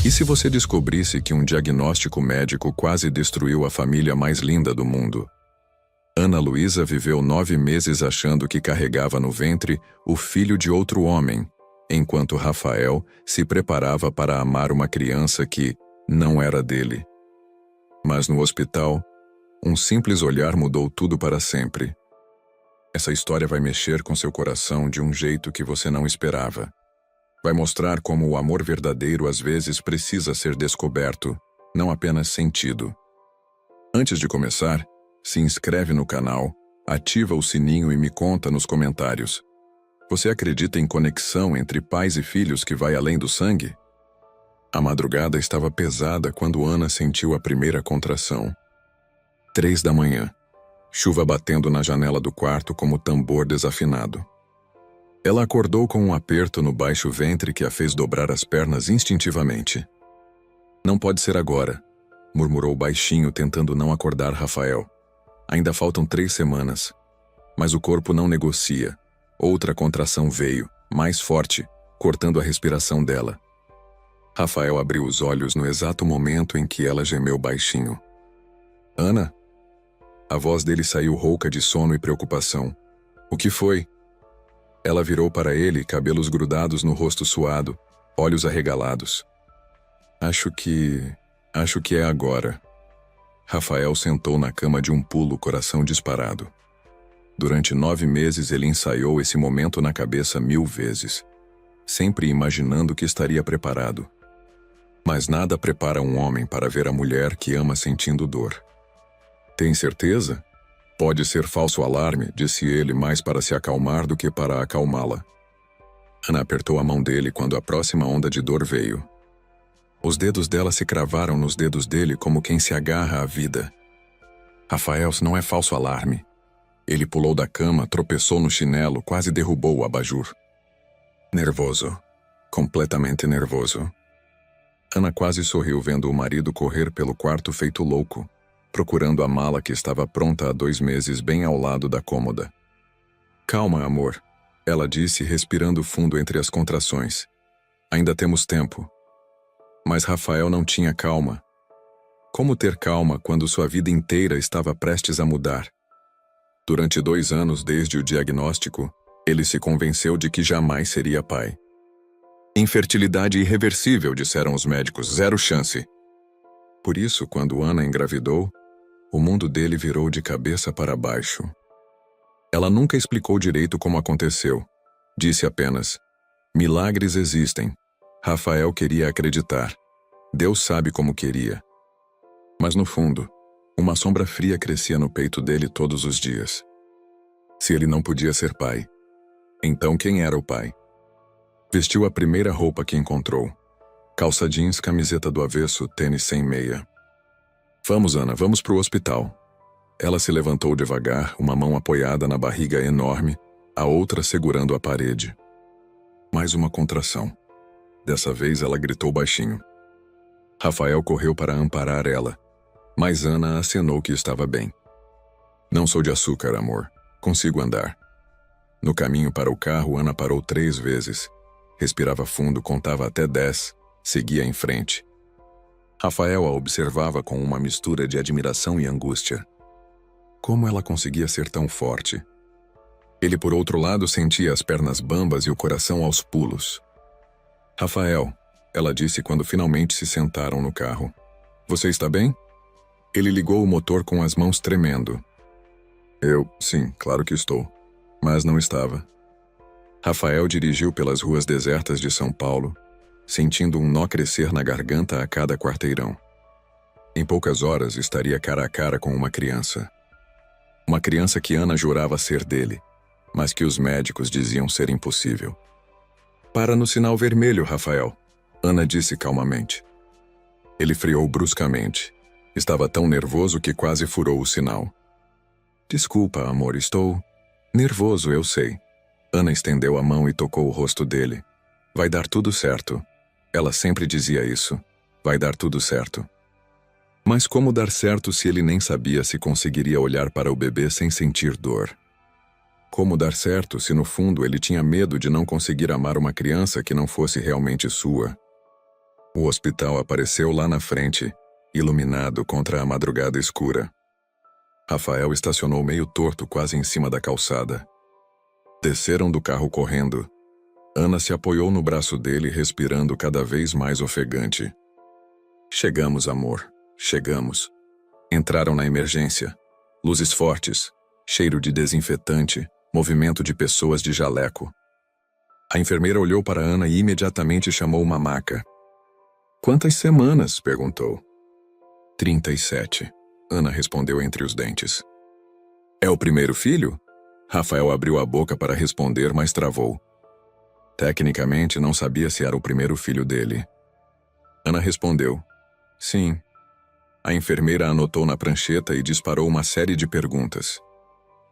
E se você descobrisse que um diagnóstico médico quase destruiu a família mais linda do mundo? Ana Luísa viveu 9 meses achando que carregava no ventre o filho de outro homem, enquanto Rafael se preparava para amar uma criança que não era dele. Mas no hospital, um simples olhar mudou tudo para sempre. Essa história vai mexer com seu coração de um jeito que você não esperava. Vai mostrar como o amor verdadeiro às vezes precisa ser descoberto, não apenas sentido. Antes de começar, se inscreve no canal, ativa o sininho e me conta nos comentários. Você acredita em conexão entre pais e filhos que vai além do sangue? A madrugada estava pesada quando Ana sentiu a primeira contração. 3 da manhã. Chuva batendo na janela do quarto como tambor desafinado. Ela acordou com um aperto no baixo ventre que a fez dobrar as pernas instintivamente. Não pode ser agora, murmurou baixinho tentando não acordar Rafael. Ainda faltam 3 semanas. Mas o corpo não negocia. Outra contração veio, mais forte, cortando a respiração dela. Rafael abriu os olhos no exato momento em que ela gemeu baixinho. Ana? A voz dele saiu rouca de sono e preocupação. O que foi? Ela virou para ele, cabelos grudados no rosto suado, olhos arregalados. Acho que é agora. Rafael sentou na cama de um pulo, coração disparado. Durante 9 meses ele ensaiou esse momento na cabeça 1000 vezes, sempre imaginando que estaria preparado. Mas nada prepara um homem para ver a mulher que ama sentindo dor. Tem certeza? Pode ser falso alarme, disse ele mais para se acalmar do que para acalmá-la. Ana apertou a mão dele quando a próxima onda de dor veio. Os dedos dela se cravaram nos dedos dele como quem se agarra à vida. Rafael, não é falso alarme. Ele pulou da cama, tropeçou no chinelo, quase derrubou o abajur. Nervoso. Completamente nervoso. Ana quase sorriu vendo o marido correr pelo quarto feito louco, procurando a mala que estava pronta há 2 meses bem ao lado da cômoda. Calma, amor, ela disse, respirando fundo entre as contrações. Ainda temos tempo. Mas Rafael não tinha calma. Como ter calma quando sua vida inteira estava prestes a mudar? Durante 2 anos desde o diagnóstico, ele se convenceu de que jamais seria pai. Infertilidade irreversível, disseram os médicos, 0 chance. Por isso, quando Ana engravidou, o mundo dele virou de cabeça para baixo. Ela nunca explicou direito como aconteceu. Disse apenas, milagres existem. Rafael queria acreditar. Deus sabe como queria. Mas no fundo, uma sombra fria crescia no peito dele todos os dias. Se ele não podia ser pai, então quem era o pai? Vestiu a primeira roupa que encontrou. Calça jeans, camiseta do avesso, tênis sem meia. Vamos, Ana, vamos pro hospital. Ela se levantou devagar, uma mão apoiada na barriga enorme, a outra segurando a parede. Mais uma contração. Dessa vez ela gritou baixinho. Rafael correu para amparar ela, mas Ana acenou que estava bem. Não sou de açúcar, amor. Consigo andar. No caminho para o carro, Ana parou 3 vezes. Respirava fundo, contava até 10, seguia em frente. Rafael a observava com uma mistura de admiração e angústia. Como ela conseguia ser tão forte? Ele, por outro lado, sentia as pernas bambas e o coração aos pulos. Rafael, ela disse quando finalmente se sentaram no carro. Você está bem? Ele ligou o motor com as mãos tremendo. Sim, claro que estou. Mas não estava. Rafael dirigiu pelas ruas desertas de São Paulo, sentindo um nó crescer na garganta a cada quarteirão. Em poucas horas estaria cara a cara com uma criança. Uma criança que Ana jurava ser dele, mas que os médicos diziam ser impossível. Para no sinal vermelho, Rafael, Ana disse calmamente. Ele friou bruscamente. Estava tão nervoso que quase furou o sinal. Desculpa, amor, estou nervoso, eu sei. Ana estendeu a mão e tocou o rosto dele. Vai dar tudo certo. Ela sempre dizia isso. Vai dar tudo certo. Mas como dar certo se ele nem sabia se conseguiria olhar para o bebê sem sentir dor? Como dar certo se no fundo ele tinha medo de não conseguir amar uma criança que não fosse realmente sua? O hospital apareceu lá na frente, iluminado contra a madrugada escura. Rafael estacionou meio torto quase em cima da calçada. Desceram do carro correndo. Ana se apoiou no braço dele, respirando cada vez mais ofegante. Chegamos, amor. Chegamos. Entraram na emergência. Luzes fortes, cheiro de desinfetante, movimento de pessoas de jaleco. A enfermeira olhou para Ana e imediatamente chamou uma maca. Quantas semanas? Perguntou. 37. Ana respondeu entre os dentes. É o primeiro filho? Rafael abriu a boca para responder, mas travou. Tecnicamente, não sabia se era o primeiro filho dele. Ana respondeu. Sim. A enfermeira anotou na prancheta e disparou uma série de perguntas.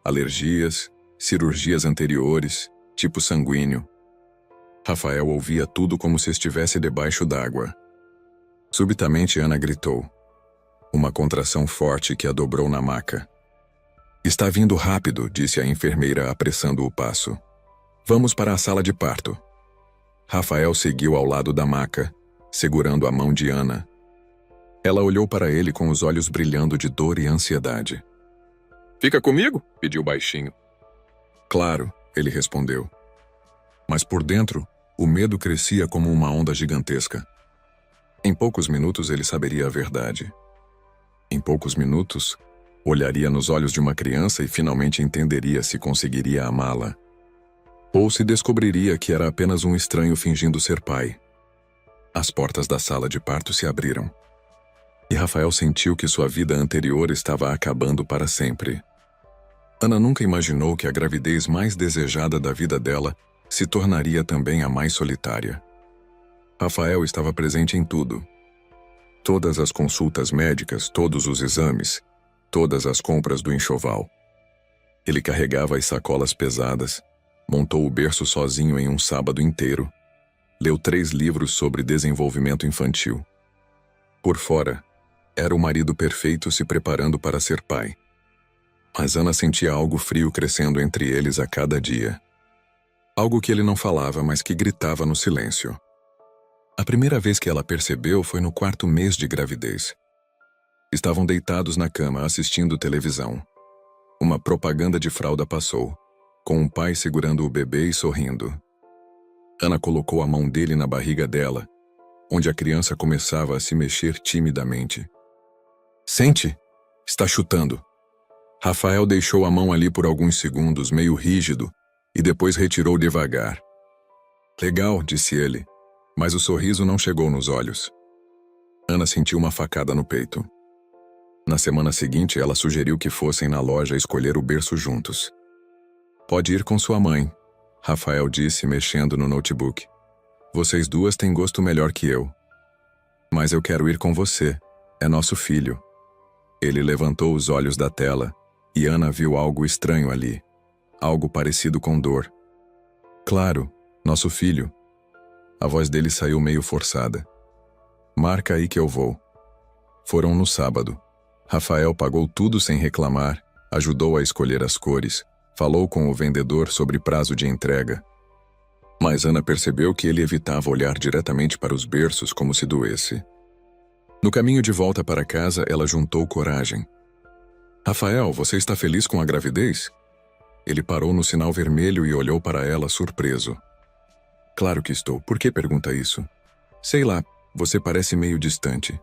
Alergias, cirurgias anteriores, tipo sanguíneo. Rafael ouvia tudo como se estivesse debaixo d'água. Subitamente, Ana gritou. Uma contração forte que a dobrou na maca. Está vindo rápido, disse a enfermeira, apressando o passo. Vamos para a sala de parto. Rafael seguiu ao lado da maca, segurando a mão de Ana. Ela olhou para ele com os olhos brilhando de dor e ansiedade. Fica comigo? Pediu baixinho. Claro, ele respondeu. Mas por dentro, o medo crescia como uma onda gigantesca. Em poucos minutos ele saberia a verdade. Em poucos minutos, olharia nos olhos de uma criança e finalmente entenderia se conseguiria amá-la. Ou se descobriria que era apenas um estranho fingindo ser pai. As portas da sala de parto se abriram. E Rafael sentiu que sua vida anterior estava acabando para sempre. Ana nunca imaginou que a gravidez mais desejada da vida dela se tornaria também a mais solitária. Rafael estava presente em tudo. Todas as consultas médicas, todos os exames, todas as compras do enxoval. Ele carregava as sacolas pesadas, montou o berço sozinho em um sábado inteiro, leu 3 livros sobre desenvolvimento infantil. Por fora, era o marido perfeito se preparando para ser pai. Mas Ana sentia algo frio crescendo entre eles a cada dia. Algo que ele não falava, mas que gritava no silêncio. A primeira vez que ela percebeu foi no 4º mês de gravidez. Estavam deitados na cama assistindo televisão. Uma propaganda de fralda passou, com um pai segurando o bebê e sorrindo. Ana colocou a mão dele na barriga dela, onde a criança começava a se mexer timidamente. Sente, está chutando. Rafael deixou a mão ali por alguns segundos, meio rígido, e depois retirou devagar. Legal, disse ele, mas o sorriso não chegou nos olhos. Ana sentiu uma facada no peito. Na semana seguinte, ela sugeriu que fossem na loja escolher o berço juntos. Pode ir com sua mãe, Rafael disse, mexendo no notebook. Vocês duas têm gosto melhor que eu. Mas eu quero ir com você. É nosso filho. Ele levantou os olhos da tela e Ana viu algo estranho ali. Algo parecido com dor. Claro, nosso filho. A voz dele saiu meio forçada. Marca aí que eu vou. Foram no sábado. Rafael pagou tudo sem reclamar, ajudou a escolher as cores, falou com o vendedor sobre prazo de entrega. Mas Ana percebeu que ele evitava olhar diretamente para os berços como se doesse. No caminho de volta para casa, ela juntou coragem. Rafael, você está feliz com a gravidez? Ele parou no sinal vermelho e olhou para ela surpreso. Claro que estou. Por que pergunta isso? Sei lá, você parece meio distante.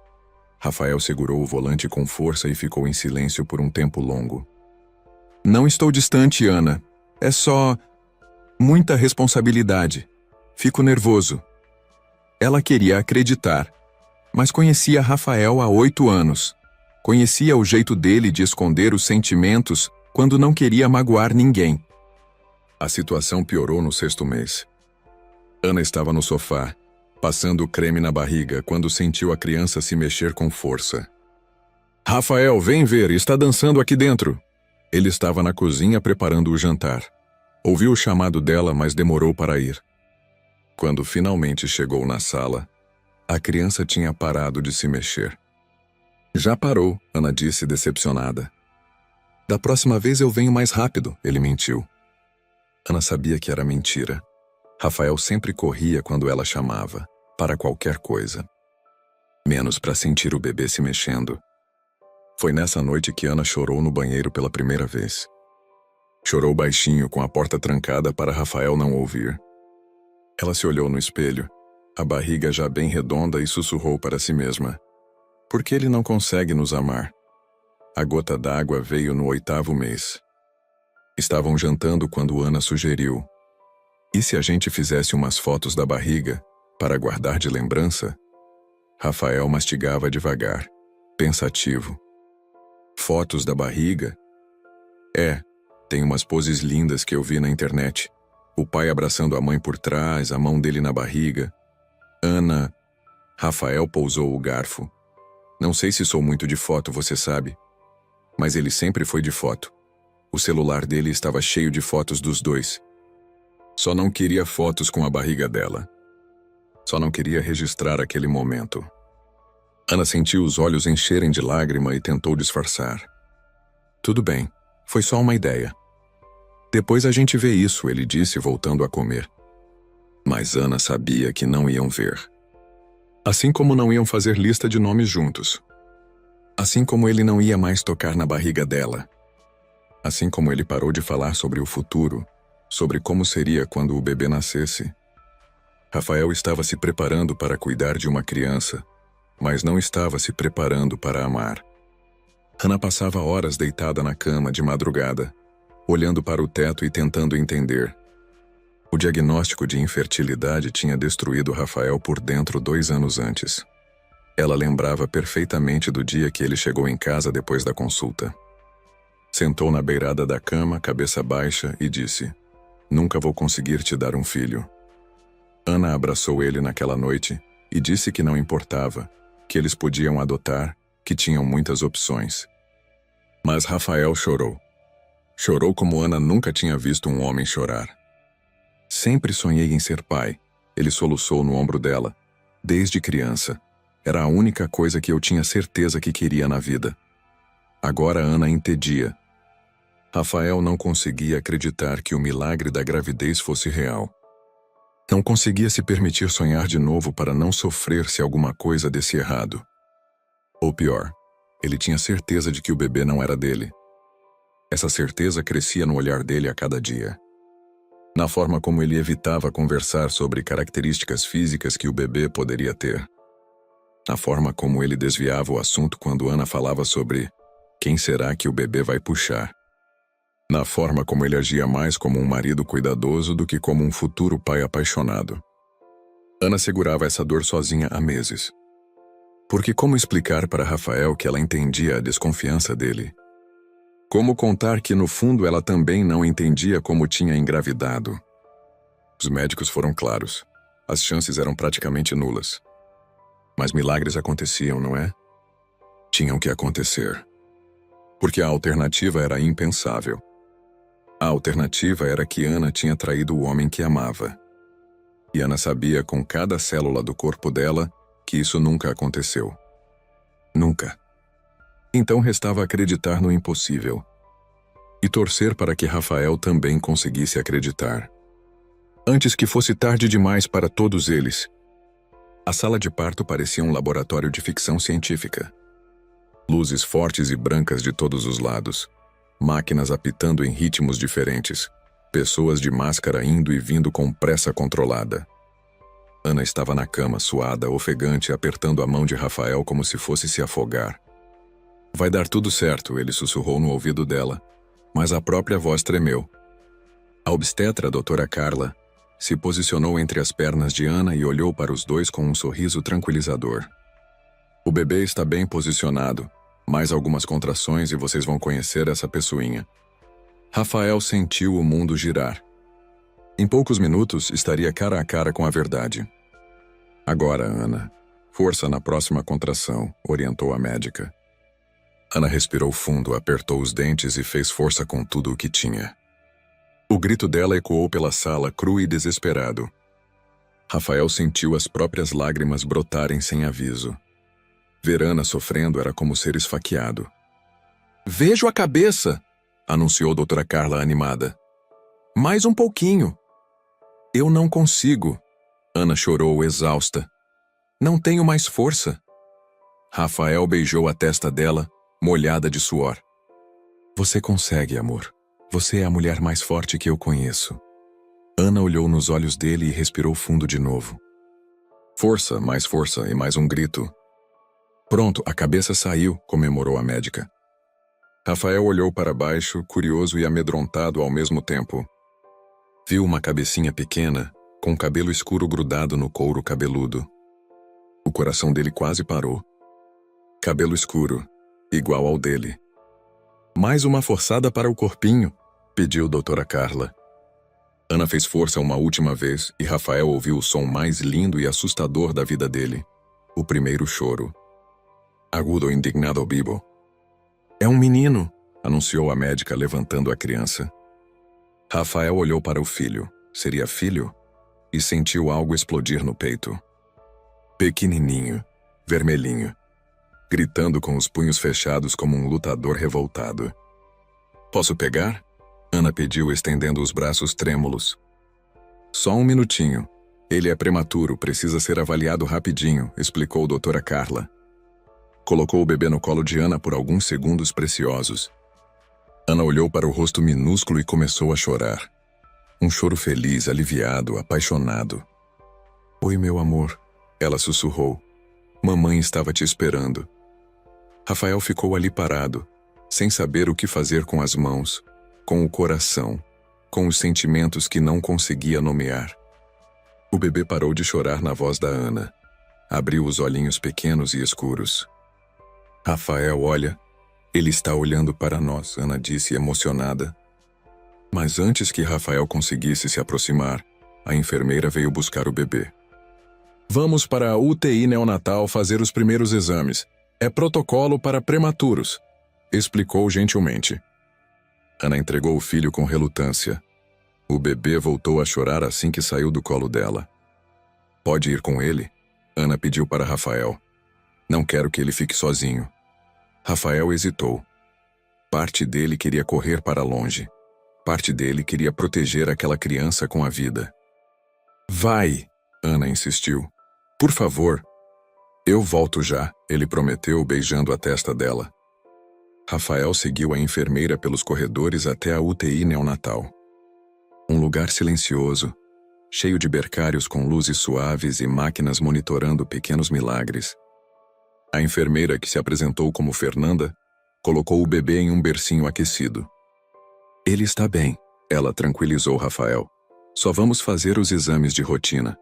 Rafael segurou o volante com força e ficou em silêncio por um tempo longo. Não estou distante, Ana. É só muita responsabilidade. Fico nervoso. Ela queria acreditar, mas conhecia Rafael há 8 anos. Conhecia o jeito dele de esconder os sentimentos quando não queria magoar ninguém. A situação piorou no 6º mês. Ana estava no sofá, passando creme na barriga, quando sentiu a criança se mexer com força. Rafael, vem ver, está dançando aqui dentro. Ele estava na cozinha preparando o jantar. Ouviu o chamado dela, mas demorou para ir. Quando finalmente chegou na sala, a criança tinha parado de se mexer. Já parou, Ana disse decepcionada. Da próxima vez eu venho mais rápido, ele mentiu. Ana sabia que era mentira. Rafael sempre corria quando ela chamava, para qualquer coisa. menos para sentir o bebê se mexendo. Foi nessa noite que Ana chorou no banheiro pela primeira vez. Chorou baixinho, com a porta trancada para Rafael não ouvir. Ela se olhou no espelho, a barriga já bem redonda, e sussurrou para si mesma: por que ele não consegue nos amar? A gota d'água veio no 8º mês. Estavam jantando quando Ana sugeriu: e se a gente fizesse umas fotos da barriga, para guardar de lembrança? Rafael mastigava devagar, pensativo. Fotos da barriga? Tem umas poses lindas que eu vi na internet. O pai abraçando a mãe por trás, a mão dele na barriga. Ana... Rafael pousou o garfo. Não sei se sou muito de foto, você sabe. Mas ele sempre foi de foto. O celular dele estava cheio de fotos dos dois. Só não queria fotos com a barriga dela. Só não queria registrar aquele momento. Ana sentiu os olhos encherem de lágrima e tentou disfarçar. Tudo bem, foi só uma ideia. Depois a gente vê isso, ele disse, voltando a comer. Mas Ana sabia que não iam ver. Assim como não iam fazer lista de nomes juntos. Assim como ele não ia mais tocar na barriga dela. Assim como ele parou de falar sobre o futuro, sobre como seria quando o bebê nascesse. Rafael estava se preparando para cuidar de uma criança, mas não estava se preparando para amar. Ana passava horas deitada na cama de madrugada, olhando para o teto e tentando entender. O diagnóstico de infertilidade tinha destruído Rafael por dentro 2 anos antes. Ela lembrava perfeitamente do dia que ele chegou em casa depois da consulta. Sentou na beirada da cama, cabeça baixa, e disse: nunca vou conseguir te dar um filho. Ana abraçou ele naquela noite e disse que não importava, que eles podiam adotar, que tinham muitas opções. Mas Rafael chorou. Chorou como Ana nunca tinha visto um homem chorar. Sempre sonhei em ser pai, ele soluçou no ombro dela. Desde criança. Era a única coisa que eu tinha certeza que queria na vida. Agora Ana entendia. Rafael não conseguia acreditar que o milagre da gravidez fosse real. Não conseguia se permitir sonhar de novo para não sofrer se alguma coisa desse errado. Ou pior, ele tinha certeza de que o bebê não era dele. Essa certeza crescia no olhar dele a cada dia. Na forma como ele evitava conversar sobre características físicas que o bebê poderia ter. Na forma como ele desviava o assunto quando Ana falava sobre quem será que o bebê vai puxar. Na forma como ele agia mais como um marido cuidadoso do que como um futuro pai apaixonado. Ana segurava essa dor sozinha há meses. Porque como explicar para Rafael que ela entendia a desconfiança dele? Como contar que no fundo ela também não entendia como tinha engravidado? Os médicos foram claros. As chances eram praticamente nulas. Mas milagres aconteciam, não é? Tinham que acontecer. Porque a alternativa era impensável. A alternativa era que Ana tinha traído o homem que amava. E Ana sabia com cada célula do corpo dela que isso nunca aconteceu. Nunca. Então restava acreditar no impossível. E torcer para que Rafael também conseguisse acreditar. Antes que fosse tarde demais para todos eles. A sala de parto parecia um laboratório de ficção científica. Luzes fortes e brancas de todos os lados. Máquinas apitando em ritmos diferentes. Pessoas de máscara indo e vindo com pressa controlada. Ana estava na cama, suada, ofegante, apertando a mão de Rafael como se fosse se afogar. Vai dar tudo certo, ele sussurrou no ouvido dela, mas a própria voz tremeu. A obstetra, a doutora Carla, se posicionou entre as pernas de Ana e olhou para os dois com um sorriso tranquilizador. O bebê está bem posicionado. Mais algumas contrações e vocês vão conhecer essa pessoinha. Rafael sentiu o mundo girar. Em poucos minutos, estaria cara a cara com a verdade. Agora, Ana. Força na próxima contração, orientou a médica. Ana respirou fundo, apertou os dentes e fez força com tudo o que tinha. O grito dela ecoou pela sala, cru e desesperado. Rafael sentiu as próprias lágrimas brotarem sem aviso. Ver Ana sofrendo era como ser esfaqueado. Vejo a cabeça, anunciou doutora Carla animada. Mais um pouquinho. Eu não consigo. Ana chorou exausta. Não tenho mais força. Rafael beijou a testa dela, molhada de suor. Você consegue, amor. Você é a mulher mais forte que eu conheço. Ana olhou nos olhos dele e respirou fundo de novo. Força e mais um grito. Pronto, a cabeça saiu, comemorou a médica. Rafael olhou para baixo, curioso e amedrontado ao mesmo tempo. Viu uma cabecinha pequena, com cabelo escuro grudado no couro cabeludo. O coração dele quase parou. Cabelo escuro, igual ao dele. Mais uma forçada para o corpinho, pediu doutora Carla. Ana fez força uma última vez e Rafael ouviu o som mais lindo e assustador da vida dele. O primeiro choro. Agudo e indignado ao bibo. É um menino, anunciou a médica levantando a criança. Rafael olhou para o filho. Seria filho? E sentiu algo explodir no peito. Pequenininho, vermelhinho, gritando com os punhos fechados como um lutador revoltado. Posso pegar? Ana pediu, estendendo os braços trêmulos. Só um minutinho. Ele é prematuro, precisa ser avaliado rapidinho, explicou doutora Carla. Colocou o bebê no colo de Ana por alguns segundos preciosos. Ana olhou para o rosto minúsculo e começou a chorar. Um choro feliz, aliviado, apaixonado. Oi, meu amor, ela sussurrou. Mamãe estava te esperando. Rafael ficou ali parado, sem saber o que fazer com as mãos, com o coração, com os sentimentos que não conseguia nomear. O bebê parou de chorar na voz da Ana. Abriu os olhinhos pequenos e escuros. Rafael, olha, ele está olhando para nós, Ana disse emocionada. Mas antes que Rafael conseguisse se aproximar, a enfermeira veio buscar o bebê. Vamos para a UTI neonatal fazer os primeiros exames. É protocolo para prematuros, explicou gentilmente. Ana entregou o filho com relutância. O bebê voltou a chorar assim que saiu do colo dela. Pode ir com ele? Ana pediu para Rafael. Não quero que ele fique sozinho. Rafael hesitou. Parte dele queria correr para longe. Parte dele queria proteger aquela criança com a vida. Vai, Ana insistiu. Por favor. Eu volto já, ele prometeu, beijando a testa dela. Rafael seguiu a enfermeira pelos corredores até a UTI neonatal. Um lugar silencioso, cheio de bercários com luzes suaves e máquinas monitorando pequenos milagres. A enfermeira, que se apresentou como Fernanda, colocou o bebê em um bercinho aquecido. Ele está bem, ela tranquilizou Rafael. Só vamos fazer os exames de rotina.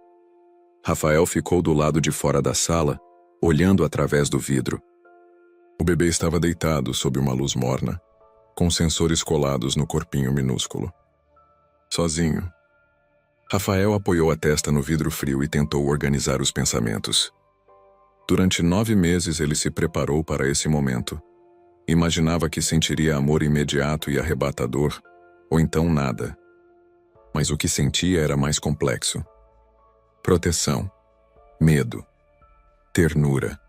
Rafael ficou do lado de fora da sala, olhando através do vidro. O bebê estava deitado sob uma luz morna, com sensores colados no corpinho minúsculo. Sozinho. Rafael apoiou a testa no vidro frio e tentou organizar os pensamentos. Durante 9 meses ele se preparou para esse momento. Imaginava que sentiria amor imediato e arrebatador, ou então nada. Mas o que sentia era mais complexo. Proteção, medo, ternura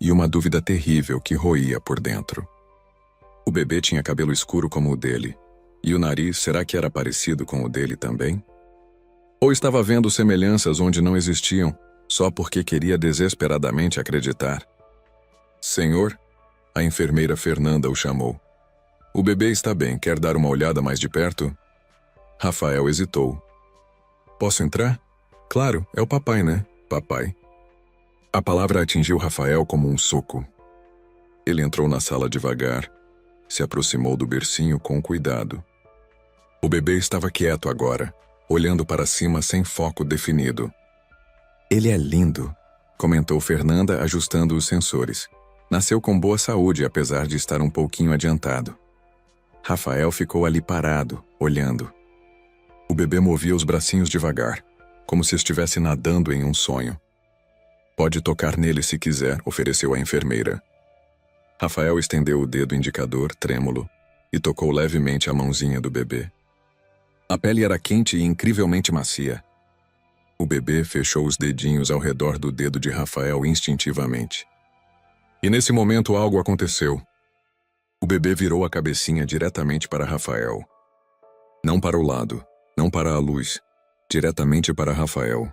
e uma dúvida terrível que roía por dentro. O bebê tinha cabelo escuro como o dele, e o nariz, será que era parecido com o dele também? Ou estava vendo semelhanças onde não existiam, só porque queria desesperadamente acreditar? Senhor, a enfermeira Fernanda o chamou. O bebê está bem, quer dar uma olhada mais de perto? Rafael hesitou. Posso entrar? Claro, é o papai, né? Papai. A palavra atingiu Rafael como um soco. Ele entrou na sala devagar, se aproximou do bercinho com cuidado. O bebê estava quieto agora, olhando para cima sem foco definido. Ele é lindo, comentou Fernanda, ajustando os sensores. Nasceu com boa saúde, apesar de estar um pouquinho adiantado. Rafael ficou ali parado, olhando. O bebê movia os bracinhos devagar, como se estivesse nadando em um sonho. Pode tocar nele se quiser, ofereceu a enfermeira. Rafael estendeu o dedo indicador, trêmulo, e tocou levemente a mãozinha do bebê. A pele era quente e incrivelmente macia. O bebê fechou os dedinhos ao redor do dedo de Rafael instintivamente. E nesse momento algo aconteceu. O bebê virou a cabecinha diretamente para Rafael. Não para o lado, não para a luz, diretamente para Rafael.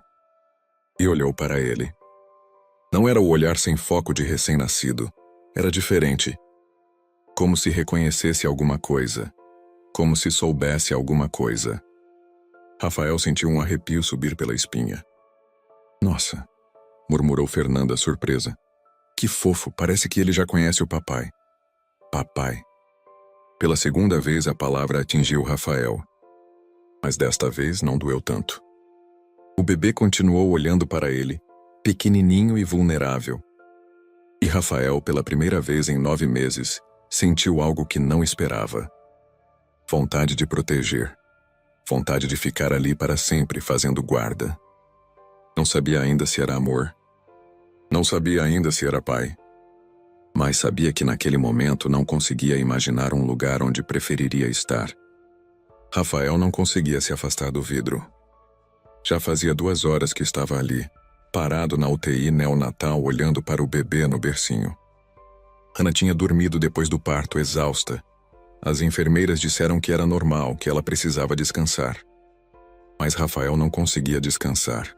E olhou para ele. Não era o olhar sem foco de recém-nascido. Era diferente. Como se reconhecesse alguma coisa. Como se soubesse alguma coisa. Rafael sentiu um arrepio subir pela espinha. Nossa, murmurou Fernanda, surpresa. Que fofo, parece que ele já conhece o papai. Papai. Pela segunda vez a palavra atingiu Rafael. Mas desta vez não doeu tanto. O bebê continuou olhando para ele, pequenininho e vulnerável. E Rafael, pela primeira vez em 9 meses, sentiu algo que não esperava. Vontade de proteger. Vontade de ficar ali para sempre fazendo guarda. Não sabia ainda se era amor. Não sabia ainda se era pai. Mas sabia que naquele momento não conseguia imaginar um lugar onde preferiria estar. Rafael não conseguia se afastar do vidro. Já fazia 2 horas que estava ali, parado na UTI neonatal olhando para o bebê no bercinho. Ana tinha dormido depois do parto, exausta. As enfermeiras disseram que era normal, que ela precisava descansar. Mas Rafael não conseguia descansar.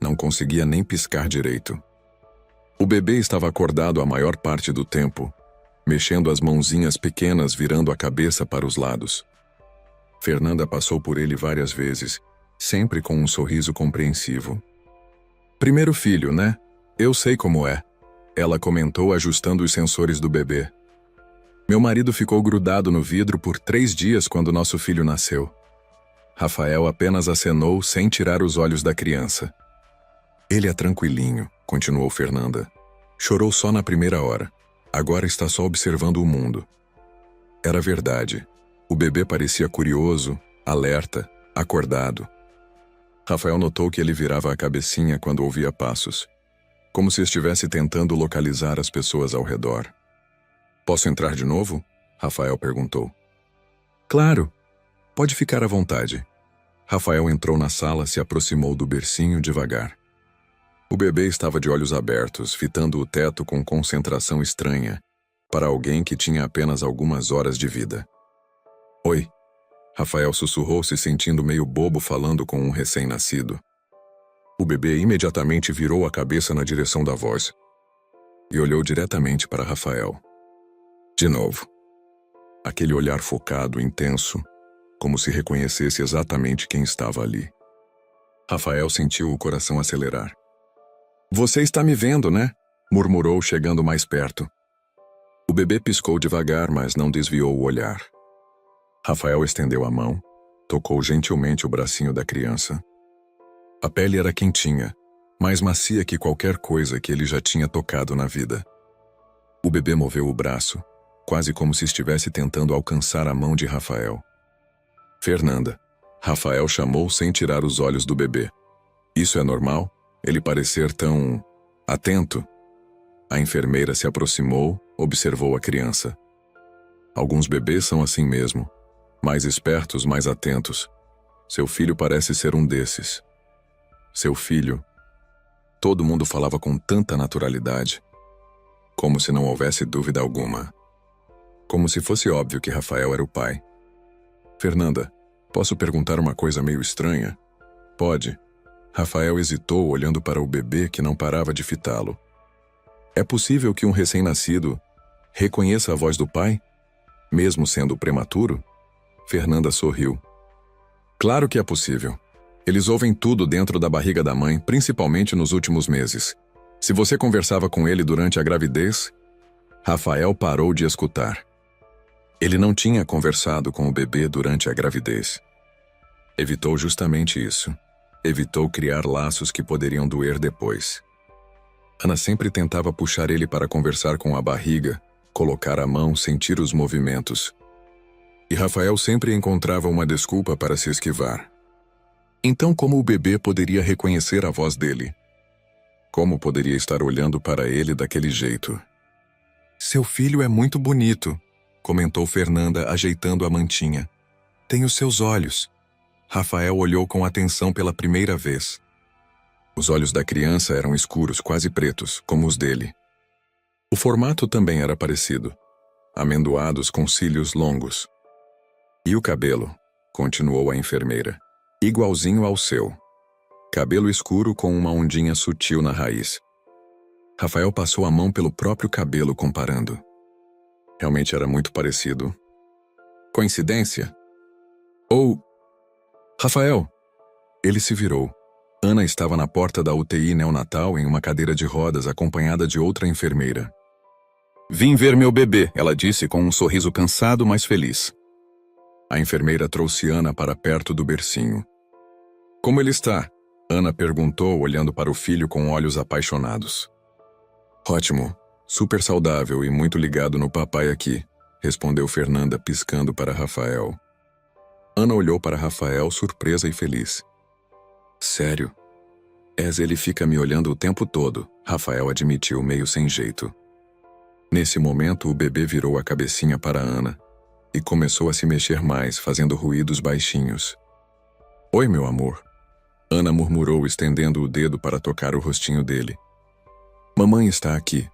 Não conseguia nem piscar direito. O bebê estava acordado a maior parte do tempo, mexendo as mãozinhas pequenas, virando a cabeça para os lados. Fernanda passou por ele várias vezes, sempre com um sorriso compreensivo. Primeiro filho, né? Eu sei como é. Ela comentou, ajustando os sensores do bebê. Meu marido ficou grudado no vidro por 3 dias quando nosso filho nasceu. Rafael apenas acenou sem tirar os olhos da criança. Ele é tranquilinho, continuou Fernanda. Chorou só na primeira hora. Agora está só observando o mundo. Era verdade. O bebê parecia curioso, alerta, acordado. Rafael notou que ele virava a cabecinha quando ouvia passos, como se estivesse tentando localizar as pessoas ao redor. Posso entrar de novo? Rafael perguntou. Claro. Pode ficar à vontade. Rafael entrou na sala, se aproximou do bercinho devagar. O bebê estava de olhos abertos, fitando o teto com concentração estranha, para alguém que tinha apenas algumas horas de vida. Oi. Rafael sussurrou, se sentindo meio bobo falando com um recém-nascido. O bebê imediatamente virou a cabeça na direção da voz e olhou diretamente para Rafael. De novo. Aquele olhar focado, intenso, como se reconhecesse exatamente quem estava ali. Rafael sentiu o coração acelerar. Você está me vendo, né? Murmurou, chegando mais perto. O bebê piscou devagar, mas não desviou o olhar. Rafael estendeu a mão, tocou gentilmente o bracinho da criança. A pele era quentinha, mais macia que qualquer coisa que ele já tinha tocado na vida. O bebê moveu o braço, quase como se estivesse tentando alcançar a mão de Rafael. Fernanda. Rafael chamou sem tirar os olhos do bebê. Isso é normal? Ele parecer tão atento? A enfermeira se aproximou, observou a criança. Alguns bebês são assim mesmo. Mais espertos, mais atentos. Seu filho parece ser um desses. Seu filho. Todo mundo falava com tanta naturalidade. Como se não houvesse dúvida alguma. Como se fosse óbvio que Rafael era o pai. Fernanda, posso perguntar uma coisa meio estranha? Pode. Rafael hesitou, olhando para o bebê que não parava de fitá-lo. É possível que um recém-nascido reconheça a voz do pai, mesmo sendo prematuro? Fernanda sorriu. Claro que é possível. Eles ouvem tudo dentro da barriga da mãe, principalmente nos últimos meses. Se você conversava com ele durante a gravidez, Rafael parou de escutar. Ele não tinha conversado com o bebê durante a gravidez. Evitou justamente isso. Evitou criar laços que poderiam doer depois. Ana sempre tentava puxar ele para conversar com a barriga, colocar a mão, sentir os movimentos. E Rafael sempre encontrava uma desculpa para se esquivar. Então, como o bebê poderia reconhecer a voz dele? Como poderia estar olhando para ele daquele jeito? Seu filho é muito bonito, comentou Fernanda, ajeitando a mantinha. Tem os seus olhos. Rafael olhou com atenção pela primeira vez. Os olhos da criança eram escuros, quase pretos, como os dele. O formato também era parecido, amendoados com cílios longos. E o cabelo, continuou a enfermeira, igualzinho ao seu. Cabelo escuro com uma ondinha sutil na raiz. Rafael passou a mão pelo próprio cabelo comparando. Realmente era muito parecido. Coincidência? Ou... Rafael! Ele se virou. Ana estava na porta da UTI neonatal em uma cadeira de rodas acompanhada de outra enfermeira. Vim ver meu bebê, ela disse com um sorriso cansado, mas feliz. A enfermeira trouxe Ana para perto do bercinho. Como ele está? Ana perguntou, olhando para o filho com olhos apaixonados. Ótimo, super saudável e muito ligado no papai aqui, respondeu Fernanda piscando para Rafael. Ana olhou para Rafael surpresa e feliz. Sério? Ele fica me olhando o tempo todo, Rafael admitiu meio sem jeito. Nesse momento o bebê virou a cabecinha para Ana e começou a se mexer mais, fazendo ruídos baixinhos. Oi, meu amor. Ana murmurou, estendendo o dedo para tocar o rostinho dele. Mamãe está aqui.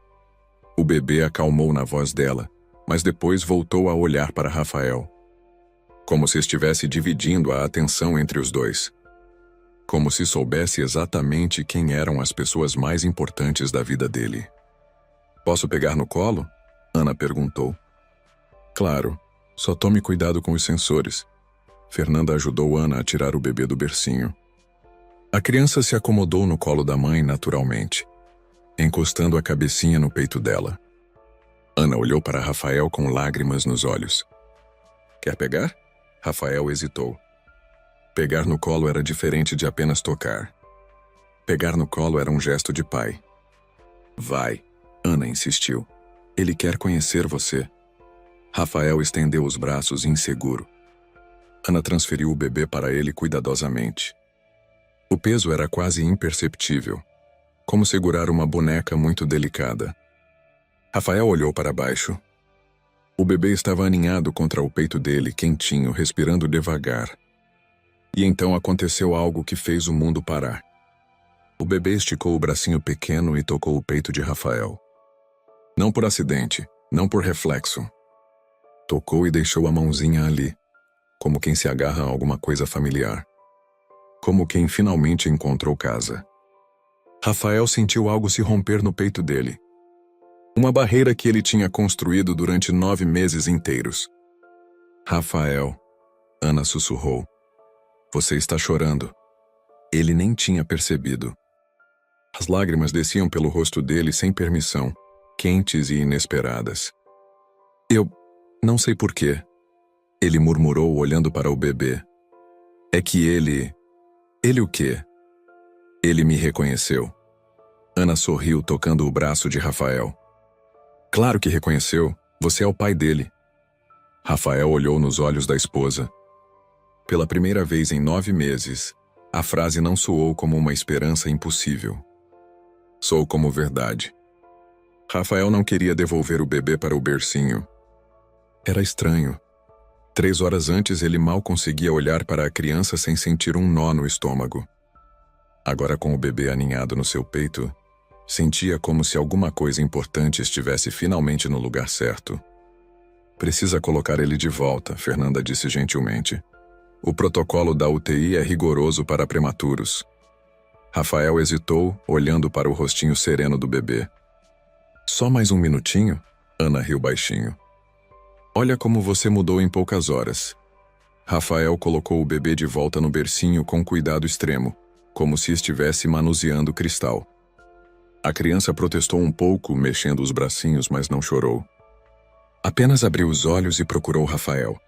O bebê acalmou na voz dela, mas depois voltou a olhar para Rafael. Como se estivesse dividindo a atenção entre os dois. Como se soubesse exatamente quem eram as pessoas mais importantes da vida dele. Posso pegar no colo? Ana perguntou. Claro, só tome cuidado com os sensores. Fernanda ajudou Ana a tirar o bebê do bercinho. A criança se acomodou no colo da mãe naturalmente, encostando a cabecinha no peito dela. Ana olhou para Rafael com lágrimas nos olhos. Quer pegar? Rafael hesitou. Pegar no colo era diferente de apenas tocar. Pegar no colo era um gesto de pai. Vai, Ana insistiu. Ele quer conhecer você. Rafael estendeu os braços inseguro. Ana transferiu o bebê para ele cuidadosamente. O peso era quase imperceptível, como segurar uma boneca muito delicada. Rafael olhou para baixo. O bebê estava aninhado contra o peito dele, quentinho, respirando devagar. E então aconteceu algo que fez o mundo parar. O bebê esticou o bracinho pequeno e tocou o peito de Rafael. Não por acidente, não por reflexo. Tocou e deixou a mãozinha ali, como quem se agarra a alguma coisa familiar. Como quem finalmente encontrou casa. Rafael sentiu algo se romper no peito dele. Uma barreira que ele tinha construído durante 9 meses inteiros. Rafael, Ana sussurrou. Você está chorando. Ele nem tinha percebido. As lágrimas desciam pelo rosto dele sem permissão, quentes e inesperadas. Eu não sei porquê. Ele murmurou olhando para o bebê. É que ele... Ele o quê? Ele me reconheceu. Ana sorriu tocando o braço de Rafael. Claro que reconheceu. Você é o pai dele. Rafael olhou nos olhos da esposa. Pela primeira vez em 9 meses, a frase não soou como uma esperança impossível. Soou como verdade. Rafael não queria devolver o bebê para o bercinho. Era estranho. 3 horas antes ele mal conseguia olhar para a criança sem sentir um nó no estômago. Agora, com o bebê aninhado no seu peito, sentia como se alguma coisa importante estivesse finalmente no lugar certo. Precisa colocar ele de volta, Fernanda disse gentilmente. O protocolo da UTI é rigoroso para prematuros. Rafael hesitou, olhando para o rostinho sereno do bebê. Só mais um minutinho? Ana riu baixinho. Olha como você mudou em poucas horas. Rafael colocou o bebê de volta no bercinho com cuidado extremo, como se estivesse manuseando cristal. A criança protestou um pouco, mexendo os bracinhos, mas não chorou. Apenas abriu os olhos e procurou Rafael.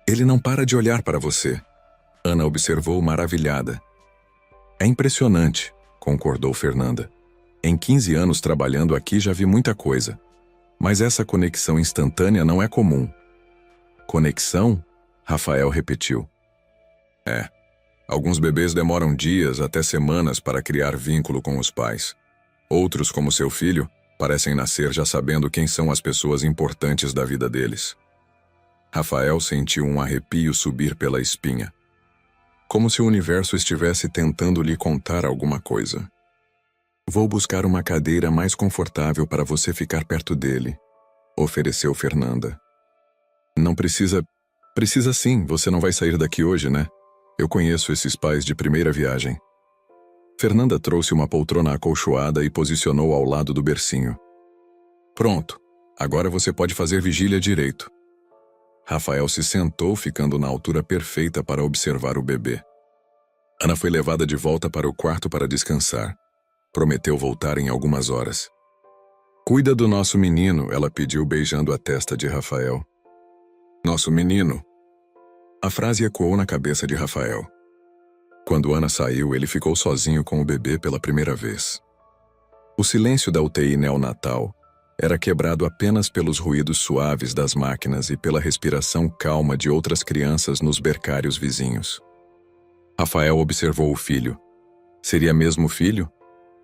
Ele não para de olhar para você. Ana observou maravilhada. É impressionante, concordou Fernanda. Em 15 anos trabalhando aqui já vi muita coisa. Mas essa conexão instantânea não é comum. Conexão? Rafael repetiu. Alguns bebês demoram dias até semanas para criar vínculo com os pais. Outros, como seu filho, parecem nascer já sabendo quem são as pessoas importantes da vida deles. Rafael sentiu um arrepio subir pela espinha. Como se o universo estivesse tentando lhe contar alguma coisa. Vou buscar uma cadeira mais confortável para você ficar perto dele, ofereceu Fernanda. Não precisa... Precisa sim, você não vai sair daqui hoje, né? Eu conheço esses pais de primeira viagem. Fernanda trouxe uma poltrona acolchoada e posicionou ao lado do bercinho. Pronto, agora você pode fazer vigília direito. Rafael se sentou, ficando na altura perfeita para observar o bebê. Ana foi levada de volta para o quarto para descansar. Prometeu voltar em algumas horas. Cuida do nosso menino, ela pediu beijando a testa de Rafael. Nosso menino. A frase ecoou na cabeça de Rafael. Quando Ana saiu, ele ficou sozinho com o bebê pela primeira vez. O silêncio da UTI neonatal era quebrado apenas pelos ruídos suaves das máquinas e pela respiração calma de outras crianças nos bercários vizinhos. Rafael observou o filho. Seria mesmo filho?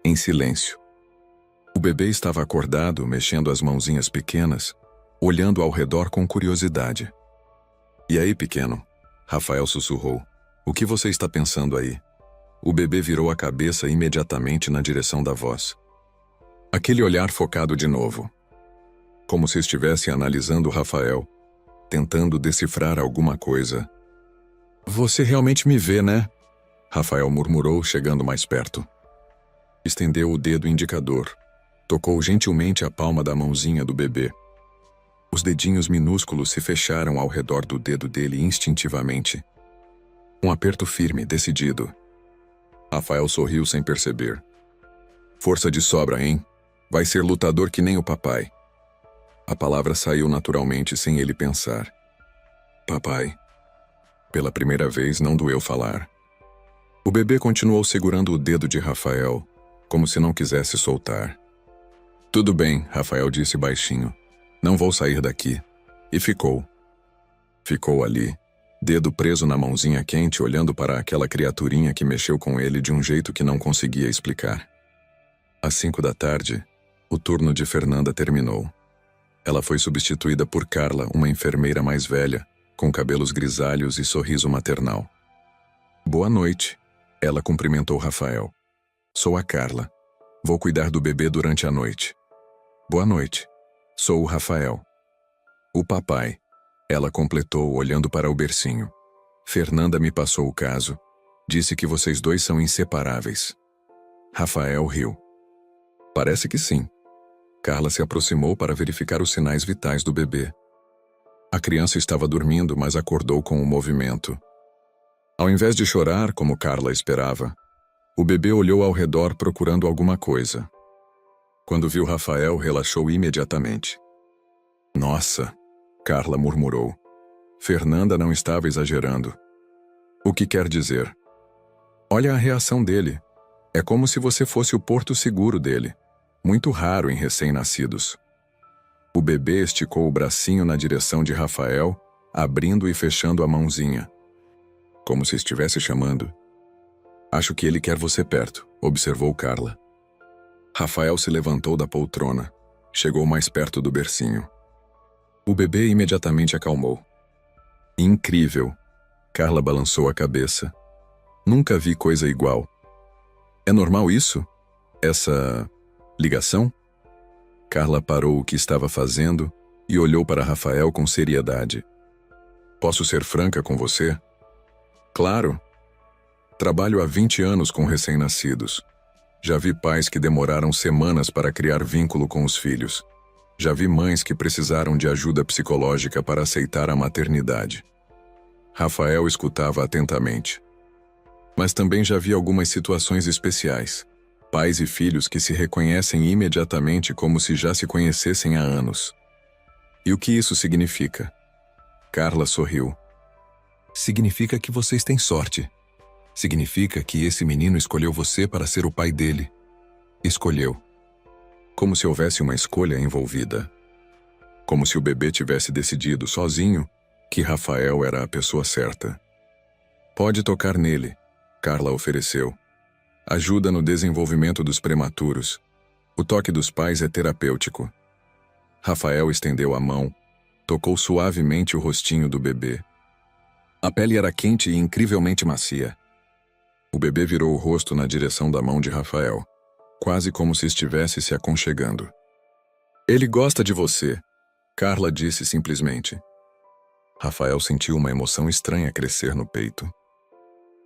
Em silêncio. O bebê estava acordado, mexendo as mãozinhas pequenas, olhando ao redor com curiosidade. E aí, pequeno? Rafael sussurrou. O que você está pensando aí? O bebê virou a cabeça imediatamente na direção da voz. Aquele olhar focado de novo. Como se estivesse analisando Rafael, tentando decifrar alguma coisa. Você realmente me vê, né? Rafael murmurou, chegando mais perto. Estendeu o dedo indicador. Tocou gentilmente a palma da mãozinha do bebê. Os dedinhos minúsculos se fecharam ao redor do dedo dele instintivamente. Um aperto firme, decidido. Rafael sorriu sem perceber. Força de sobra, hein? Vai ser lutador que nem o papai. A palavra saiu naturalmente sem ele pensar. Papai. Pela primeira vez não doeu falar. O bebê continuou segurando o dedo de Rafael, como se não quisesse soltar. Tudo bem, Rafael disse baixinho. Não vou sair daqui. E ficou. Ficou ali, dedo preso na mãozinha quente, olhando para aquela criaturinha que mexeu com ele de um jeito que não conseguia explicar. Às 5 da tarde, o turno de Fernanda terminou. Ela foi substituída por Carla, uma enfermeira mais velha, com cabelos grisalhos e sorriso maternal. Boa noite, ela cumprimentou Rafael. Sou a Carla. Vou cuidar do bebê durante a noite. Boa noite. Sou o Rafael. O papai, ela completou, olhando para o bercinho. Fernanda me passou o caso. Disse que vocês dois são inseparáveis. Rafael riu. Parece que sim. Carla se aproximou para verificar os sinais vitais do bebê. A criança estava dormindo, mas acordou com o movimento. Ao invés de chorar, como Carla esperava, o bebê olhou ao redor procurando alguma coisa. Quando viu Rafael, relaxou imediatamente. Nossa, Carla murmurou. Fernanda não estava exagerando. O que quer dizer? Olha a reação dele. É como se você fosse o porto seguro dele. Muito raro em recém-nascidos. O bebê esticou o bracinho na direção de Rafael, abrindo e fechando a mãozinha. Como se estivesse chamando. Acho que ele quer você perto, observou Carla. Rafael se levantou da poltrona. Chegou mais perto do bercinho. O bebê imediatamente acalmou. Incrível. Carla balançou a cabeça. Nunca vi coisa igual. É normal isso? Essa ligação? Carla parou o que estava fazendo e olhou para Rafael com seriedade. Posso ser franca com você? Claro. Trabalho há 20 anos com recém-nascidos. Já vi pais que demoraram semanas para criar vínculo com os filhos. Já vi mães que precisaram de ajuda psicológica para aceitar a maternidade. Rafael escutava atentamente. Mas também já vi algumas situações especiais. Pais e filhos que se reconhecem imediatamente como se já se conhecessem há anos. E o que isso significa? Carla sorriu. Significa que vocês têm sorte. Significa que esse menino escolheu você para ser o pai dele. Escolheu. Como se houvesse uma escolha envolvida. Como se o bebê tivesse decidido sozinho que Rafael era a pessoa certa. Pode tocar nele, Carla ofereceu. Ajuda no desenvolvimento dos prematuros. O toque dos pais é terapêutico. Rafael estendeu a mão, tocou suavemente o rostinho do bebê. A pele era quente e incrivelmente macia. O bebê virou o rosto na direção da mão de Rafael, quase como se estivesse se aconchegando. Ele gosta de você, Carla disse simplesmente. Rafael sentiu uma emoção estranha crescer no peito.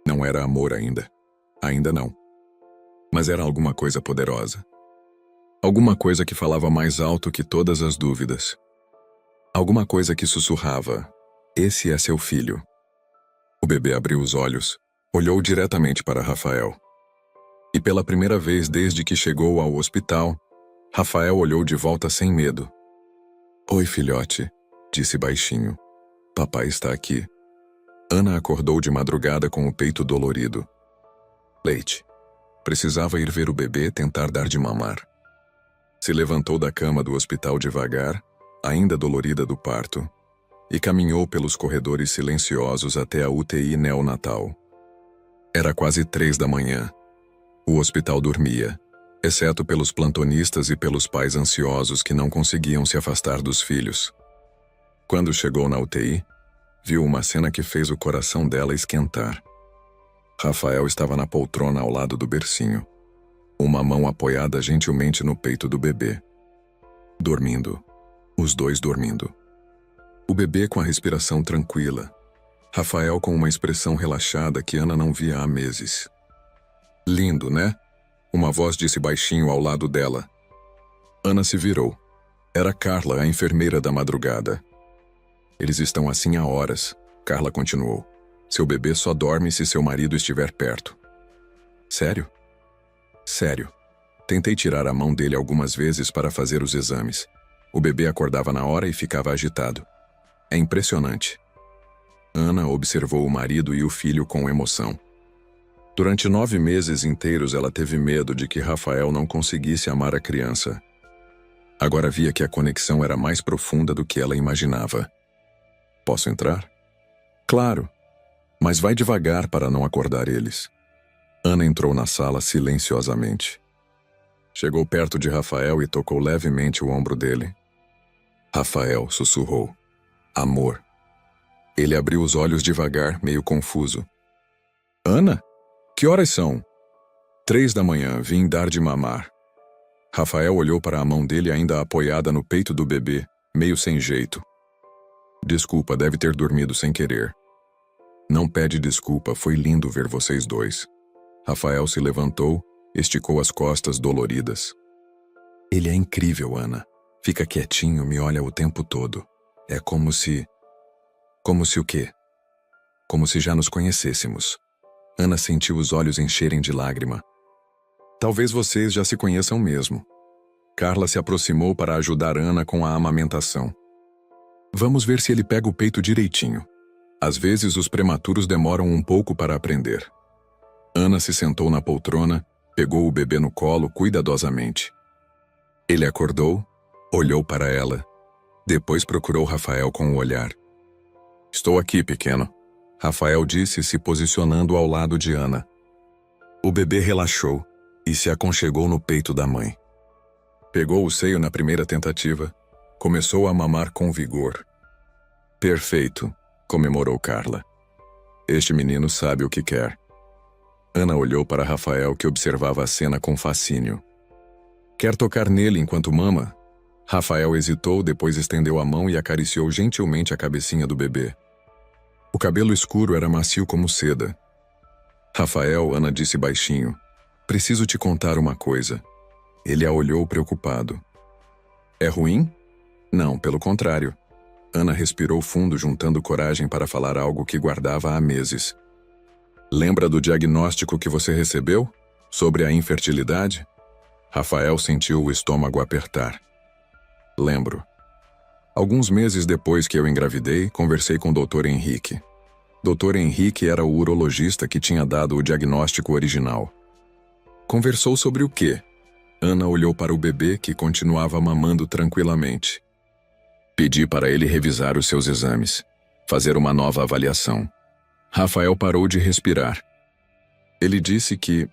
Não era amor ainda. Ainda não. Mas era alguma coisa poderosa. Alguma coisa que falava mais alto que todas as dúvidas. Alguma coisa que sussurrava: esse é seu filho. O bebê abriu os olhos, olhou diretamente para Rafael. E pela primeira vez desde que chegou ao hospital, Rafael olhou de volta sem medo. Oi, filhote, disse baixinho. Papai está aqui. Ana acordou de madrugada com o peito dolorido. Leite. Precisava ir ver o bebê tentar dar de mamar. Se levantou da cama do hospital devagar, ainda dolorida do parto, e caminhou pelos corredores silenciosos até a UTI neonatal. Era quase 3 da manhã. O hospital dormia, exceto pelos plantonistas e pelos pais ansiosos que não conseguiam se afastar dos filhos. Quando chegou na UTI, viu uma cena que fez o coração dela esquentar. Rafael estava na poltrona ao lado do bercinho, uma mão apoiada gentilmente no peito do bebê. Dormindo. Os dois dormindo. O bebê com a respiração tranquila. Rafael com uma expressão relaxada que Ana não via há meses. Lindo, né? Uma voz disse baixinho ao lado dela. Ana se virou. Era Carla, a enfermeira da madrugada. Eles estão assim há horas, Carla continuou. Seu bebê só dorme se seu marido estiver perto. Sério? Sério. Tentei tirar a mão dele algumas vezes para fazer os exames. O bebê acordava na hora e ficava agitado. É impressionante. Ana observou o marido e o filho com emoção. Durante 9 meses inteiros ela teve medo de que Rafael não conseguisse amar a criança. Agora via que a conexão era mais profunda do que ela imaginava. Posso entrar? Claro, mas vai devagar para não acordar eles. Ana entrou na sala silenciosamente. Chegou perto de Rafael e tocou levemente o ombro dele. Rafael sussurrou. Amor. Ele abriu os olhos devagar, meio confuso. Ana? Que horas são? 3 da manhã, vim dar de mamar. Rafael olhou para a mão dele ainda apoiada no peito do bebê, meio sem jeito. Desculpa, deve ter dormido sem querer. Não pede desculpa, foi lindo ver vocês dois. Rafael se levantou, esticou as costas doloridas. Ele é incrível, Ana. Fica quietinho, me olha o tempo todo. É como se... Como se o quê? Como se já nos conhecêssemos. Ana sentiu os olhos encherem de lágrima. Talvez vocês já se conheçam mesmo. Carla se aproximou para ajudar Ana com a amamentação. Vamos ver se ele pega o peito direitinho. Às vezes os prematuros demoram um pouco para aprender. Ana se sentou na poltrona, pegou o bebê no colo cuidadosamente. Ele acordou, olhou para ela. Depois procurou Rafael com o olhar. Estou aqui, pequeno. Rafael disse, se posicionando ao lado de Ana. O bebê relaxou e se aconchegou no peito da mãe. Pegou o seio na primeira tentativa. Começou a mamar com vigor. Perfeito, comemorou Carla. Este menino sabe o que quer. Ana olhou para Rafael, que observava a cena com fascínio. Quer tocar nele enquanto mama? Rafael hesitou, depois estendeu a mão e acariciou gentilmente a cabecinha do bebê. O cabelo escuro era macio como seda. Rafael, Ana disse baixinho. Preciso te contar uma coisa. Ele a olhou preocupado. É ruim? Não, pelo contrário. Ana respirou fundo, juntando coragem para falar algo que guardava há meses. Lembra do diagnóstico que você recebeu? Sobre a infertilidade? Rafael sentiu o estômago apertar. Lembro. Alguns meses depois que eu engravidei, conversei com o Dr. Henrique. Dr. Henrique era o urologista que tinha dado o diagnóstico original. Conversou sobre o quê? Ana olhou para o bebê, que continuava mamando tranquilamente. Pedi para ele revisar os seus exames, fazer uma nova avaliação. Rafael parou de respirar. Ele disse que,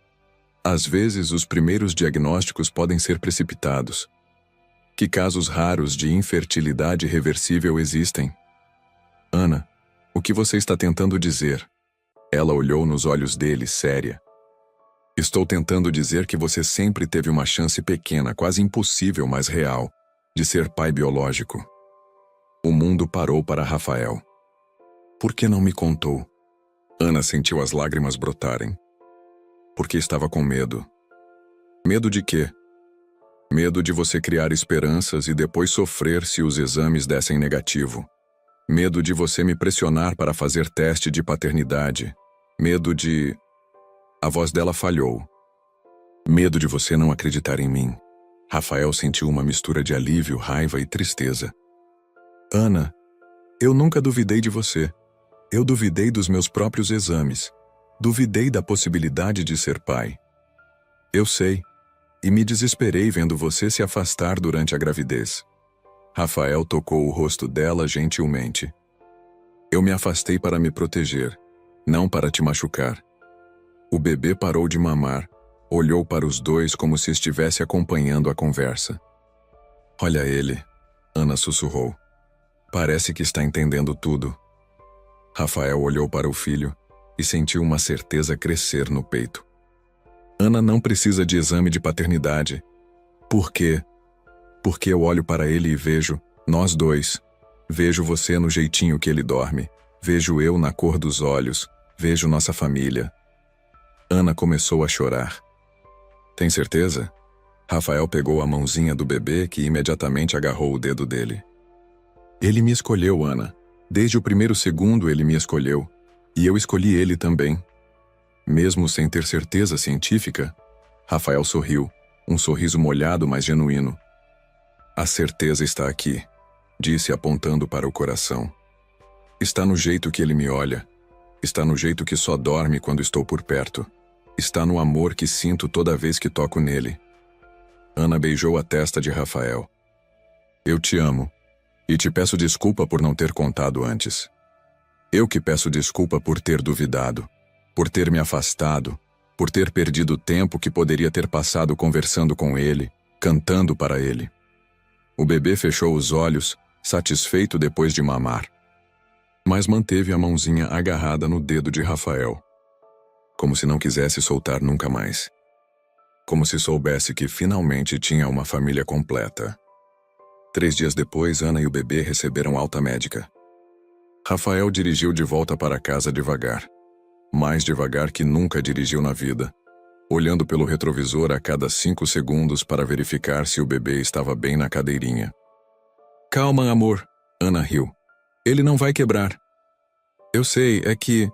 às vezes, os primeiros diagnósticos podem ser precipitados. Que casos raros de infertilidade reversível existem. Ana, o que você está tentando dizer? Ela olhou nos olhos dele, séria. Estou tentando dizer que você sempre teve uma chance pequena, quase impossível, mas real, de ser pai biológico. O mundo parou para Rafael. Por que não me contou? Ana sentiu as lágrimas brotarem. Porque estava com medo. Medo de quê? Medo de você criar esperanças e depois sofrer se os exames dessem negativo. Medo de você me pressionar para fazer teste de paternidade. Medo de... A voz dela falhou. Medo de você não acreditar em mim. Rafael sentiu uma mistura de alívio, raiva e tristeza. Ana, eu nunca duvidei de você. Eu duvidei dos meus próprios exames. Duvidei da possibilidade de ser pai. Eu sei. E me desesperei vendo você se afastar durante a gravidez. Rafael tocou o rosto dela gentilmente. Eu me afastei para me proteger, não para te machucar. O bebê parou de mamar, olhou para os dois como se estivesse acompanhando a conversa. Olha ele, Ana sussurrou. Parece que está entendendo tudo. Rafael olhou para o filho e sentiu uma certeza crescer no peito. Ana não precisa de exame de paternidade. Por quê? Porque eu olho para ele e vejo, nós dois. Vejo você no jeitinho que ele dorme. Vejo eu na cor dos olhos. Vejo nossa família. Ana começou a chorar. Tem certeza? Rafael pegou a mãozinha do bebê que imediatamente agarrou o dedo dele. Ele me escolheu, Ana. Desde o primeiro segundo ele me escolheu. E eu escolhi ele também. Mesmo sem ter certeza científica, Rafael sorriu, um sorriso molhado, mas genuíno. A certeza está aqui, disse apontando para o coração. Está no jeito que ele me olha. Está no jeito que só dorme quando estou por perto. Está no amor que sinto toda vez que toco nele. Ana beijou a testa de Rafael. Eu te amo. E te peço desculpa por não ter contado antes. Eu que peço desculpa por ter duvidado. Por ter me afastado, por ter perdido o tempo que poderia ter passado conversando com ele, cantando para ele. O bebê fechou os olhos, satisfeito depois de mamar. Mas manteve a mãozinha agarrada no dedo de Rafael. Como se não quisesse soltar nunca mais. Como se soubesse que finalmente tinha uma família completa. 3 dias depois, Ana e o bebê receberam alta médica. Rafael dirigiu de volta para casa devagar. Mais devagar que nunca dirigiu na vida, olhando pelo retrovisor a cada 5 segundos para verificar se o bebê estava bem na cadeirinha. Calma, amor, Ana riu. Ele não vai quebrar. Eu sei, é que...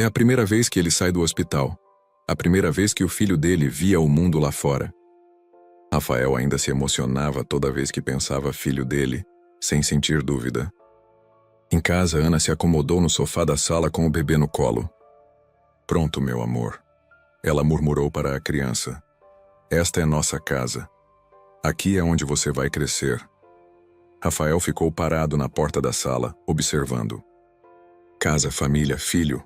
É a primeira vez que ele sai do hospital. A primeira vez que o filho dele via o mundo lá fora. Rafael ainda se emocionava toda vez que pensava filho dele, sem sentir dúvida. Em casa, Ana se acomodou no sofá da sala com o bebê no colo. Pronto, meu amor. Ela murmurou para a criança. Esta é nossa casa. Aqui é onde você vai crescer. Rafael ficou parado na porta da sala, observando. Casa, família, filho.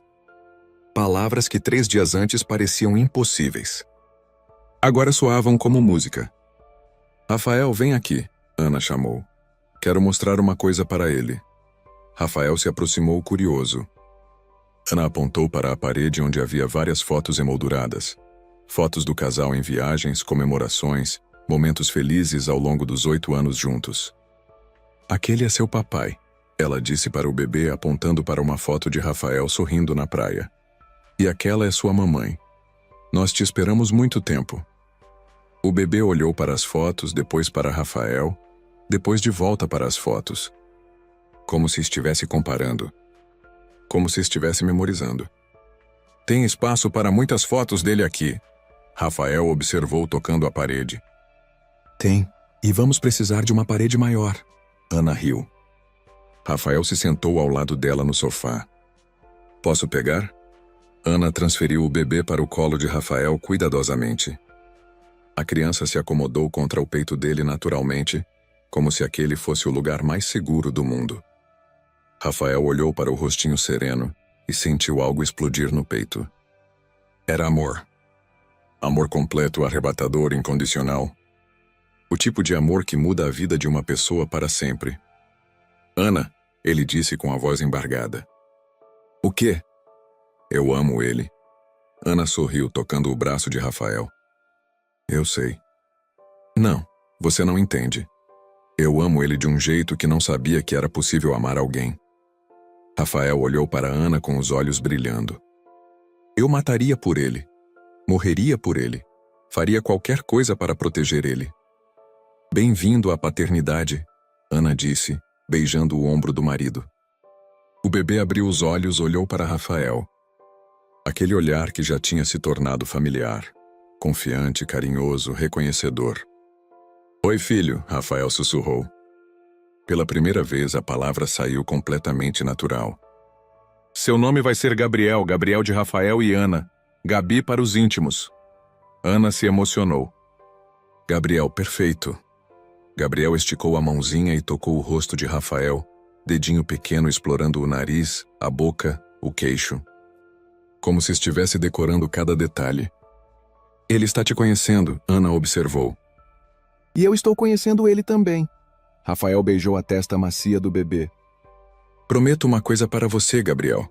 Palavras que 3 dias antes pareciam impossíveis. Agora soavam como música. Rafael, vem aqui, Ana chamou. Quero mostrar uma coisa para ele. Rafael se aproximou curioso. Ana apontou para a parede onde havia várias fotos emolduradas. Fotos do casal em viagens, comemorações, momentos felizes ao longo dos 8 anos juntos. Aquele é seu papai, ela disse para o bebê apontando para uma foto de Rafael sorrindo na praia. E aquela é sua mamãe. Nós te esperamos muito tempo. O bebê olhou para as fotos, depois para Rafael, depois de volta para as fotos. Como se estivesse comparando. Como se estivesse memorizando. Tem espaço para muitas fotos dele aqui. Rafael observou tocando a parede. Tem, e vamos precisar de uma parede maior. Ana riu. Rafael se sentou ao lado dela no sofá. Posso pegar? Ana transferiu o bebê para o colo de Rafael cuidadosamente. A criança se acomodou contra o peito dele naturalmente, como se aquele fosse o lugar mais seguro do mundo. Rafael olhou para o rostinho sereno e sentiu algo explodir no peito. Era amor. Amor completo, arrebatador, incondicional. O tipo de amor que muda a vida de uma pessoa para sempre. Ana, ele disse com a voz embargada. O quê? Eu amo ele. Ana sorriu, tocando o braço de Rafael. Eu sei. Não, você não entende. Eu amo ele de um jeito que não sabia que era possível amar alguém. Rafael olhou para Ana com os olhos brilhando. Eu mataria por ele. Morreria por ele. Faria qualquer coisa para proteger ele. Bem-vindo à paternidade, Ana disse, beijando o ombro do marido. O bebê abriu os olhos, olhou para Rafael. Aquele olhar que já tinha se tornado familiar, confiante, carinhoso, reconhecedor. Oi, filho, Rafael sussurrou. Pela primeira vez, a palavra saiu completamente natural. Seu nome vai ser Gabriel, Gabriel de Rafael e Ana. Gabi para os íntimos. Ana se emocionou. Gabriel, perfeito. Gabriel esticou a mãozinha e tocou o rosto de Rafael, dedinho pequeno explorando o nariz, a boca, o queixo. Como se estivesse decorando cada detalhe. Ele está te conhecendo, Ana observou. E eu estou conhecendo ele também. Rafael beijou a testa macia do bebê. Prometo uma coisa para você, Gabriel.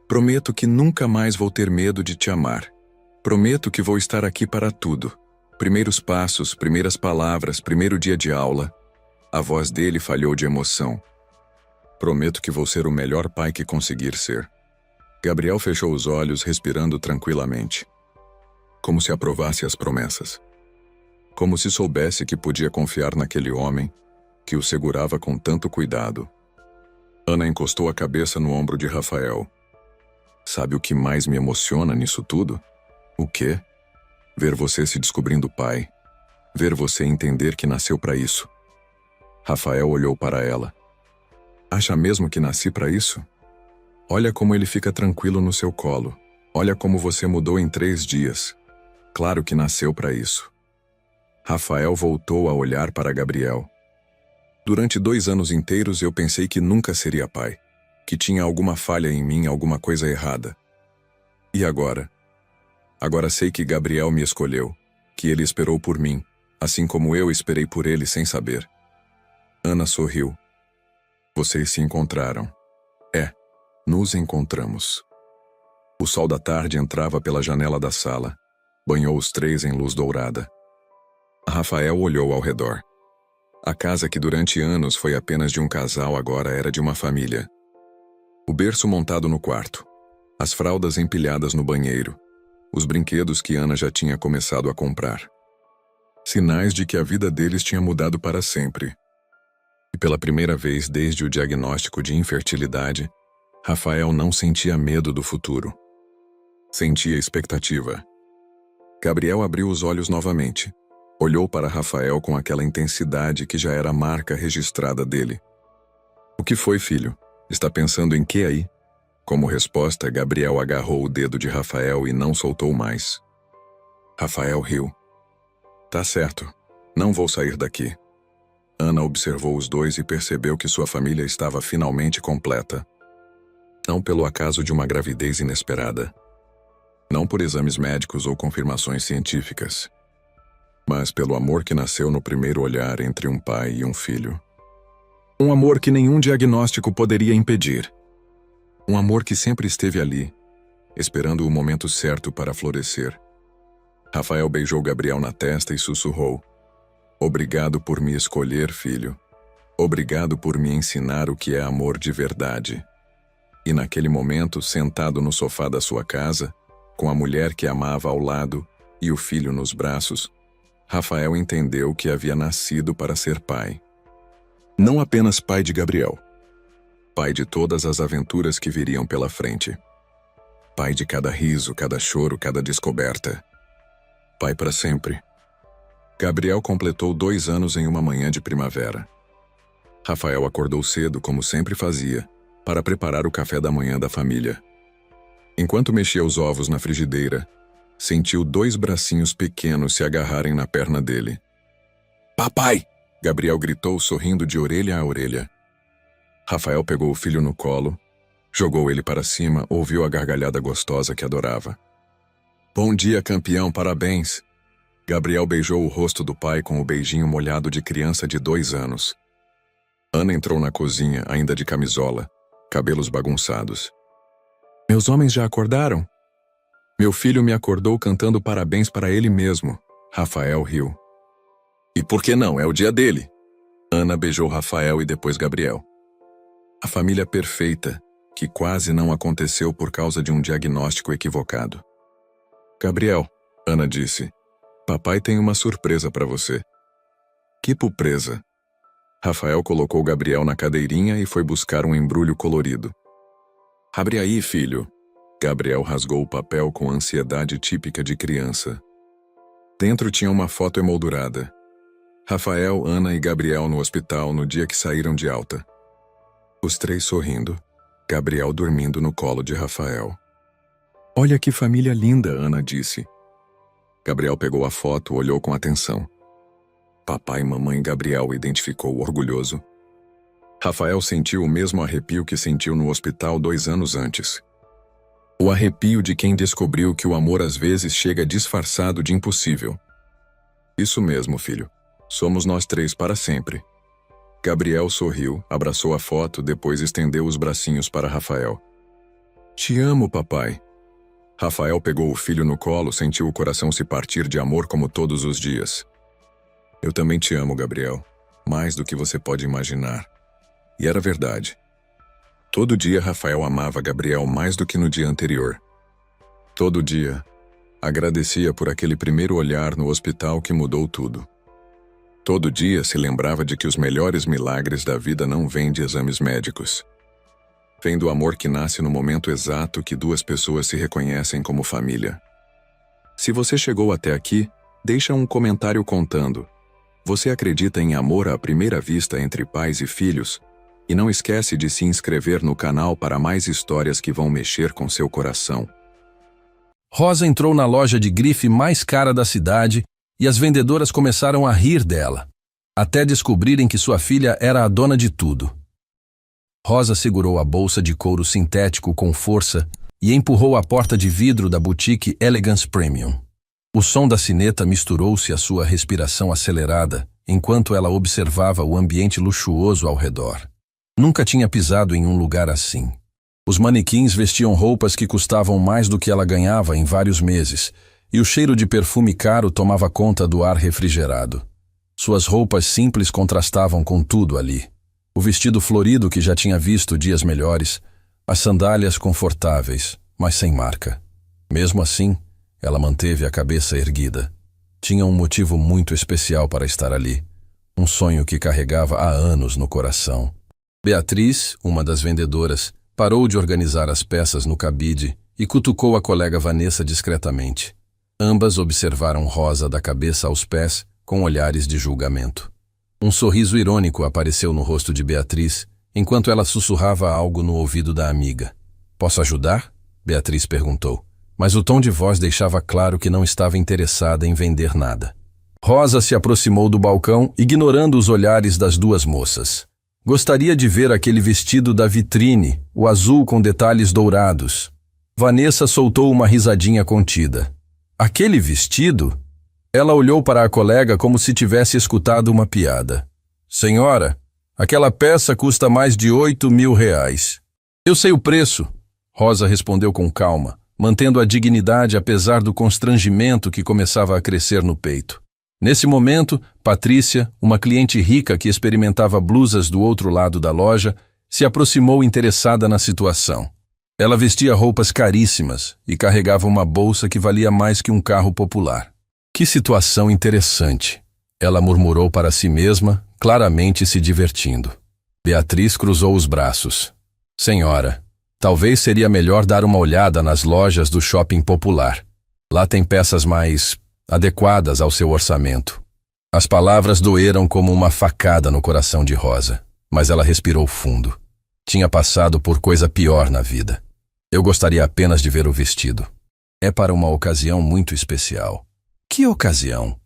Prometo que nunca mais vou ter medo de te amar. Prometo que vou estar aqui para tudo. Primeiros passos, primeiras palavras, primeiro dia de aula. A voz dele falhou de emoção. Prometo que vou ser o melhor pai que conseguir ser. Gabriel fechou os olhos, respirando tranquilamente. Como se aprovasse as promessas. Como se soubesse que podia confiar naquele homem, que o segurava com tanto cuidado. Ana encostou a cabeça no ombro de Rafael. Sabe o que mais me emociona nisso tudo? O quê? Ver você se descobrindo pai. Ver você entender que nasceu para isso. Rafael olhou para ela. Acha mesmo que nasci para isso? Olha como ele fica tranquilo no seu colo. Olha como você mudou em 3 dias. Claro que nasceu para isso. Rafael voltou a olhar para Gabriel. Durante 2 anos inteiros eu pensei que nunca seria pai. Que tinha alguma falha em mim, alguma coisa errada. E agora? Agora sei que Gabriel me escolheu, que ele esperou por mim, assim como eu esperei por ele sem saber. Ana sorriu. Vocês se encontraram. Nos encontramos. O sol da tarde entrava pela janela da sala, banhou os 3 em luz dourada. Rafael olhou ao redor. A casa que durante anos foi apenas de um casal agora era de uma família. O berço montado no quarto, as fraldas empilhadas no banheiro, os brinquedos que Ana já tinha começado a comprar. Sinais de que a vida deles tinha mudado para sempre. E pela primeira vez desde o diagnóstico de infertilidade, Rafael não sentia medo do futuro. Sentia expectativa. Gabriel abriu os olhos novamente. Olhou para Rafael com aquela intensidade que já era a marca registrada dele. O que foi, filho? Está pensando em quê aí? Como resposta, Gabriel agarrou o dedo de Rafael e não soltou mais. Rafael riu. Tá certo. Não vou sair daqui. Ana observou os dois e percebeu que sua família estava finalmente completa. Não pelo acaso de uma gravidez inesperada. Não por exames médicos ou confirmações científicas. Mas pelo amor que nasceu no primeiro olhar entre um pai e um filho. Um amor que nenhum diagnóstico poderia impedir. Um amor que sempre esteve ali, esperando o momento certo para florescer. Rafael beijou Gabriel na testa e sussurrou. Obrigado por me escolher, filho. Obrigado por me ensinar o que é amor de verdade. E naquele momento, sentado no sofá da sua casa, com a mulher que amava ao lado e o filho nos braços, Rafael entendeu que havia nascido para ser pai. Não apenas pai de Gabriel. Pai de todas as aventuras que viriam pela frente. Pai de cada riso, cada choro, cada descoberta. Pai para sempre. Gabriel completou 2 anos em uma manhã de primavera. Rafael acordou cedo, como sempre fazia, para preparar o café da manhã da família. Enquanto mexia os ovos na frigideira, sentiu 2 bracinhos pequenos se agarrarem na perna dele. Papai! Gabriel gritou, sorrindo de orelha a orelha. Rafael pegou o filho no colo, jogou ele para cima, ouviu a gargalhada gostosa que adorava. Bom dia, campeão, parabéns! Gabriel beijou o rosto do pai com o beijinho molhado de criança de 2 anos. Ana entrou na cozinha, ainda de camisola, cabelos bagunçados. Meus homens já acordaram? Meu filho me acordou cantando parabéns para ele mesmo. Rafael riu. E por que não? É o dia dele. Ana beijou Rafael e depois Gabriel. A família perfeita, que quase não aconteceu por causa de um diagnóstico equivocado. Gabriel, Ana disse, Papai tem uma surpresa para você. Que surpresa! Rafael colocou Gabriel na cadeirinha e foi buscar um embrulho colorido. Abre aí, filho. Gabriel rasgou o papel com a ansiedade típica de criança. Dentro tinha uma foto emoldurada. Rafael, Ana e Gabriel no hospital no dia que saíram de alta. Os três sorrindo, Gabriel dormindo no colo de Rafael. Olha que família linda, Ana disse. Gabriel pegou a foto, olhou com atenção. Papai, mamãe e Gabriel identificou orgulhoso. Rafael sentiu o mesmo arrepio que sentiu no hospital 2 anos antes. O arrepio de quem descobriu que o amor às vezes chega disfarçado de impossível. Isso mesmo, filho. Somos nós 3 para sempre. Gabriel sorriu, abraçou a foto, depois estendeu os bracinhos para Rafael. Te amo, papai. Rafael pegou o filho no colo, sentiu o coração se partir de amor como todos os dias. Eu também te amo, Gabriel. Mais do que você pode imaginar. E era verdade. Todo dia Rafael amava Gabriel mais do que no dia anterior. Todo dia, agradecia por aquele primeiro olhar no hospital que mudou tudo. Todo dia se lembrava de que os melhores milagres da vida não vêm de exames médicos. Vem do amor que nasce no momento exato que 2 pessoas se reconhecem como família. Se você chegou até aqui, deixa um comentário contando. Você acredita em amor à primeira vista entre pais e filhos? E não esquece de se inscrever no canal para mais histórias que vão mexer com seu coração. Rosa entrou na loja de grife mais cara da cidade e as vendedoras começaram a rir dela, até descobrirem que sua filha era a dona de tudo. Rosa segurou a bolsa de couro sintético com força e empurrou a porta de vidro da boutique Elegance Premium. O som da sineta misturou-se à sua respiração acelerada enquanto ela observava o ambiente luxuoso ao redor. Nunca tinha pisado em um lugar assim. Os manequins vestiam roupas que custavam mais do que ela ganhava em vários meses, e o cheiro de perfume caro tomava conta do ar refrigerado. Suas roupas simples contrastavam com tudo ali. O vestido florido que já tinha visto dias melhores, as sandálias confortáveis, mas sem marca. Mesmo assim, ela manteve a cabeça erguida. Tinha um motivo muito especial para estar ali. Um sonho que carregava há anos no coração. Beatriz, uma das vendedoras, parou de organizar as peças no cabide e cutucou a colega Vanessa discretamente. Ambas observaram Rosa da cabeça aos pés com olhares de julgamento. Um sorriso irônico apareceu no rosto de Beatriz, enquanto ela sussurrava algo no ouvido da amiga. "Posso ajudar?" Beatriz perguntou, mas o tom de voz deixava claro que não estava interessada em vender nada. Rosa se aproximou do balcão, ignorando os olhares das 2 moças. Gostaria de ver aquele vestido da vitrine, o azul com detalhes dourados. Vanessa soltou uma risadinha contida. Aquele vestido? Ela olhou para a colega como se tivesse escutado uma piada. Senhora, aquela peça custa mais de R$8.000. Eu sei o preço, Rosa respondeu com calma, mantendo a dignidade apesar do constrangimento que começava a crescer no peito. Nesse momento, Patrícia, uma cliente rica que experimentava blusas do outro lado da loja, se aproximou interessada na situação. Ela vestia roupas caríssimas e carregava uma bolsa que valia mais que um carro popular. Que situação interessante, ela murmurou para si mesma, claramente se divertindo. Beatriz cruzou os braços. Senhora, talvez seria melhor dar uma olhada nas lojas do shopping popular. Lá tem peças mais adequadas ao seu orçamento. As palavras doeram como uma facada no coração de Rosa, mas ela respirou fundo. Tinha passado por coisa pior na vida. Eu gostaria apenas de ver o vestido. É para uma ocasião muito especial. Que ocasião?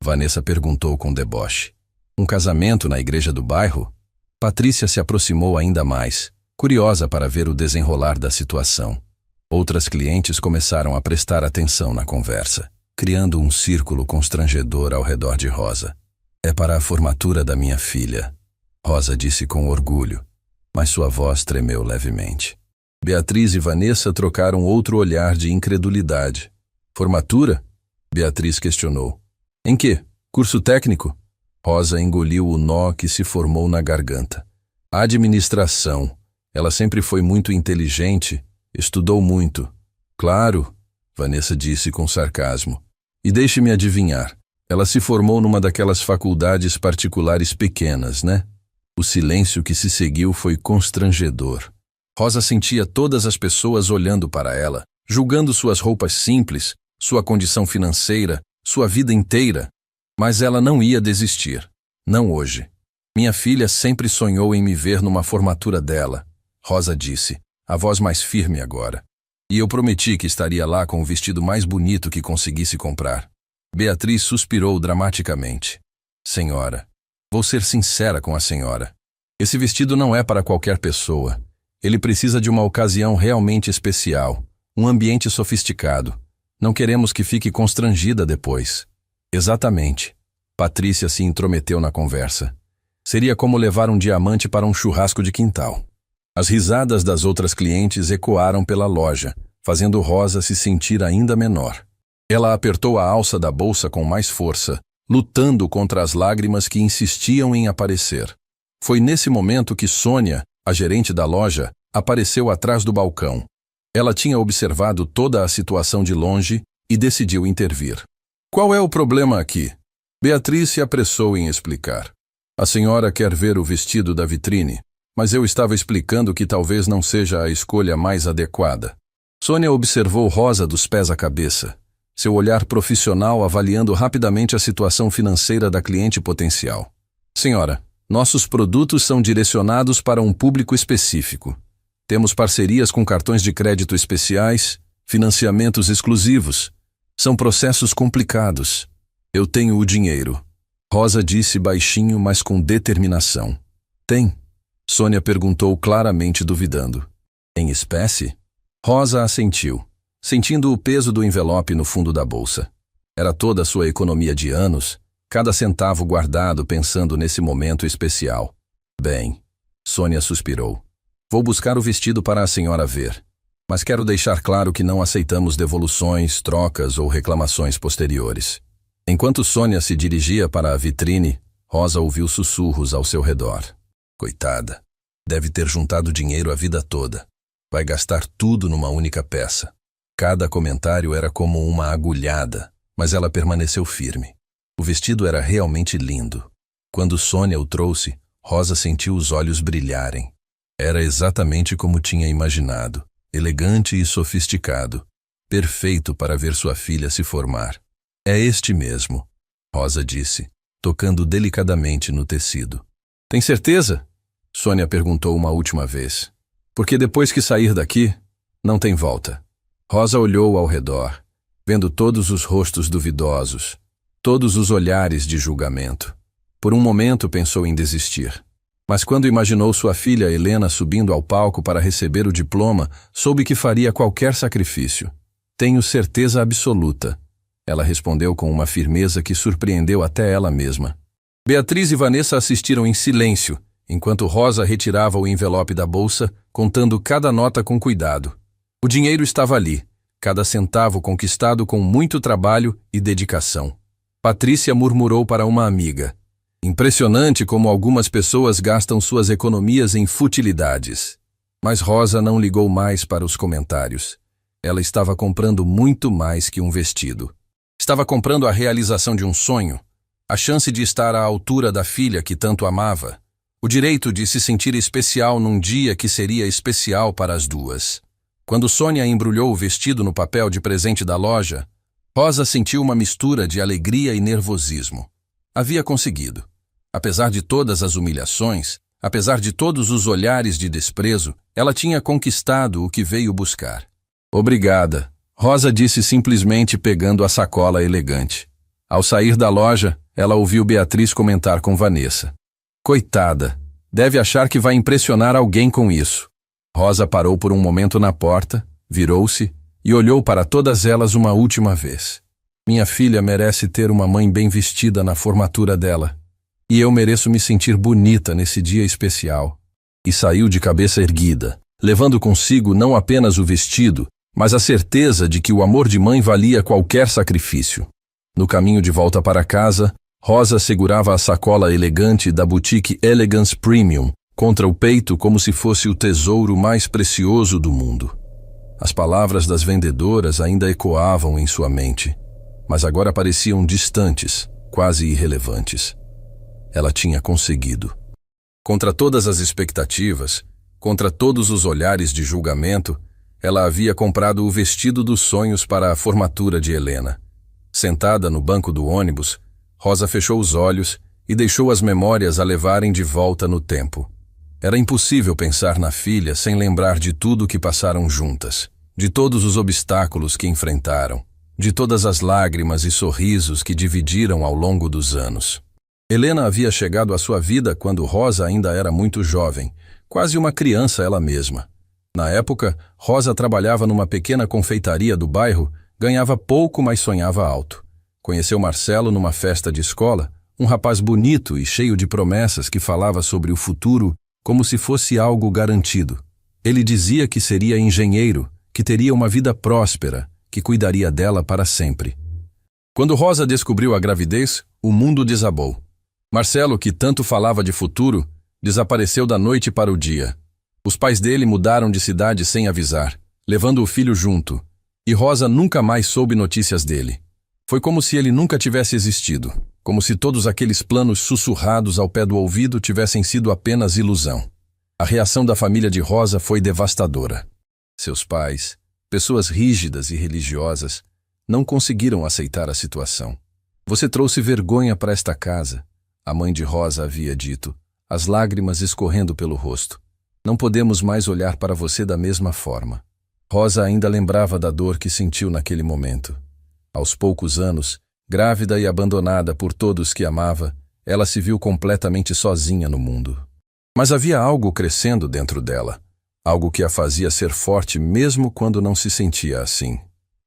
Vanessa perguntou com deboche. Um casamento na igreja do bairro? Patrícia se aproximou ainda mais, curiosa para ver o desenrolar da situação. Outras clientes começaram a prestar atenção na conversa, criando um círculo constrangedor ao redor de Rosa. É para a formatura da minha filha, Rosa disse com orgulho, mas sua voz tremeu levemente. Beatriz e Vanessa trocaram outro olhar de incredulidade. Formatura? Beatriz questionou. Em quê? Curso técnico? Rosa engoliu o nó que se formou na garganta. Administração. Ela sempre foi muito inteligente, estudou muito. Claro, Vanessa disse com sarcasmo. E deixe-me adivinhar, ela se formou numa daquelas faculdades particulares pequenas, né? O silêncio que se seguiu foi constrangedor. Rosa sentia todas as pessoas olhando para ela, julgando suas roupas simples, sua condição financeira, sua vida inteira. Mas ela não ia desistir. Não hoje. Minha filha sempre sonhou em me ver numa formatura dela, Rosa disse, a voz mais firme agora. E eu prometi que estaria lá com o vestido mais bonito que conseguisse comprar. Beatriz suspirou dramaticamente. Senhora, vou ser sincera com a senhora. Esse vestido não é para qualquer pessoa. Ele precisa de uma ocasião realmente especial, um ambiente sofisticado. Não queremos que fique constrangida depois. Exatamente. Patrícia se intrometeu na conversa. Seria como levar um diamante para um churrasco de quintal. As risadas das outras clientes ecoaram pela loja, fazendo Rosa se sentir ainda menor. Ela apertou a alça da bolsa com mais força, lutando contra as lágrimas que insistiam em aparecer. Foi nesse momento que Sônia, a gerente da loja, apareceu atrás do balcão. Ela tinha observado toda a situação de longe e decidiu intervir. Qual é o problema aqui? Beatriz se apressou em explicar. A senhora quer ver o vestido da vitrine, mas eu estava explicando que talvez não seja a escolha mais adequada. Sônia observou Rosa dos pés à cabeça, seu olhar profissional avaliando rapidamente a situação financeira da cliente potencial. Senhora, nossos produtos são direcionados para um público específico. Temos parcerias com cartões de crédito especiais, financiamentos exclusivos. São processos complicados. Eu tenho o dinheiro. Rosa disse baixinho, mas com determinação. Tem? Sônia perguntou claramente duvidando. Em espécie? Rosa assentiu, sentindo o peso do envelope no fundo da bolsa. Era toda a sua economia de anos, cada centavo guardado pensando nesse momento especial. Bem, Sônia suspirou. Vou buscar o vestido para a senhora ver. Mas quero deixar claro que não aceitamos devoluções, trocas ou reclamações posteriores. Enquanto Sônia se dirigia para a vitrine, Rosa ouviu sussurros ao seu redor. Coitada, deve ter juntado dinheiro a vida toda. Vai gastar tudo numa única peça. Cada comentário era como uma agulhada, mas ela permaneceu firme. O vestido era realmente lindo. Quando Sônia o trouxe, Rosa sentiu os olhos brilharem. Era exatamente como tinha imaginado, elegante e sofisticado, perfeito para ver sua filha se formar. É este mesmo, Rosa disse, tocando delicadamente no tecido. Tem certeza? Sônia perguntou uma última vez. Porque depois que sair daqui, não tem volta. Rosa olhou ao redor, vendo todos os rostos duvidosos, todos os olhares de julgamento. Por um momento pensou em desistir. Mas quando imaginou sua filha Helena subindo ao palco para receber o diploma, soube que faria qualquer sacrifício. Tenho certeza absoluta. Ela respondeu com uma firmeza que surpreendeu até ela mesma. Beatriz e Vanessa assistiram em silêncio, enquanto Rosa retirava o envelope da bolsa, contando cada nota com cuidado. O dinheiro estava ali, cada centavo conquistado com muito trabalho e dedicação. Patrícia murmurou para uma amiga. Impressionante como algumas pessoas gastam suas economias em futilidades. Mas Rosa não ligou mais para os comentários. Ela estava comprando muito mais que um vestido. Estava comprando a realização de um sonho, a chance de estar à altura da filha que tanto amava, o direito de se sentir especial num dia que seria especial para as duas. Quando Sônia embrulhou o vestido no papel de presente da loja, Rosa sentiu uma mistura de alegria e nervosismo. Havia conseguido. Apesar de todas as humilhações, apesar de todos os olhares de desprezo, ela tinha conquistado o que veio buscar. Obrigada, Rosa disse simplesmente pegando a sacola elegante. Ao sair da loja, ela ouviu Beatriz comentar com Vanessa. Coitada, deve achar que vai impressionar alguém com isso. Rosa parou por um momento na porta, virou-se e olhou para todas elas uma última vez. Minha filha merece ter uma mãe bem vestida na formatura dela. E eu mereço me sentir bonita nesse dia especial. E saiu de cabeça erguida, levando consigo não apenas o vestido, mas a certeza de que o amor de mãe valia qualquer sacrifício. No caminho de volta para casa, Rosa segurava a sacola elegante da boutique Elegance Premium contra o peito como se fosse o tesouro mais precioso do mundo. As palavras das vendedoras ainda ecoavam em sua mente. mas agora pareciam distantes, quase irrelevantes. Ela tinha conseguido. Contra todas as expectativas, contra todos os olhares de julgamento, ela havia comprado o vestido dos sonhos para a formatura de Helena. Sentada no banco do ônibus, Rosa fechou os olhos e deixou as memórias a levarem de volta no tempo. Era impossível pensar na filha sem lembrar de tudo que passaram juntas, de todos os obstáculos que enfrentaram, de todas as lágrimas e sorrisos que dividiram ao longo dos anos. Helena havia chegado à sua vida quando Rosa ainda era muito jovem, quase uma criança ela mesma. Na época, Rosa trabalhava numa pequena confeitaria do bairro, ganhava pouco, mas sonhava alto. Conheceu Marcelo numa festa de escola, um rapaz bonito e cheio de promessas que falava sobre o futuro como se fosse algo garantido. Ele dizia que seria engenheiro, que teria uma vida próspera, que cuidaria dela para sempre. Quando Rosa descobriu a gravidez, o mundo desabou. Marcelo, que tanto falava de futuro, desapareceu da noite para o dia. Os pais dele mudaram de cidade sem avisar, levando o filho junto, e Rosa nunca mais soube notícias dele. Foi como se ele nunca tivesse existido, como se todos aqueles planos sussurrados ao pé do ouvido tivessem sido apenas ilusão. A reação da família de Rosa foi devastadora. Seus pais, pessoas rígidas e religiosas, não conseguiram aceitar a situação. "Você trouxe vergonha para esta casa", a mãe de Rosa havia dito, as lágrimas escorrendo pelo rosto. "Não podemos mais olhar para você da mesma forma." Rosa ainda lembrava da dor que sentiu naquele momento. Aos poucos anos, grávida e abandonada por todos que amava, ela se viu completamente sozinha no mundo. Mas havia algo crescendo dentro dela, algo que a fazia ser forte mesmo quando não se sentia assim.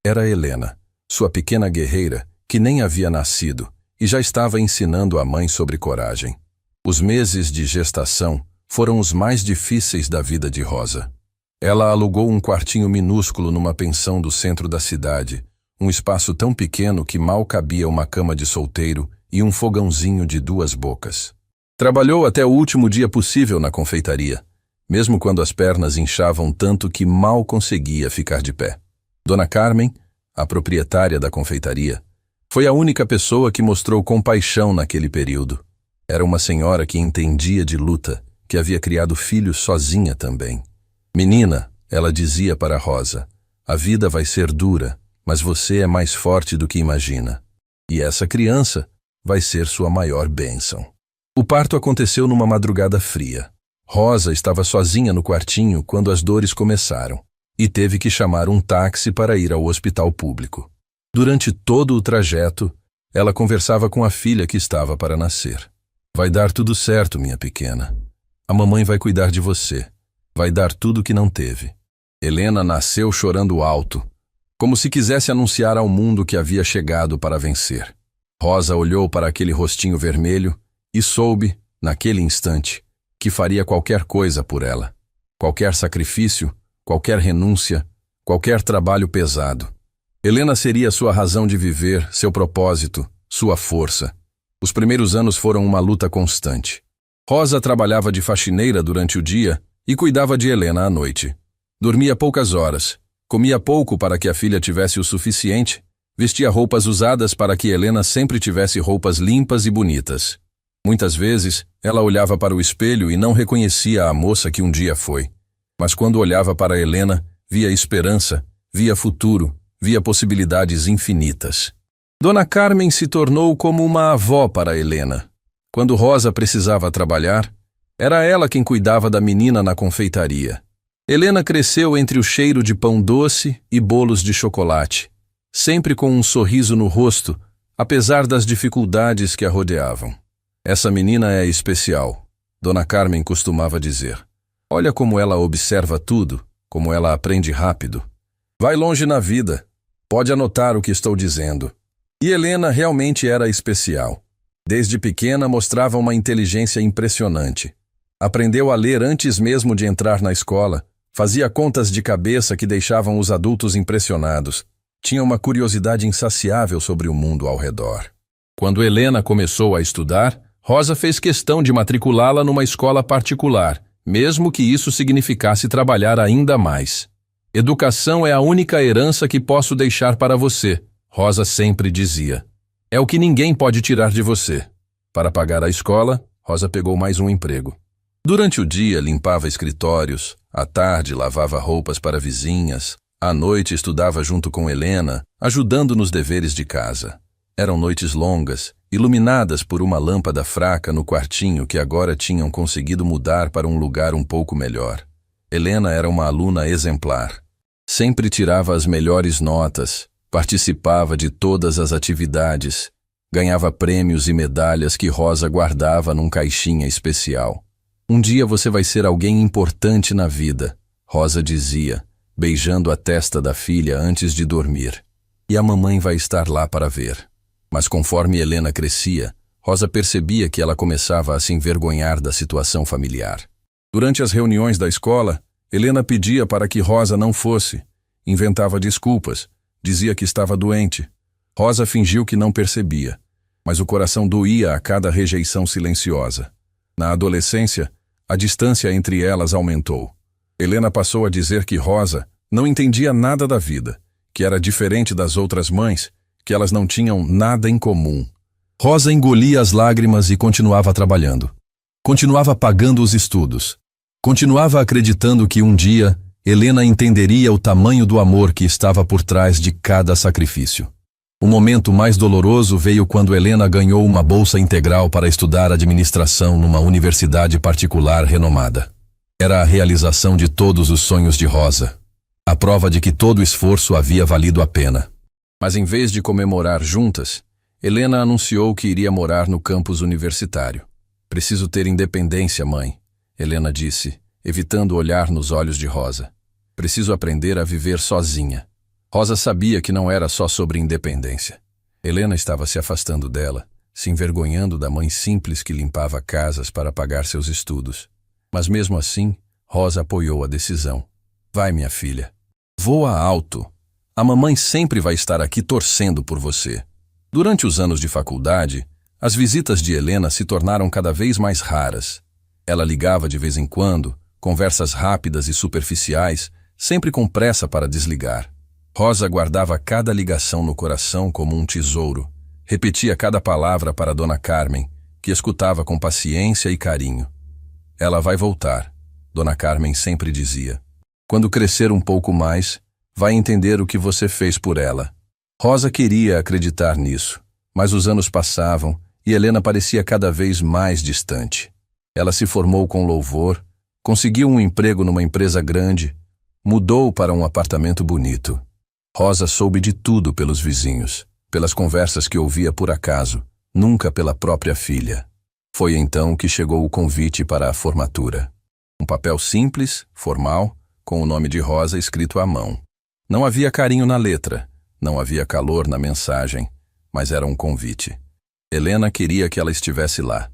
Era Helena, sua pequena guerreira, que nem havia nascido, e já estava ensinando a mãe sobre coragem. Os meses de gestação foram os mais difíceis da vida de Rosa. Ela alugou um quartinho minúsculo numa pensão do centro da cidade, um espaço tão pequeno que mal cabia uma cama de solteiro e um fogãozinho de 2 bocas. Trabalhou até o último dia possível na confeitaria, mesmo quando as pernas inchavam tanto que mal conseguia ficar de pé. Dona Carmen, a proprietária da confeitaria, foi a única pessoa que mostrou compaixão naquele período. Era uma senhora que entendia de luta, que havia criado filhos sozinha também. "Menina", ela dizia para Rosa, "a vida vai ser dura, mas você é mais forte do que imagina. E essa criança vai ser sua maior bênção." O parto aconteceu numa madrugada fria. Rosa estava sozinha no quartinho quando as dores começaram, e teve que chamar um táxi para ir ao hospital público. Durante todo o trajeto, ela conversava com a filha que estava para nascer. "Vai dar tudo certo, minha pequena. A mamãe vai cuidar de você. Vai dar tudo que não teve." Helena nasceu chorando alto, como se quisesse anunciar ao mundo que havia chegado para vencer. Rosa olhou para aquele rostinho vermelho e soube, naquele instante, que faria qualquer coisa por ela. Qualquer sacrifício, qualquer renúncia, qualquer trabalho pesado. Helena seria sua razão de viver, seu propósito, sua força. Os primeiros anos foram uma luta constante. Rosa trabalhava de faxineira durante o dia e cuidava de Helena à noite. Dormia poucas horas, comia pouco para que a filha tivesse o suficiente, vestia roupas usadas para que Helena sempre tivesse roupas limpas e bonitas. Muitas vezes, ela olhava para o espelho e não reconhecia a moça que um dia foi. Mas quando olhava para Helena, via esperança, via futuro, via possibilidades infinitas. Dona Carmen se tornou como uma avó para Helena. Quando Rosa precisava trabalhar, era ela quem cuidava da menina na confeitaria. Helena cresceu entre o cheiro de pão doce e bolos de chocolate, sempre com um sorriso no rosto, apesar das dificuldades que a rodeavam. "Essa menina é especial", Dona Carmen costumava dizer. "Olha como ela observa tudo, como ela aprende rápido. Vai longe na vida, pode anotar o que estou dizendo." E Helena realmente era especial. Desde pequena mostrava uma inteligência impressionante. Aprendeu a ler antes mesmo de entrar na escola, fazia contas de cabeça que deixavam os adultos impressionados. Tinha uma curiosidade insaciável sobre o mundo ao redor. Quando Helena começou a estudar, Rosa fez questão de matriculá-la numa escola particular, mesmo que isso significasse trabalhar ainda mais. "Educação é a única herança que posso deixar para você", Rosa sempre dizia: "É o que ninguém pode tirar de você." Para pagar a escola, Rosa pegou mais um emprego. Durante o dia, limpava escritórios, à tarde, lavava roupas para vizinhas, à noite, estudava junto com Helena, ajudando nos deveres de casa. Eram noites longas, iluminadas por uma lâmpada fraca no quartinho que agora tinham conseguido mudar para um lugar um pouco melhor. Helena era uma aluna exemplar. Sempre tirava as melhores notas, participava de todas as atividades, ganhava prêmios e medalhas que Rosa guardava num caixinha especial. "Um dia você vai ser alguém importante na vida", Rosa dizia, beijando a testa da filha antes de dormir. "E a mamãe vai estar lá para ver." Mas conforme Helena crescia, Rosa percebia que ela começava a se envergonhar da situação familiar. Durante as reuniões da escola, Helena pedia para que Rosa não fosse, inventava desculpas, dizia que estava doente. Rosa fingiu que não percebia, mas o coração doía a cada rejeição silenciosa. Na adolescência, a distância entre elas aumentou. Helena passou a dizer que Rosa não entendia nada da vida, que era diferente das outras mães, que elas não tinham nada em comum. Rosa engolia as lágrimas e continuava trabalhando. Continuava pagando os estudos. Continuava acreditando que um dia Helena entenderia o tamanho do amor que estava por trás de cada sacrifício. O momento mais doloroso veio quando Helena ganhou uma bolsa integral para estudar administração numa universidade particular renomada. Era a realização de todos os sonhos de Rosa. A prova de que todo o esforço havia valido a pena. Mas em vez de comemorar juntas, Helena anunciou que iria morar no campus universitário. "Preciso ter independência, mãe", Helena disse, evitando olhar nos olhos de Rosa. "Preciso aprender a viver sozinha." Rosa sabia que não era só sobre independência. Helena estava se afastando dela, se envergonhando da mãe simples que limpava casas para pagar seus estudos. Mas mesmo assim, Rosa apoiou a decisão. "Vai, minha filha. Voa alto. A mamãe sempre vai estar aqui torcendo por você." Durante os anos de faculdade, as visitas de Helena se tornaram cada vez mais raras. Ela ligava de vez em quando, conversas rápidas e superficiais, sempre com pressa para desligar. Rosa guardava cada ligação no coração como um tesouro. Repetia cada palavra para Dona Carmen, que escutava com paciência e carinho. "Ela vai voltar", Dona Carmen sempre dizia. "Quando crescer um pouco mais, vai entender o que você fez por ela." Rosa queria acreditar nisso, mas os anos passavam e Helena parecia cada vez mais distante. Ela se formou com louvor, conseguiu um emprego numa empresa grande, mudou para um apartamento bonito. Rosa soube de tudo pelos vizinhos, pelas conversas que ouvia por acaso, nunca pela própria filha. Foi então que chegou o convite para a formatura. Um papel simples, formal, com o nome de Rosa escrito à mão. Não havia carinho na letra, não havia calor na mensagem, mas era um convite. Helena queria que ela estivesse lá.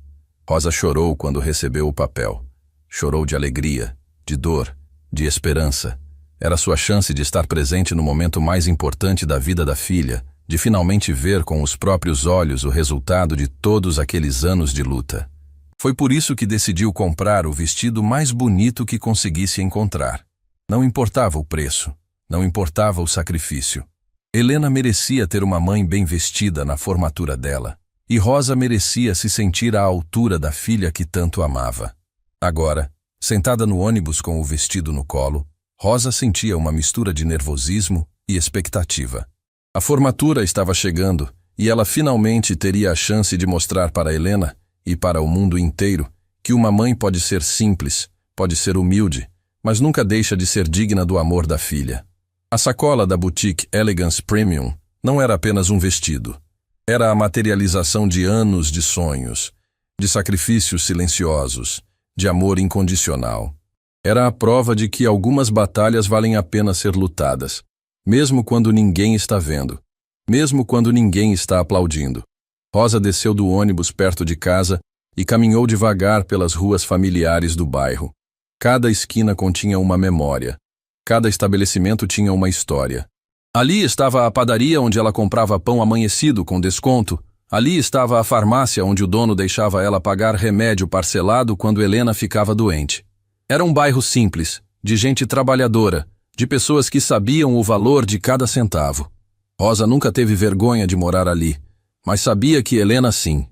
Rosa chorou quando recebeu o papel. Chorou de alegria, de dor, de esperança. Era sua chance de estar presente no momento mais importante da vida da filha, de finalmente ver com os próprios olhos o resultado de todos aqueles anos de luta. Foi por isso que decidiu comprar o vestido mais bonito que conseguisse encontrar. Não importava o preço, não importava o sacrifício. Helena merecia ter uma mãe bem vestida na formatura dela, e Rosa merecia se sentir à altura da filha que tanto amava. Agora, sentada no ônibus com o vestido no colo, Rosa sentia uma mistura de nervosismo e expectativa. A formatura estava chegando e ela finalmente teria a chance de mostrar para Helena e para o mundo inteiro que uma mãe pode ser simples, pode ser humilde, mas nunca deixa de ser digna do amor da filha. A sacola da boutique Elegance Premium não era apenas um vestido. Era a materialização de anos de sonhos, de sacrifícios silenciosos, de amor incondicional. Era a prova de que algumas batalhas valem a pena ser lutadas, mesmo quando ninguém está vendo, mesmo quando ninguém está aplaudindo. Rosa desceu do ônibus perto de casa e caminhou devagar pelas ruas familiares do bairro. Cada esquina continha uma memória. Cada estabelecimento tinha uma história. Ali estava a padaria onde ela comprava pão amanhecido com desconto. Ali estava a farmácia onde o dono deixava ela pagar remédio parcelado quando Helena ficava doente. Era um bairro simples, de gente trabalhadora, de pessoas que sabiam o valor de cada centavo. Rosa nunca teve vergonha de morar ali, mas sabia que Helena sim.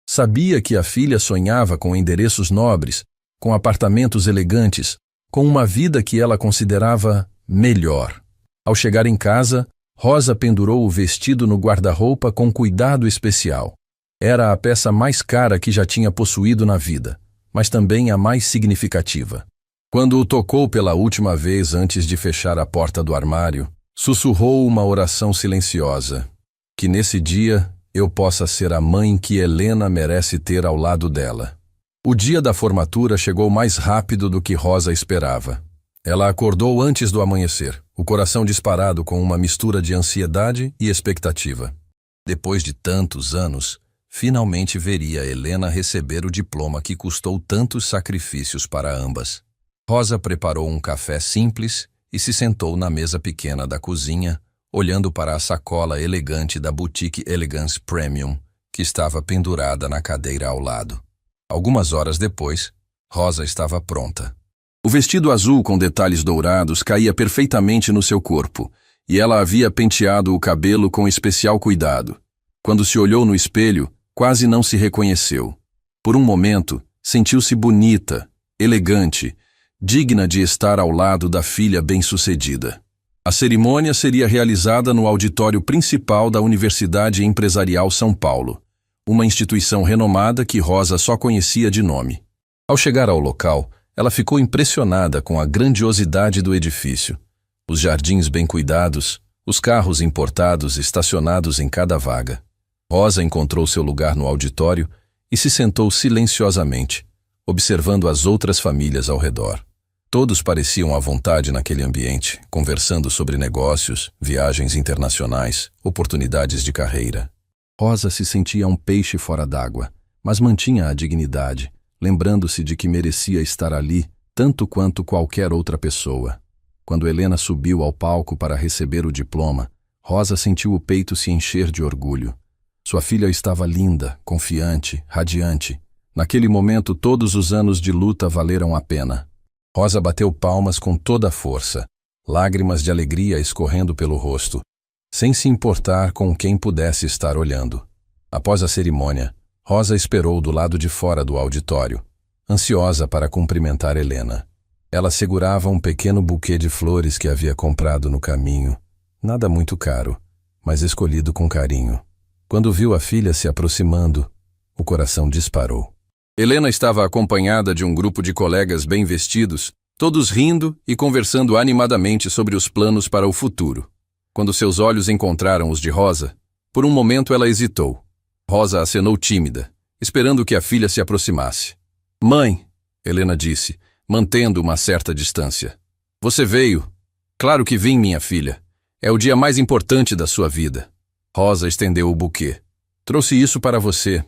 Sabia que a filha sonhava com endereços nobres, com apartamentos elegantes, com uma vida que ela considerava melhor. Ao chegar em casa, Rosa pendurou o vestido no guarda-roupa com cuidado especial. Era a peça mais cara que já tinha possuído na vida, mas também a mais significativa. Quando o tocou pela última vez antes de fechar a porta do armário, sussurrou uma oração silenciosa. Que nesse dia eu possa ser a mãe que Helena merece ter ao lado dela. O dia da formatura chegou mais rápido do que Rosa esperava. Ela acordou antes do amanhecer, o coração disparado com uma mistura de ansiedade e expectativa. Depois de tantos anos, finalmente veria Helena receber o diploma que custou tantos sacrifícios para ambas. Rosa preparou um café simples e se sentou na mesa pequena da cozinha, olhando para a sacola elegante da boutique Elegance Premium, que estava pendurada na cadeira ao lado. Algumas horas depois, Rosa estava pronta. O vestido azul com detalhes dourados caía perfeitamente no seu corpo, e ela havia penteado o cabelo com especial cuidado. Quando se olhou no espelho, quase não se reconheceu. Por um momento, sentiu-se bonita, elegante, digna de estar ao lado da filha bem-sucedida. A cerimônia seria realizada no auditório principal da Universidade Empresarial São Paulo, uma instituição renomada que Rosa só conhecia de nome. Ao chegar ao local, ela ficou impressionada com a grandiosidade do edifício. Os jardins bem cuidados, os carros importados estacionados em cada vaga. Rosa encontrou seu lugar no auditório e se sentou silenciosamente, observando as outras famílias ao redor. Todos pareciam à vontade naquele ambiente, conversando sobre negócios, viagens internacionais, oportunidades de carreira. Rosa se sentia um peixe fora d'água, mas mantinha a dignidade, lembrando-se de que merecia estar ali tanto quanto qualquer outra pessoa. Quando Helena subiu ao palco para receber o diploma, Rosa sentiu o peito se encher de orgulho. Sua filha estava linda, confiante, radiante. Naquele momento, todos os anos de luta valeram a pena. Rosa bateu palmas com toda a força, lágrimas de alegria escorrendo pelo rosto, sem se importar com quem pudesse estar olhando. Após a cerimônia, Rosa esperou do lado de fora do auditório, ansiosa para cumprimentar Helena. Ela segurava um pequeno buquê de flores que havia comprado no caminho, nada muito caro, mas escolhido com carinho. Quando viu a filha se aproximando, o coração disparou. Helena estava acompanhada de um grupo de colegas bem vestidos, todos rindo e conversando animadamente sobre os planos para o futuro. Quando seus olhos encontraram os de Rosa, por um momento ela hesitou. Rosa acenou tímida, esperando que a filha se aproximasse. "Mãe", Helena disse, mantendo uma certa distância. "Você veio?" "Claro que vim, minha filha. É o dia mais importante da sua vida." Rosa estendeu o buquê. "Trouxe isso para você."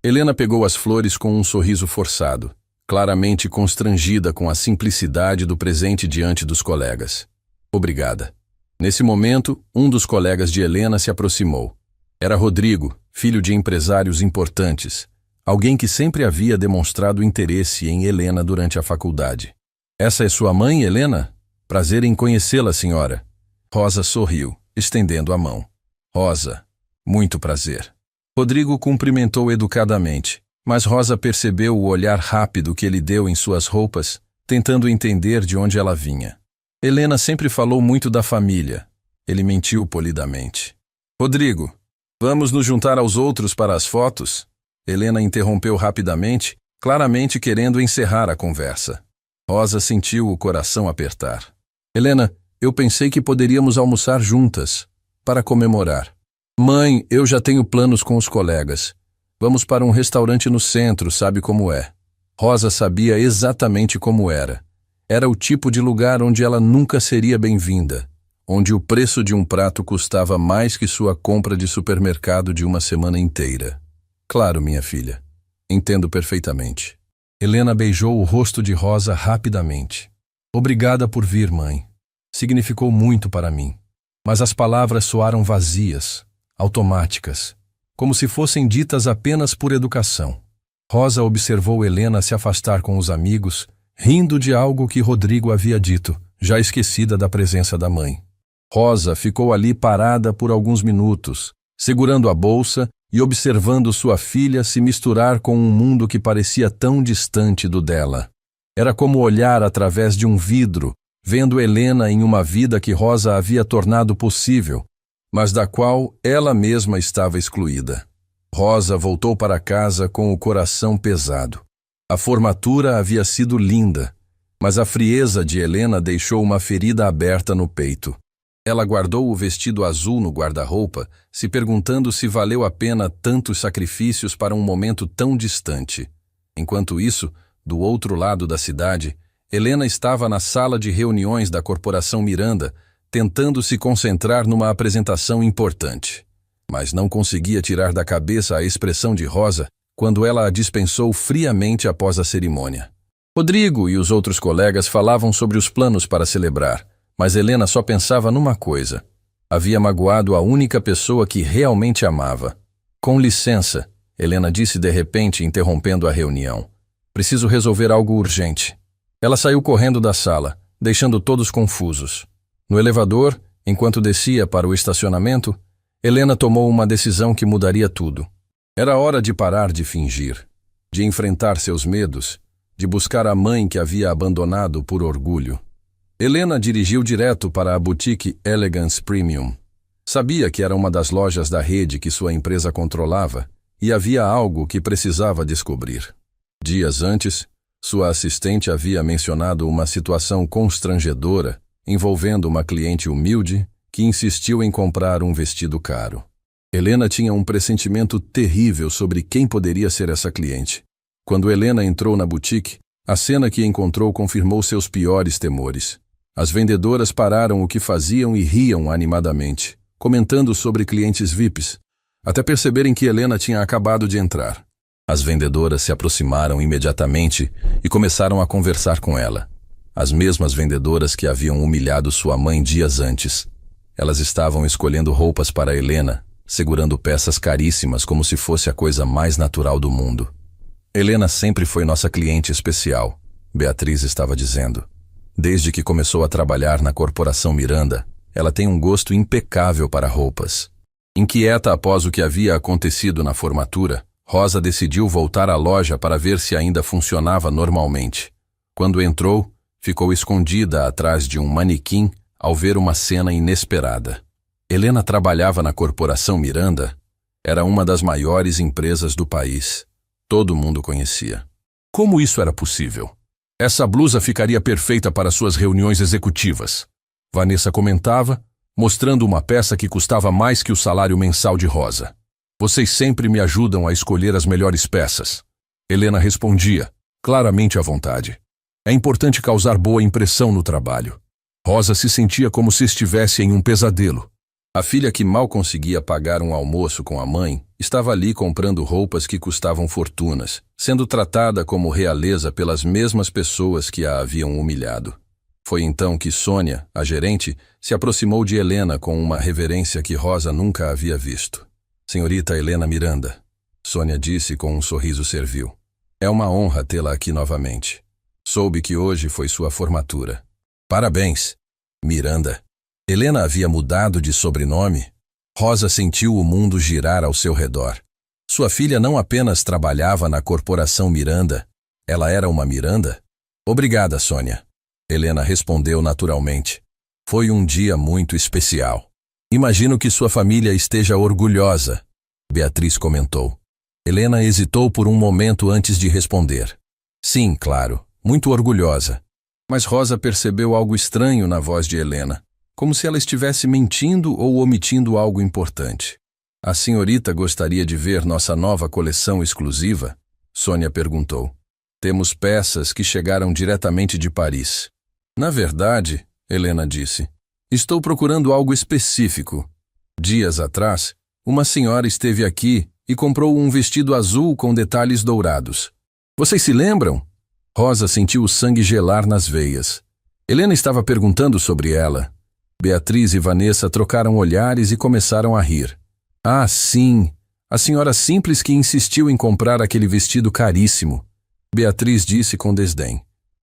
Helena pegou as flores com um sorriso forçado, claramente constrangida com a simplicidade do presente diante dos colegas. "Obrigada." Nesse momento, um dos colegas de Helena se aproximou. Era Rodrigo, filho de empresários importantes, alguém que sempre havia demonstrado interesse em Helena durante a faculdade. "Essa é sua mãe, Helena? Prazer em conhecê-la, senhora." Rosa sorriu, estendendo a mão. "Rosa, muito prazer." Rodrigo cumprimentou educadamente, mas Rosa percebeu o olhar rápido que ele deu em suas roupas, tentando entender de onde ela vinha. Helena sempre falou muito da família. Ele mentiu polidamente. "Rodrigo, vamos nos juntar aos outros para as fotos?" Helena interrompeu rapidamente, claramente querendo encerrar a conversa. Rosa sentiu o coração apertar. "Helena, eu pensei que poderíamos almoçar juntas, para comemorar." "Mãe, eu já tenho planos com os colegas. Vamos para um restaurante no centro, sabe como é." Rosa sabia exatamente como era. Era o tipo de lugar onde ela nunca seria bem-vinda, onde o preço de um prato custava mais que sua compra de supermercado de uma semana inteira. "Claro, minha filha. Entendo perfeitamente." Helena beijou o rosto de Rosa rapidamente. "Obrigada por vir, mãe. Significou muito para mim." Mas as palavras soaram vazias, automáticas, como se fossem ditas apenas por educação. Rosa observou Helena se afastar com os amigos, rindo de algo que Rodrigo havia dito, já esquecida da presença da mãe. Rosa ficou ali parada por alguns minutos, segurando a bolsa e observando sua filha se misturar com um mundo que parecia tão distante do dela. Era como olhar através de um vidro, vendo Helena em uma vida que Rosa havia tornado possível, mas da qual ela mesma estava excluída. Rosa voltou para casa com o coração pesado. A formatura havia sido linda, mas a frieza de Helena deixou uma ferida aberta no peito. Ela guardou o vestido azul no guarda-roupa, se perguntando se valeu a pena tantos sacrifícios para um momento tão distante. Enquanto isso, do outro lado da cidade, Helena estava na sala de reuniões da Corporação Miranda, tentando se concentrar numa apresentação importante. Mas não conseguia tirar da cabeça a expressão de Rosa quando ela a dispensou friamente após a cerimônia. Rodrigo e os outros colegas falavam sobre os planos para celebrar, mas Helena só pensava numa coisa. Havia magoado a única pessoa que realmente amava. Com licença, Helena disse de repente, interrompendo a reunião. Preciso resolver algo urgente. Ela saiu correndo da sala, deixando todos confusos. No elevador, enquanto descia para o estacionamento, Helena tomou uma decisão que mudaria tudo. Era hora de parar de fingir, de enfrentar seus medos, de buscar a mãe que havia abandonado por orgulho. Helena dirigiu direto para a boutique Elegance Premium. Sabia que era uma das lojas da rede que sua empresa controlava e havia algo que precisava descobrir. Dias antes, sua assistente havia mencionado uma situação constrangedora envolvendo uma cliente humilde que insistiu em comprar um vestido caro. Helena tinha um pressentimento terrível sobre quem poderia ser essa cliente. Quando Helena entrou na boutique, a cena que encontrou confirmou seus piores temores. As vendedoras pararam o que faziam e riam animadamente, comentando sobre clientes VIPs, até perceberem que Helena tinha acabado de entrar. As vendedoras se aproximaram imediatamente e começaram a conversar com ela. As mesmas vendedoras que haviam humilhado sua mãe dias antes. Elas estavam escolhendo roupas para Helena, segurando peças caríssimas como se fosse a coisa mais natural do mundo. Helena sempre foi nossa cliente especial, Beatriz estava dizendo. Desde que começou a trabalhar na Corporação Miranda, ela tem um gosto impecável para roupas. Inquieta após o que havia acontecido na formatura, Rosa decidiu voltar à loja para ver se ainda funcionava normalmente. Quando entrou, ficou escondida atrás de um manequim ao ver uma cena inesperada. Helena trabalhava na Corporação Miranda. Era uma das maiores empresas do país. Todo mundo conhecia. Como isso era possível? Essa blusa ficaria perfeita para suas reuniões executivas. Vanessa comentava, mostrando uma peça que custava mais que o salário mensal de Rosa. Vocês sempre me ajudam a escolher as melhores peças. Helena respondia, claramente à vontade. É importante causar boa impressão no trabalho. Rosa se sentia como se estivesse em um pesadelo. A filha que mal conseguia pagar um almoço com a mãe estava ali comprando roupas que custavam fortunas, sendo tratada como realeza pelas mesmas pessoas que a haviam humilhado. Foi então que Sônia, a gerente, se aproximou de Helena com uma reverência que Rosa nunca havia visto. Senhorita Helena Miranda, Sônia disse com um sorriso servil. É uma honra tê-la aqui novamente. Soube que hoje foi sua formatura. Parabéns, Miranda. Helena havia mudado de sobrenome. Rosa sentiu o mundo girar ao seu redor. Sua filha não apenas trabalhava na Corporação Miranda, ela era uma Miranda? Obrigada, Sônia. Helena respondeu naturalmente. Foi um dia muito especial. Imagino que sua família esteja orgulhosa, Beatriz comentou. Helena hesitou por um momento antes de responder. Sim, claro, muito orgulhosa. Mas Rosa percebeu algo estranho na voz de Helena, como se ela estivesse mentindo ou omitindo algo importante. A senhorita gostaria de ver nossa nova coleção exclusiva? Sônia perguntou. Temos peças que chegaram diretamente de Paris. Na verdade, Helena disse, estou procurando algo específico. Dias atrás, uma senhora esteve aqui e comprou um vestido azul com detalhes dourados. Vocês se lembram? Rosa sentiu o sangue gelar nas veias. Helena estava perguntando sobre ela. Beatriz e Vanessa trocaram olhares e começaram a rir. Ah, sim, a senhora simples que insistiu em comprar aquele vestido caríssimo. Beatriz disse com desdém.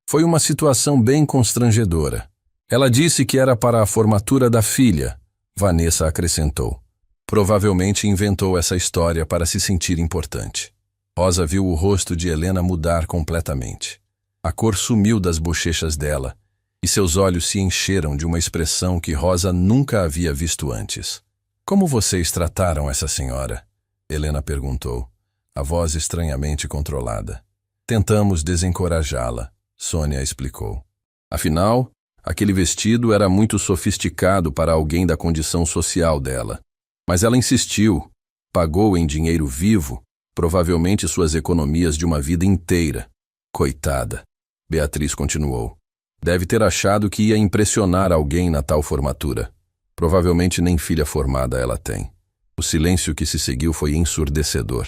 Foi uma situação bem constrangedora. Ela disse que era para a formatura da filha, Vanessa acrescentou. Provavelmente inventou essa história para se sentir importante. Rosa viu o rosto de Helena mudar completamente. A cor sumiu das bochechas dela e seus olhos se encheram de uma expressão que Rosa nunca havia visto antes. Como vocês trataram essa senhora? Helena perguntou, a voz estranhamente controlada. Tentamos desencorajá-la, Sônia explicou. Afinal, aquele vestido era muito sofisticado para alguém da condição social dela. Mas ela insistiu, pagou em dinheiro vivo, provavelmente suas economias de uma vida inteira. Coitada, Beatriz continuou. Deve ter achado que ia impressionar alguém na tal formatura. Provavelmente nem filha formada ela tem. O silêncio que se seguiu foi ensurdecedor.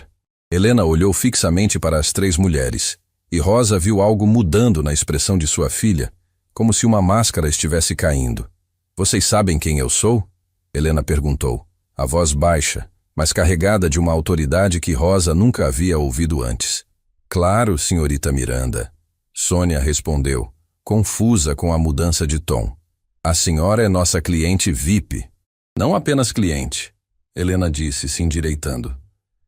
Helena olhou fixamente para as três mulheres, e Rosa viu algo mudando na expressão de sua filha, como se uma máscara estivesse caindo. Vocês sabem quem eu sou? Helena perguntou, a voz baixa, mas carregada de uma autoridade que Rosa nunca havia ouvido antes. Claro, senhorita Miranda. Sônia respondeu, confusa com a mudança de tom. A senhora é nossa cliente VIP. Não apenas cliente, Helena disse, se endireitando.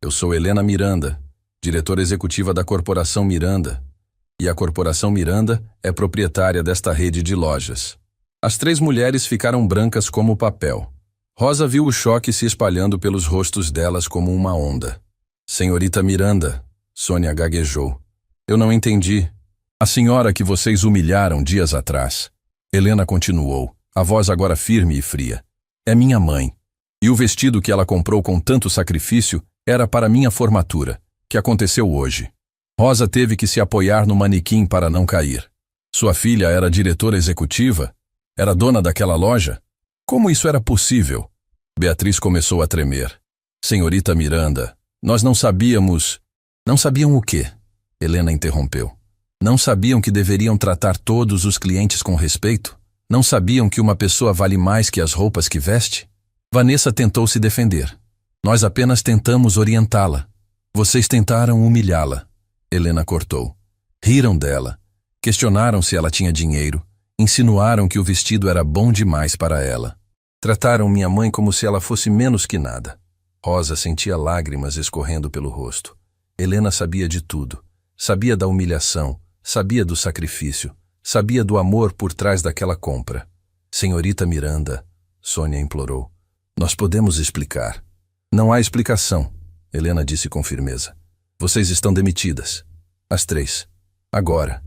Eu sou Helena Miranda, diretora executiva da Corporação Miranda. E a Corporação Miranda é proprietária desta rede de lojas. As três mulheres ficaram brancas como papel. Rosa viu o choque se espalhando pelos rostos delas como uma onda. Senhorita Miranda, Sônia gaguejou. Eu não entendi. A senhora que vocês humilharam dias atrás. Helena continuou, a voz agora firme e fria. É minha mãe. E o vestido que ela comprou com tanto sacrifício era para minha formatura, que aconteceu hoje. Rosa teve que se apoiar no manequim para não cair. Sua filha era diretora executiva? Era dona daquela loja? Como isso era possível? Beatriz começou a tremer. Senhorita Miranda, nós não sabíamos... Não sabiam o quê? Helena interrompeu. Não sabiam que deveriam tratar todos os clientes com respeito? Não sabiam que uma pessoa vale mais que as roupas que veste? Vanessa tentou se defender. Nós apenas tentamos orientá-la. Vocês tentaram humilhá-la. Helena cortou. Riram dela. Questionaram se ela tinha dinheiro. Insinuaram que o vestido era bom demais para ela. Trataram minha mãe como se ela fosse menos que nada. Rosa sentia lágrimas escorrendo pelo rosto. Helena sabia de tudo. Sabia da humilhação. Sabia do sacrifício. Sabia do amor por trás daquela compra. Senhorita Miranda, Sônia implorou. Nós podemos explicar. Não há explicação, Helena disse com firmeza. Vocês estão demitidas. As três. Agora.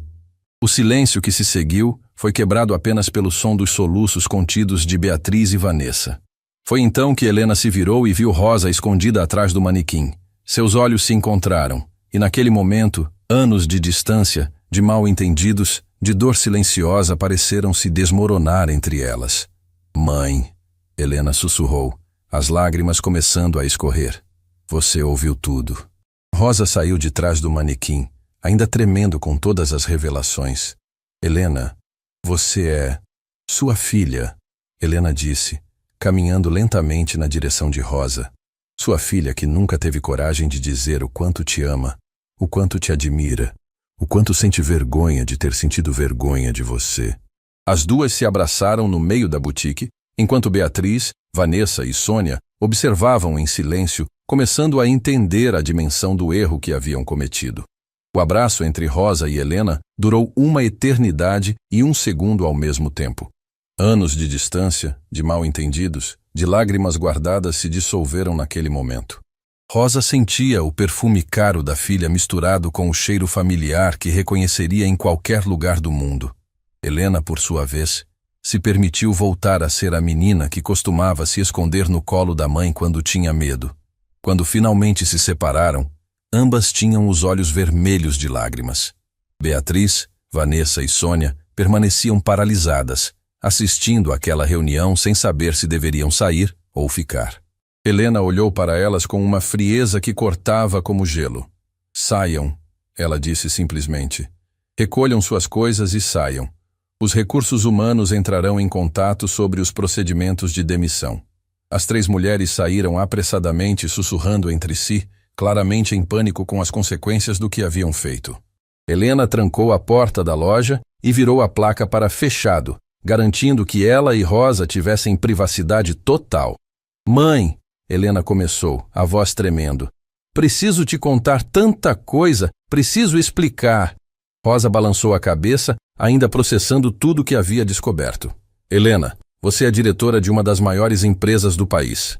O silêncio que se seguiu foi quebrado apenas pelo som dos soluços contidos de Beatriz e Vanessa. Foi então que Helena se virou e viu Rosa escondida atrás do manequim. Seus olhos se encontraram, e naquele momento, anos de distância, de mal-entendidos, de dor silenciosa pareceram se desmoronar entre elas. Mãe, Helena sussurrou, as lágrimas começando a escorrer. Você ouviu tudo. Rosa saiu de trás do manequim, ainda tremendo com todas as revelações. Helena, você é... sua filha, Helena disse, caminhando lentamente na direção de Rosa. Sua filha que nunca teve coragem de dizer o quanto te ama, o quanto te admira, o quanto sente vergonha de ter sentido vergonha de você. As duas se abraçaram no meio da boutique, enquanto Beatriz, Vanessa e Sônia observavam em silêncio, começando a entender a dimensão do erro que haviam cometido. O abraço entre Rosa e Helena durou uma eternidade e um segundo ao mesmo tempo. Anos de distância, de mal-entendidos, de lágrimas guardadas se dissolveram naquele momento. Rosa sentia o perfume caro da filha misturado com o cheiro familiar que reconheceria em qualquer lugar do mundo. Helena, por sua vez, se permitiu voltar a ser a menina que costumava se esconder no colo da mãe quando tinha medo. Quando finalmente se separaram, ambas tinham os olhos vermelhos de lágrimas. Beatriz, Vanessa e Sônia permaneciam paralisadas, assistindo àquela reunião sem saber se deveriam sair ou ficar. Helena olhou para elas com uma frieza que cortava como gelo. Saiam, ela disse simplesmente. Recolham suas coisas e saiam. Os recursos humanos entrarão em contato sobre os procedimentos de demissão. As três mulheres saíram apressadamente sussurrando entre si, claramente em pânico com as consequências do que haviam feito. Helena trancou a porta da loja e virou a placa para fechado, garantindo que ela e Rosa tivessem privacidade total. Mãe, Helena começou, a voz tremendo. Preciso te contar tanta coisa, preciso explicar. Rosa balançou a cabeça, ainda processando tudo que havia descoberto. Helena, você é diretora de uma das maiores empresas do país.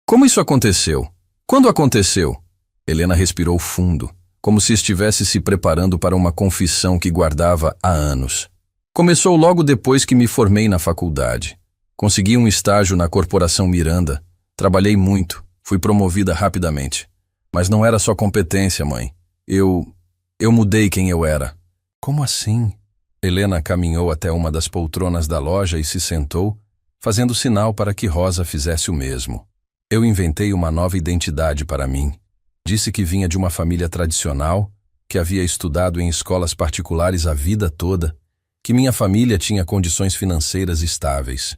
Como isso aconteceu? Quando aconteceu? Helena respirou fundo, como se estivesse se preparando para uma confissão que guardava há anos. Começou logo depois que me formei na faculdade. Consegui um estágio na Corporação Miranda. Trabalhei muito, fui promovida rapidamente. Mas não era só competência, mãe. Eu mudei quem eu era. Como assim? Helena caminhou até uma das poltronas da loja e se sentou, fazendo sinal para que Rosa fizesse o mesmo. Eu inventei uma nova identidade para mim. Disse que vinha de uma família tradicional, que havia estudado em escolas particulares a vida toda, que minha família tinha condições financeiras estáveis.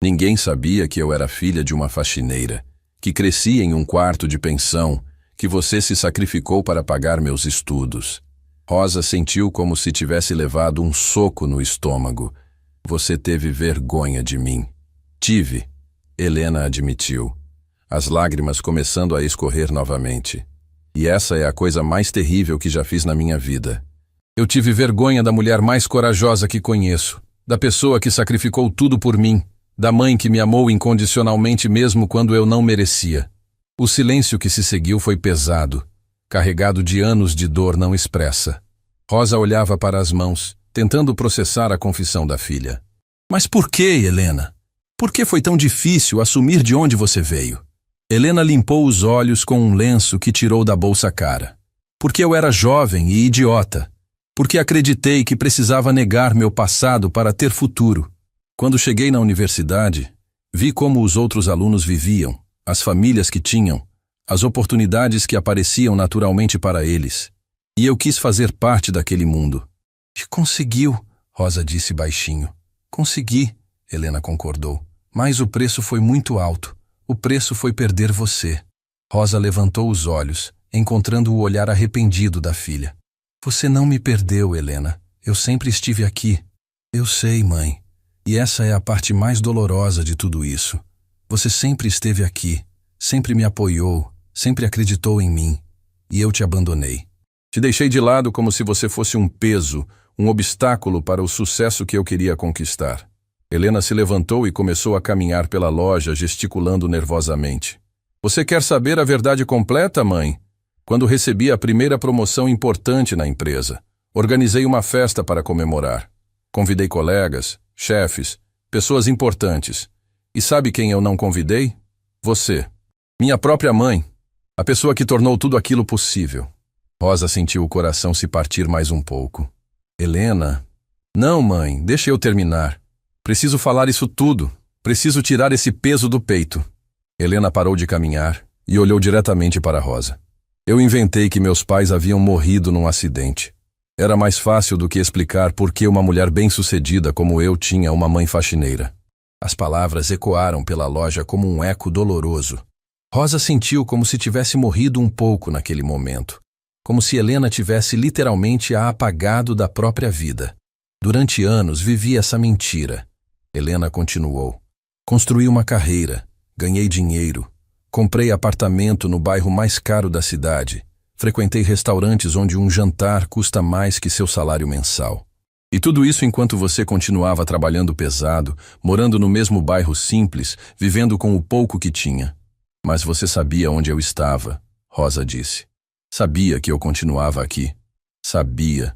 Ninguém sabia que eu era filha de uma faxineira, que crescia em um quarto de pensão, que você se sacrificou para pagar meus estudos. Rosa sentiu como se tivesse levado um soco no estômago. Você teve vergonha de mim. Tive, Helena admitiu, as lágrimas começando a escorrer novamente. E essa é a coisa mais terrível que já fiz na minha vida. Eu tive vergonha da mulher mais corajosa que conheço, da pessoa que sacrificou tudo por mim, da mãe que me amou incondicionalmente mesmo quando eu não merecia. O silêncio que se seguiu foi pesado, carregado de anos de dor não expressa. Rosa olhava para as mãos, tentando processar a confissão da filha. Mas por que, Helena? Por que foi tão difícil assumir de onde você veio? Helena limpou os olhos com um lenço que tirou da bolsa cara. Porque eu era jovem e idiota. Porque acreditei que precisava negar meu passado para ter futuro. Quando cheguei na universidade, vi como os outros alunos viviam, as famílias que tinham, as oportunidades que apareciam naturalmente para eles. E eu quis fazer parte daquele mundo. E conseguiu, Rosa disse baixinho. Consegui, Helena concordou. Mas o preço foi muito alto. O preço foi perder você. Rosa levantou os olhos, encontrando o olhar arrependido da filha. Você não me perdeu, Helena. Eu sempre estive aqui. Eu sei, mãe. E essa é a parte mais dolorosa de tudo isso. Você sempre esteve aqui, sempre me apoiou, sempre acreditou em mim. E eu te abandonei. Te deixei de lado como se você fosse um peso, um obstáculo para o sucesso que eu queria conquistar. Helena se levantou e começou a caminhar pela loja, gesticulando nervosamente. Você quer saber a verdade completa, mãe? Quando recebi a primeira promoção importante na empresa, organizei uma festa para comemorar. Convidei colegas, chefes, pessoas importantes. E sabe quem eu não convidei? Você. Minha própria mãe. A pessoa que tornou tudo aquilo possível. Rosa sentiu o coração se partir mais um pouco. Helena? Não, mãe, deixa eu terminar. Preciso falar isso tudo. Preciso tirar esse peso do peito. Helena parou de caminhar e olhou diretamente para Rosa. Eu inventei que meus pais haviam morrido num acidente. Era mais fácil do que explicar por que uma mulher bem-sucedida como eu tinha uma mãe faxineira. As palavras ecoaram pela loja como um eco doloroso. Rosa sentiu como se tivesse morrido um pouco naquele momento. Como se Helena tivesse literalmente a apagado da própria vida. Durante anos vivi essa mentira. Helena continuou. Construí uma carreira, ganhei dinheiro. Comprei apartamento no bairro mais caro da cidade. Frequentei restaurantes onde um jantar custa mais que seu salário mensal. E tudo isso enquanto você continuava trabalhando pesado, morando no mesmo bairro simples, vivendo com o pouco que tinha. Mas você sabia onde eu estava, Rosa disse. Sabia que eu continuava aqui. Sabia.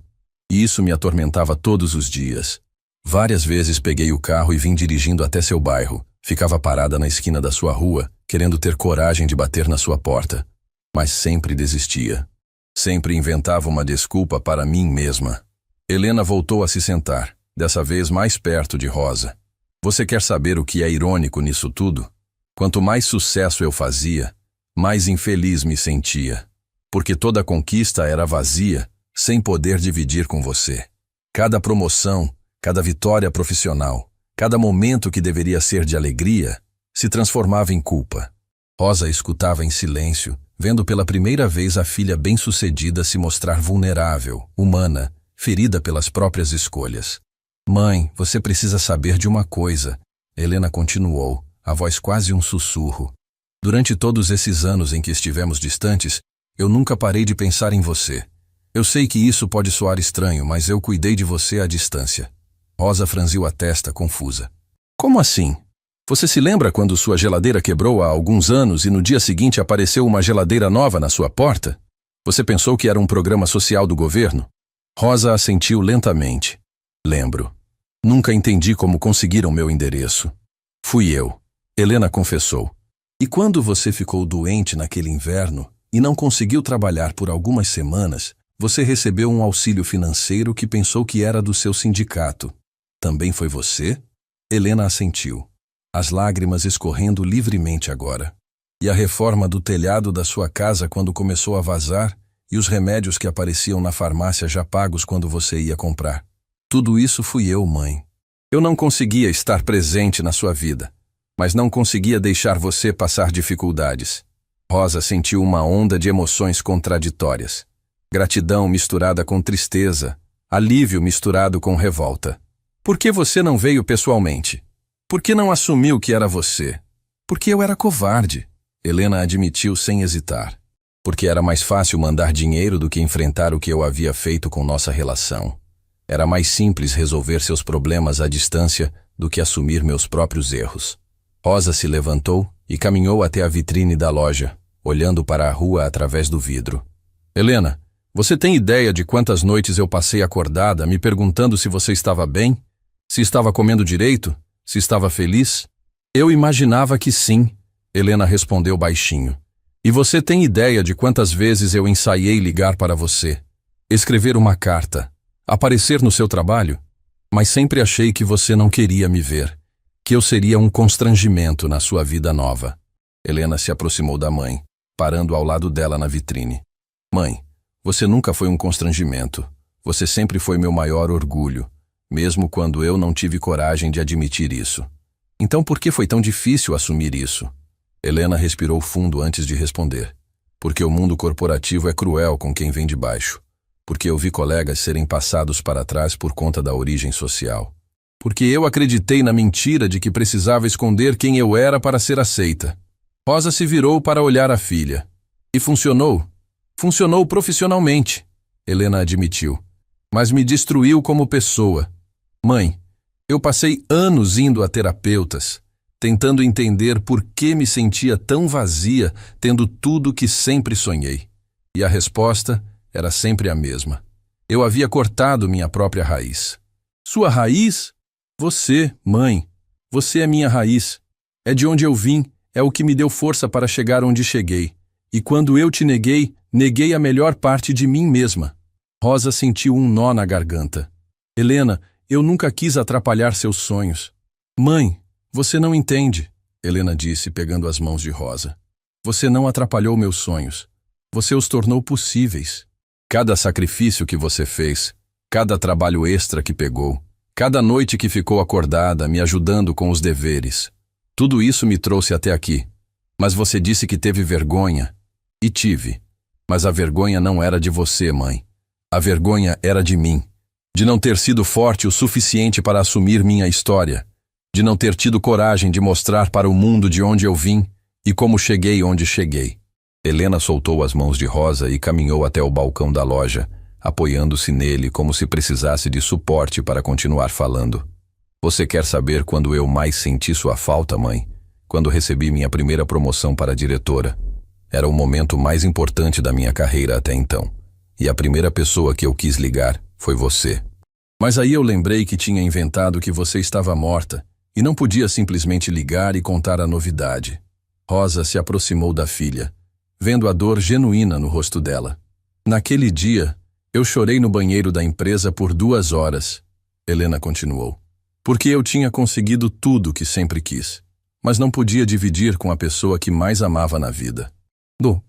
E isso me atormentava todos os dias. Várias vezes peguei o carro e vim dirigindo até seu bairro. Ficava parada na esquina da sua rua, querendo ter coragem de bater na sua porta. Mas sempre desistia. Sempre inventava uma desculpa para mim mesma. Helena voltou a se sentar, dessa vez mais perto de Rosa. Você quer saber o que é irônico nisso tudo? Quanto mais sucesso eu fazia, mais infeliz me sentia. Porque toda conquista era vazia, sem poder dividir com você. Cada promoção, cada vitória profissional, cada momento que deveria ser de alegria, se transformava em culpa. Rosa escutava em silêncio, vendo pela primeira vez a filha bem-sucedida se mostrar vulnerável, humana, ferida pelas próprias escolhas. Mãe, você precisa saber de uma coisa. Helena continuou, a voz quase um sussurro. Durante todos esses anos em que estivemos distantes, eu nunca parei de pensar em você. Eu sei que isso pode soar estranho, mas eu cuidei de você à distância. Rosa franziu a testa, confusa. Como assim? Você se lembra quando sua geladeira quebrou há alguns anos e no dia seguinte apareceu uma geladeira nova na sua porta? Você pensou que era um programa social do governo? Rosa assentiu lentamente. Lembro. Nunca entendi como conseguiram meu endereço. Fui eu. Helena confessou. E quando você ficou doente naquele inverno e não conseguiu trabalhar por algumas semanas, você recebeu um auxílio financeiro que pensou que era do seu sindicato. Também foi você? Helena assentiu. As lágrimas escorrendo livremente agora. E a reforma do telhado da sua casa quando começou a vazar, e os remédios que apareciam na farmácia já pagos quando você ia comprar. Tudo isso fui eu, mãe. Eu não conseguia estar presente na sua vida, mas não conseguia deixar você passar dificuldades. Rosa sentiu uma onda de emoções contraditórias. Gratidão misturada com tristeza, alívio misturado com revolta. Por que você não veio pessoalmente? Por que não assumiu que era você? Porque eu era covarde, Helena admitiu sem hesitar. Porque era mais fácil mandar dinheiro do que enfrentar o que eu havia feito com nossa relação. Era mais simples resolver seus problemas à distância do que assumir meus próprios erros. Rosa se levantou e caminhou até a vitrine da loja, olhando para a rua através do vidro. Helena, você tem ideia de quantas noites eu passei acordada me perguntando se você estava bem? Se estava comendo direito? Se estava feliz? Eu imaginava que sim, Helena respondeu baixinho. E você tem ideia de quantas vezes eu ensaiei ligar para você, escrever uma carta, aparecer no seu trabalho? Mas sempre achei que você não queria me ver, que eu seria um constrangimento na sua vida nova. Helena se aproximou da mãe, parando ao lado dela na vitrine. Mãe, você nunca foi um constrangimento. Você sempre foi meu maior orgulho, mesmo quando eu não tive coragem de admitir isso. Então por que foi tão difícil assumir isso? Helena respirou fundo antes de responder. Porque o mundo corporativo é cruel com quem vem de baixo. Porque eu vi colegas serem passados para trás por conta da origem social. Porque eu acreditei na mentira de que precisava esconder quem eu era para ser aceita. Rosa se virou para olhar a filha. E funcionou. Funcionou profissionalmente, Helena admitiu. Mas me destruiu como pessoa. Mãe, eu passei anos indo a terapeutas, tentando entender por que me sentia tão vazia, tendo tudo que sempre sonhei. E a resposta era sempre a mesma. Eu havia cortado minha própria raiz. Sua raiz? Você, mãe. Você é minha raiz. É de onde eu vim, é o que me deu força para chegar onde cheguei. E quando eu te neguei, neguei a melhor parte de mim mesma. Rosa sentiu um nó na garganta. Helena, eu nunca quis atrapalhar seus sonhos. Mãe, você não entende, Helena disse, pegando as mãos de Rosa. Você não atrapalhou meus sonhos. Você os tornou possíveis. Cada sacrifício que você fez, cada trabalho extra que pegou, cada noite que ficou acordada, me ajudando com os deveres. Tudo isso me trouxe até aqui. Mas você disse que teve vergonha. E tive. Mas a vergonha não era de você, mãe. A vergonha era de mim. De não ter sido forte o suficiente para assumir minha história. De não ter tido coragem de mostrar para o mundo de onde eu vim e como cheguei onde cheguei. Helena soltou as mãos de Rosa e caminhou até o balcão da loja, apoiando-se nele como se precisasse de suporte para continuar falando. Você quer saber quando eu mais senti sua falta, mãe? Quando recebi minha primeira promoção para diretora. Era o momento mais importante da minha carreira até então. E a primeira pessoa que eu quis ligar foi você. Mas aí eu lembrei que tinha inventado que você estava morta e não podia simplesmente ligar e contar a novidade. Rosa se aproximou da filha, vendo a dor genuína no rosto dela. Naquele dia, eu chorei no banheiro da empresa por 2 horas, Helena continuou. Porque eu tinha conseguido tudo que sempre quis, mas não podia dividir com a pessoa que mais amava na vida.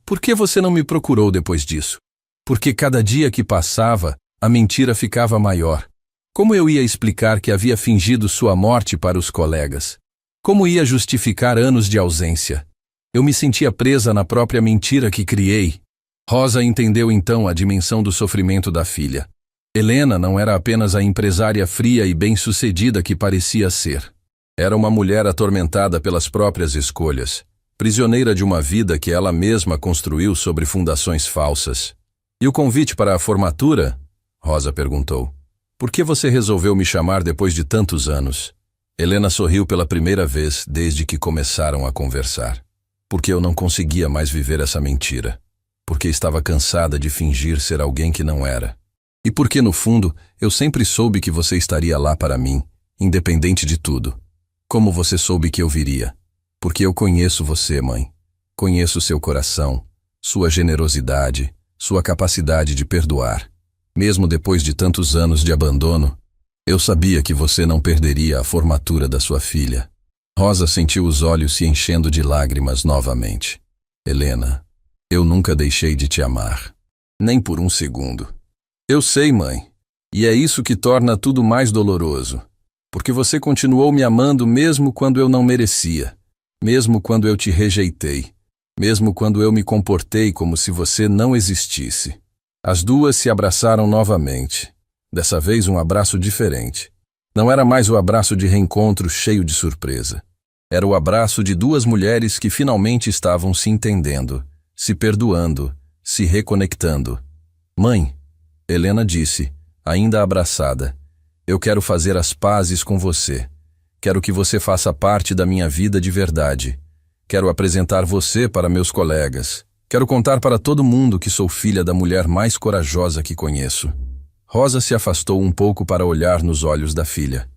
Por que você não me procurou depois disso? Porque cada dia que passava, a mentira ficava maior. Como eu ia explicar que havia fingido sua morte para os colegas? Como ia justificar anos de ausência? Eu me sentia presa na própria mentira que criei. Rosa entendeu então a dimensão do sofrimento da filha. Helena não era apenas a empresária fria e bem-sucedida que parecia ser. Era uma mulher atormentada pelas próprias escolhas, prisioneira de uma vida que ela mesma construiu sobre fundações falsas. E o convite para a formatura? Rosa perguntou. Por que você resolveu me chamar depois de tantos anos? Helena sorriu pela primeira vez desde que começaram a conversar. Porque eu não conseguia mais viver essa mentira. Porque estava cansada de fingir ser alguém que não era. E porque, no fundo, eu sempre soube que você estaria lá para mim, independente de tudo. Como você soube que eu viria? Porque eu conheço você, mãe. Conheço seu coração, sua generosidade, sua capacidade de perdoar. Mesmo depois de tantos anos de abandono, eu sabia que você não perderia a formatura da sua filha. Rosa sentiu os olhos se enchendo de lágrimas novamente. Helena, eu nunca deixei de te amar. Nem por um segundo. Eu sei, mãe. E é isso que torna tudo mais doloroso. Porque você continuou me amando mesmo quando eu não merecia. Mesmo quando eu te rejeitei. Mesmo quando eu me comportei como se você não existisse. As duas se abraçaram novamente. Dessa vez um abraço diferente. Não era mais o abraço de reencontro cheio de surpresa. Era o abraço de duas mulheres que finalmente estavam se entendendo, se perdoando, se reconectando. Mãe, Helena disse, ainda abraçada, eu quero fazer as pazes com você. Quero que você faça parte da minha vida de verdade. Quero apresentar você para meus colegas. Quero contar para todo mundo que sou filha da mulher mais corajosa que conheço. Rosa se afastou um pouco para olhar nos olhos da filha.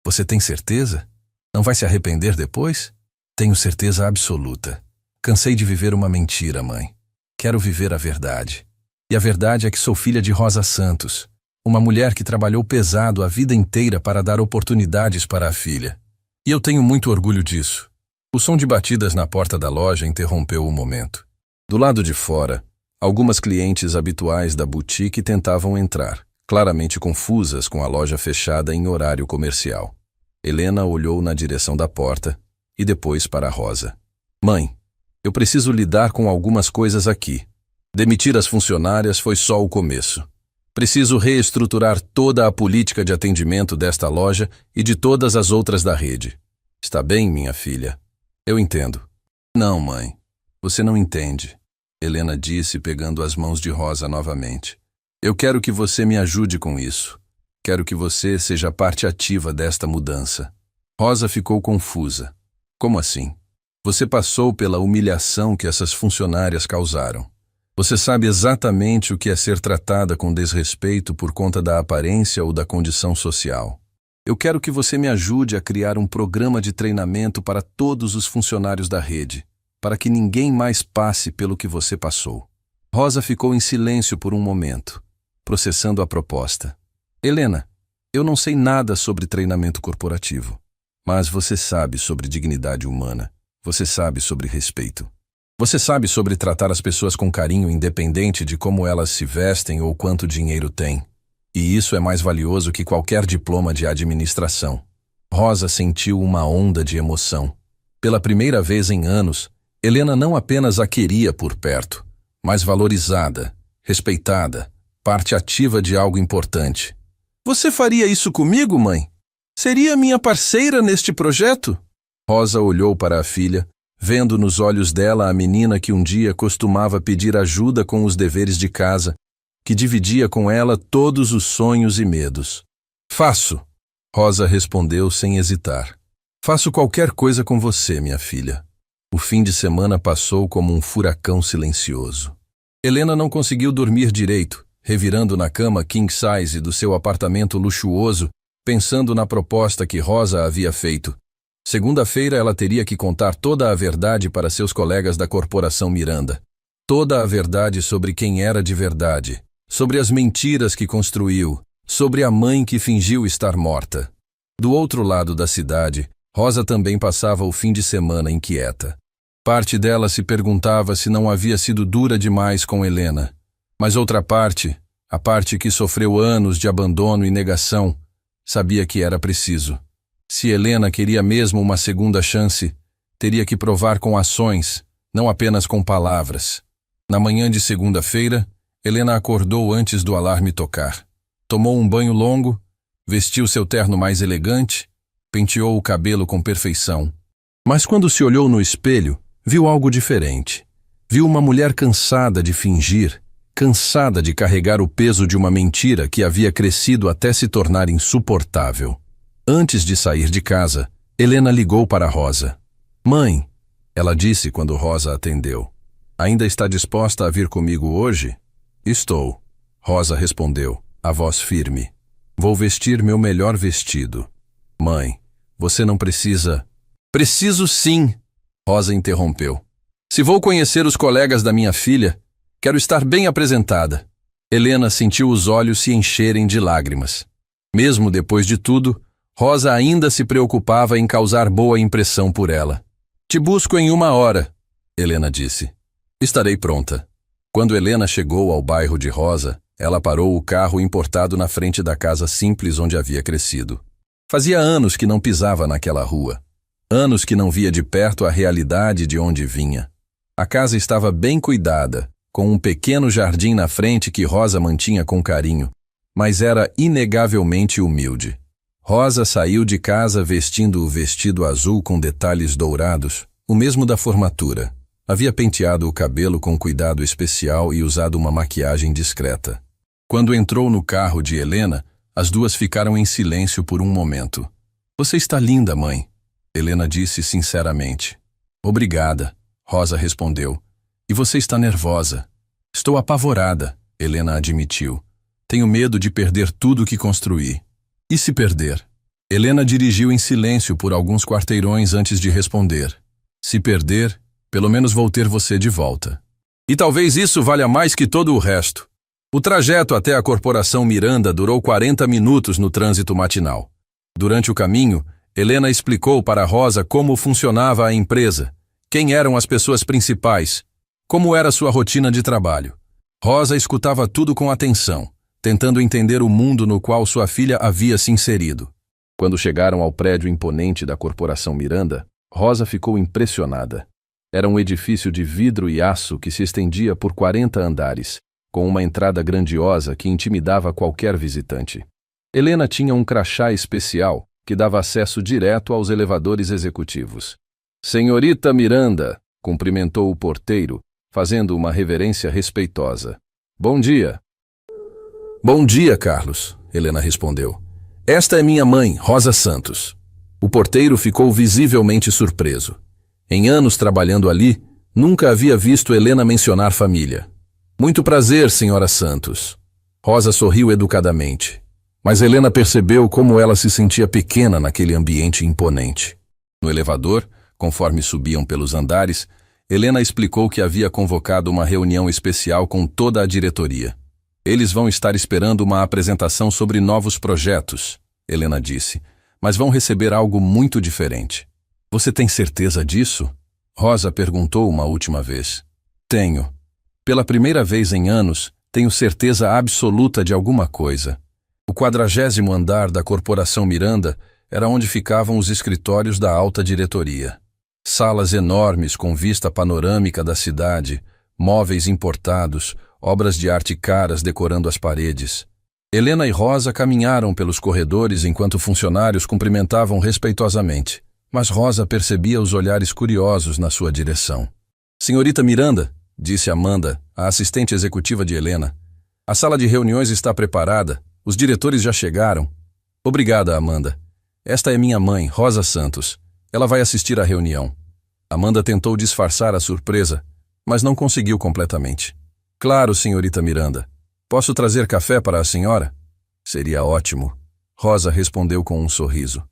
Você tem certeza? Não vai se arrepender depois? Tenho certeza absoluta. Cansei de viver uma mentira, mãe. Quero viver a verdade. E a verdade é que sou filha de Rosa Santos, uma mulher que trabalhou pesado a vida inteira para dar oportunidades para a filha. E eu tenho muito orgulho disso. O som de batidas na porta da loja interrompeu o momento. Do lado de fora, algumas clientes habituais da boutique tentavam entrar, claramente confusas com a loja fechada em horário comercial. Helena olhou na direção da porta e depois para Rosa. Mãe, eu preciso lidar com algumas coisas aqui. Demitir as funcionárias foi só o começo. Preciso reestruturar toda a política de atendimento desta loja e de todas as outras da rede. Está bem, minha filha? Eu entendo. Não, mãe. Você não entende. Helena disse, pegando as mãos de Rosa novamente. Eu quero que você me ajude com isso. Quero que você seja parte ativa desta mudança. Rosa ficou confusa. Como assim? Você passou pela humilhação que essas funcionárias causaram. Você sabe exatamente o que é ser tratada com desrespeito por conta da aparência ou da condição social. Eu quero que você me ajude a criar um programa de treinamento para todos os funcionários da rede, para que ninguém mais passe pelo que você passou. Rosa ficou em silêncio por um momento, processando a proposta. Helena, eu não sei nada sobre treinamento corporativo, mas você sabe sobre dignidade humana, você sabe sobre respeito. Você sabe sobre tratar as pessoas com carinho independente de como elas se vestem ou quanto dinheiro têm. E isso é mais valioso que qualquer diploma de administração. Rosa sentiu uma onda de emoção. Pela primeira vez em anos, Helena não apenas a queria por perto, mas valorizada, respeitada, parte ativa de algo importante. Você faria isso comigo, mãe? Seria minha parceira neste projeto? Rosa olhou para a filha, vendo nos olhos dela a menina que um dia costumava pedir ajuda com os deveres de casa, que dividia com ela todos os sonhos e medos. Faço, Rosa respondeu sem hesitar. Faço qualquer coisa com você, minha filha. O fim de semana passou como um furacão silencioso. Helena não conseguiu dormir direito, revirando na cama king size do seu apartamento luxuoso, pensando na proposta que Rosa havia feito. Segunda-feira ela teria que contar toda a verdade para seus colegas da Corporação Miranda. Toda a verdade sobre quem era de verdade, sobre as mentiras que construiu, sobre a mãe que fingiu estar morta. Do outro lado da cidade, Rosa também passava o fim de semana inquieta. Parte dela se perguntava se não havia sido dura demais com Helena. Mas outra parte, a parte que sofreu anos de abandono e negação, sabia que era preciso. Se Helena queria mesmo uma segunda chance, teria que provar com ações, não apenas com palavras. Na manhã de segunda-feira, Helena acordou antes do alarme tocar. Tomou um banho longo, vestiu seu terno mais elegante, penteou o cabelo com perfeição. Mas quando se olhou no espelho, viu algo diferente. Viu uma mulher cansada de fingir, cansada de carregar o peso de uma mentira que havia crescido até se tornar insuportável. Antes de sair de casa, Helena ligou para Rosa. "Mãe", ela disse quando Rosa atendeu. "Ainda está disposta a vir comigo hoje?" "Estou", Rosa respondeu, a voz firme. "Vou vestir meu melhor vestido." "Mãe, você não precisa..." "Preciso sim", Rosa interrompeu. "Se vou conhecer os colegas da minha filha, quero estar bem apresentada." Helena sentiu os olhos se encherem de lágrimas. Mesmo depois de tudo, Rosa ainda se preocupava em causar boa impressão por ela. "Te busco em 1 hora", Helena disse. "Estarei pronta." Quando Helena chegou ao bairro de Rosa, ela parou o carro importado na frente da casa simples onde havia crescido. Fazia anos que não pisava naquela rua. Anos que não via de perto a realidade de onde vinha. A casa estava bem cuidada, com um pequeno jardim na frente que Rosa mantinha com carinho, mas era inegavelmente humilde. Rosa saiu de casa vestindo o vestido azul com detalhes dourados, o mesmo da formatura. Havia penteado o cabelo com cuidado especial e usado uma maquiagem discreta. Quando entrou no carro de Helena, as duas ficaram em silêncio por um momento. "Você está linda, mãe", Helena disse sinceramente. "Obrigada", Rosa respondeu. "E você está nervosa." "Estou apavorada", Helena admitiu. "Tenho medo de perder tudo o que construí." "E se perder?" Helena dirigiu em silêncio por alguns quarteirões antes de responder. "Se perder, pelo menos vou ter você de volta. E talvez isso valha mais que todo o resto." O trajeto até a Corporação Miranda durou 40 minutos no trânsito matinal. Durante o caminho, Helena explicou para Rosa como funcionava a empresa, quem eram as pessoas principais, como era sua rotina de trabalho. Rosa escutava tudo com atenção, tentando entender o mundo no qual sua filha havia se inserido. Quando chegaram ao prédio imponente da Corporação Miranda, Rosa ficou impressionada. Era um edifício de vidro e aço que se estendia por 40 andares, com uma entrada grandiosa que intimidava qualquer visitante. Helena tinha um crachá especial que dava acesso direto aos elevadores executivos. "Senhorita Miranda", cumprimentou o porteiro, fazendo uma reverência respeitosa. "Bom dia." "Bom dia, Carlos", Helena respondeu. "Esta é minha mãe, Rosa Santos." O porteiro ficou visivelmente surpreso. Em anos trabalhando ali, nunca havia visto Helena mencionar família. "Muito prazer, senhora Santos." Rosa sorriu educadamente, mas Helena percebeu como ela se sentia pequena naquele ambiente imponente. No elevador, conforme subiam pelos andares, Helena explicou que havia convocado uma reunião especial com toda a diretoria. "Eles vão estar esperando uma apresentação sobre novos projetos", Helena disse, "mas vão receber algo muito diferente." "Você tem certeza disso?" Rosa perguntou uma última vez. "Tenho. Pela primeira vez em anos, tenho certeza absoluta de alguma coisa." O 40º andar da Corporação Miranda era onde ficavam os escritórios da alta diretoria. Salas enormes com vista panorâmica da cidade, móveis importados, obras de arte caras decorando as paredes. Helena e Rosa caminharam pelos corredores enquanto funcionários cumprimentavam respeitosamente, mas Rosa percebia os olhares curiosos na sua direção. "Senhorita Miranda", disse Amanda, a assistente executiva de Helena, "a sala de reuniões está preparada, os diretores já chegaram." "Obrigada, Amanda. Esta é minha mãe, Rosa Santos. Ela vai assistir à reunião." Amanda tentou disfarçar a surpresa, mas não conseguiu completamente. "Claro, senhorita Miranda. Posso trazer café para a senhora?" "Seria ótimo." Rosa respondeu com um sorriso.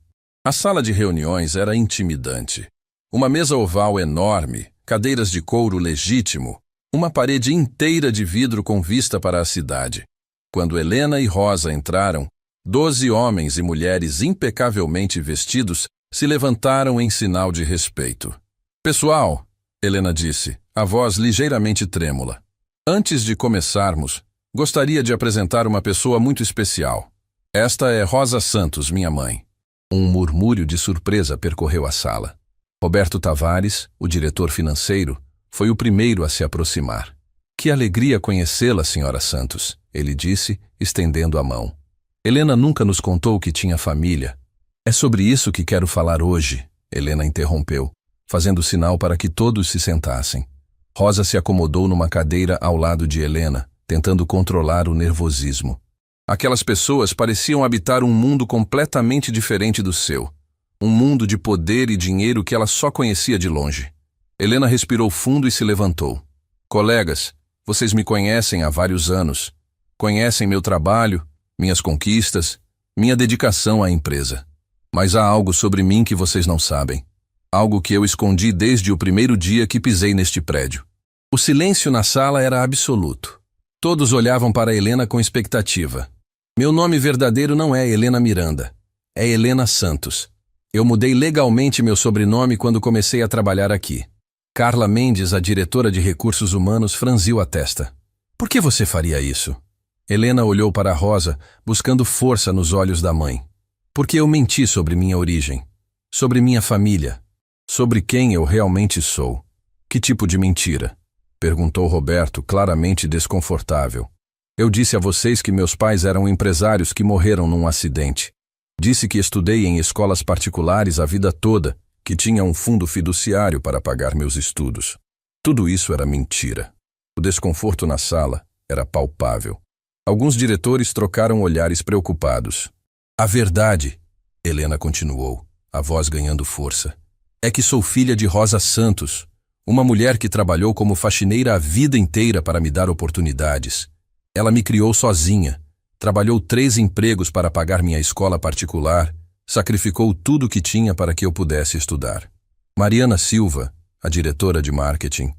A sala de reuniões era intimidante. Uma mesa oval enorme, cadeiras de couro legítimo, uma parede inteira de vidro com vista para a cidade. Quando Helena e Rosa entraram, 12 homens e mulheres impecavelmente vestidos se levantaram em sinal de respeito. "Pessoal", Helena disse, a voz ligeiramente trêmula, "antes de começarmos, gostaria de apresentar uma pessoa muito especial. Esta é Rosa Santos, minha mãe." Um murmúrio de surpresa percorreu a sala. Roberto Tavares, o diretor financeiro, foi o primeiro a se aproximar. "Que alegria conhecê-la, senhora Santos", ele disse, estendendo a mão. Helena nunca nos contou que tinha família. É sobre isso que quero falar hoje, Helena interrompeu, fazendo sinal para que todos se sentassem. Rosa se acomodou numa cadeira ao lado de Helena, tentando controlar o nervosismo. Aquelas pessoas pareciam habitar um mundo completamente diferente do seu. Um mundo de poder e dinheiro que ela só conhecia de longe. Helena respirou fundo e se levantou. Colegas, vocês me conhecem há vários anos. Conhecem meu trabalho, minhas conquistas, minha dedicação à empresa. Mas há algo sobre mim que vocês não sabem. Algo que eu escondi desde o primeiro dia que pisei neste prédio. O silêncio na sala era absoluto. Todos olhavam para Helena com expectativa. Meu nome verdadeiro não é Helena Miranda. É Helena Santos. Eu mudei legalmente meu sobrenome quando comecei a trabalhar aqui. Carla Mendes, a diretora de recursos humanos, franziu a testa. Por que você faria isso? Helena olhou para Rosa, buscando força nos olhos da mãe. Porque eu menti sobre minha origem, sobre minha família, sobre quem eu realmente sou. Que tipo de mentira? Perguntou Roberto, claramente desconfortável. Eu disse a vocês que meus pais eram empresários que morreram num acidente. Disse que estudei em escolas particulares a vida toda, que tinha um fundo fiduciário para pagar meus estudos. Tudo isso era mentira. O desconforto na sala era palpável. Alguns diretores trocaram olhares preocupados. A verdade, Helena continuou, a voz ganhando força, é que sou filha de Rosa Santos, uma mulher que trabalhou como faxineira a vida inteira para me dar oportunidades. Ela me criou sozinha, trabalhou 3 empregos para pagar minha escola particular, sacrificou tudo o que tinha para que eu pudesse estudar. Mariana Silva, a diretora de marketing,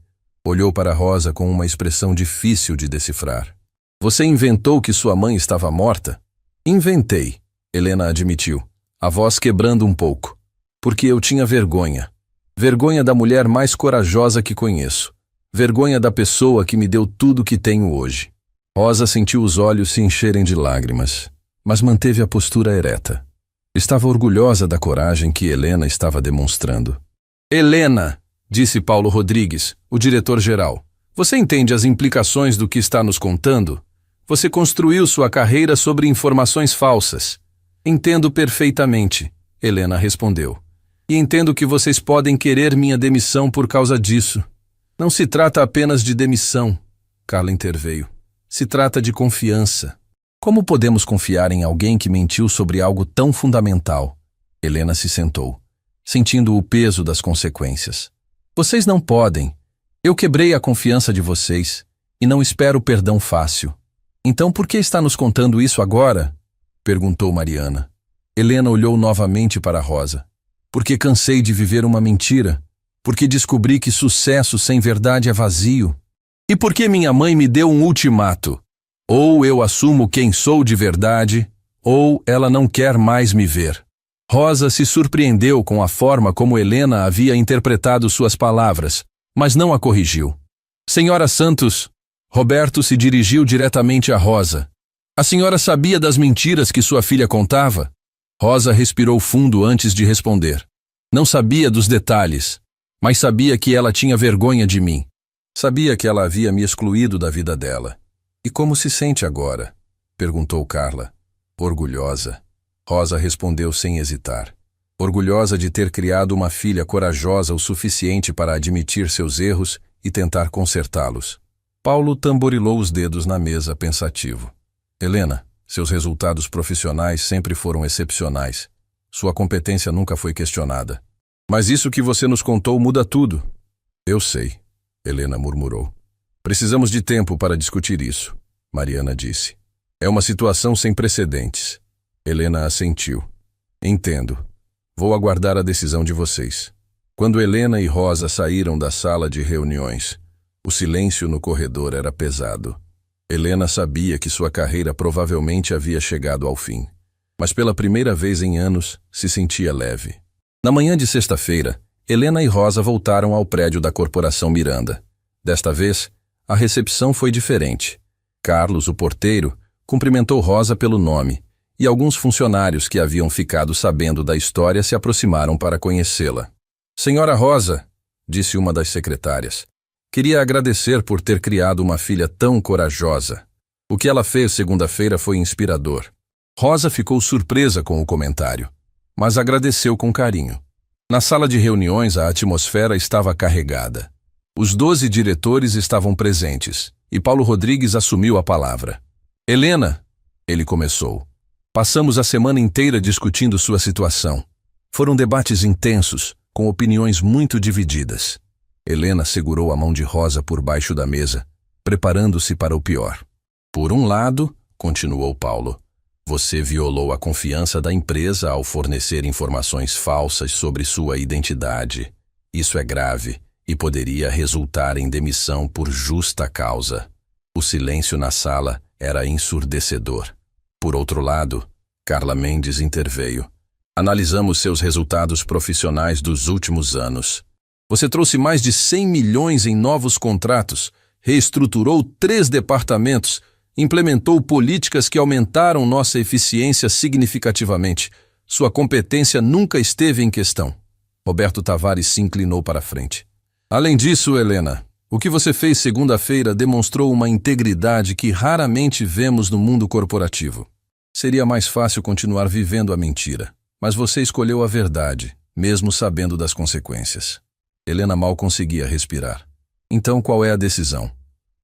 olhou para Rosa com uma expressão difícil de decifrar. Você inventou que sua mãe estava morta? Inventei, Helena admitiu, a voz quebrando um pouco. Porque eu tinha vergonha. Vergonha da mulher mais corajosa que conheço. Vergonha da pessoa que me deu tudo o que tenho hoje. Rosa sentiu os olhos se encherem de lágrimas, mas manteve a postura ereta. Estava orgulhosa da coragem que Helena estava demonstrando. Helena, disse Paulo Rodrigues, o diretor-geral, você entende as implicações do que está nos contando? Você construiu sua carreira sobre informações falsas. Entendo perfeitamente, Helena respondeu. E entendo que vocês podem querer minha demissão por causa disso. Não se trata apenas de demissão, Carla interveio. Se trata de confiança. Como podemos confiar em alguém que mentiu sobre algo tão fundamental? Helena se sentou, sentindo o peso das consequências. Vocês não podem. Eu quebrei a confiança de vocês e não espero perdão fácil. Então por que está nos contando isso agora? Perguntou Mariana. Helena olhou novamente para Rosa. Porque cansei de viver uma mentira. Porque descobri que sucesso sem verdade é vazio. E porque minha mãe me deu um ultimato. Ou eu assumo quem sou de verdade, ou ela não quer mais me ver. Rosa se surpreendeu com a forma como Helena havia interpretado suas palavras, mas não a corrigiu. Senhora Santos, Roberto se dirigiu diretamente a Rosa. A senhora sabia das mentiras que sua filha contava? Rosa respirou fundo antes de responder. Não sabia dos detalhes, mas sabia que ela tinha vergonha de mim. Sabia que ela havia me excluído da vida dela. E como se sente agora? Perguntou Carla. Orgulhosa. Rosa respondeu sem hesitar. Orgulhosa de ter criado uma filha corajosa o suficiente para admitir seus erros e tentar consertá-los. Paulo tamborilou os dedos na mesa, pensativo. Helena, seus resultados profissionais sempre foram excepcionais. Sua competência nunca foi questionada. Mas isso que você nos contou muda tudo. Eu sei, Helena murmurou. Precisamos de tempo para discutir isso, Mariana disse. É uma situação sem precedentes. Helena assentiu. Entendo. Vou aguardar a decisão de vocês. Quando Helena e Rosa saíram da sala de reuniões, o silêncio no corredor era pesado. Helena sabia que sua carreira provavelmente havia chegado ao fim, mas pela primeira vez em anos se sentia leve. Na manhã de sexta-feira, Helena e Rosa voltaram ao prédio da Corporação Miranda. Desta vez, a recepção foi diferente. Carlos, o porteiro, cumprimentou Rosa pelo nome, e alguns funcionários que haviam ficado sabendo da história se aproximaram para conhecê-la. Senhora Rosa, disse uma das secretárias, queria agradecer por ter criado uma filha tão corajosa. O que ela fez segunda-feira foi inspirador. Rosa ficou surpresa com o comentário, mas agradeceu com carinho. Na sala de reuniões, a atmosfera estava carregada. Os 12 diretores estavam presentes, e Paulo Rodrigues assumiu a palavra. Helena, ele começou, passamos a semana inteira discutindo sua situação. Foram debates intensos, com opiniões muito divididas. Helena segurou a mão de Rosa por baixo da mesa, preparando-se para o pior. Por um lado, continuou Paulo, você violou a confiança da empresa ao fornecer informações falsas sobre sua identidade. Isso é grave e poderia resultar em demissão por justa causa. O silêncio na sala era ensurdecedor. Por outro lado, Carla Mendes interveio. Analisamos seus resultados profissionais dos últimos anos. Você trouxe mais de 100 milhões em novos contratos, reestruturou 3 departamentos, implementou políticas que aumentaram nossa eficiência significativamente. Sua competência nunca esteve em questão. Roberto Tavares se inclinou para a frente. Além disso, Helena, o que você fez segunda-feira demonstrou uma integridade que raramente vemos no mundo corporativo. Seria mais fácil continuar vivendo a mentira, mas você escolheu a verdade, mesmo sabendo das consequências. Helena mal conseguia respirar. Então, qual é a decisão?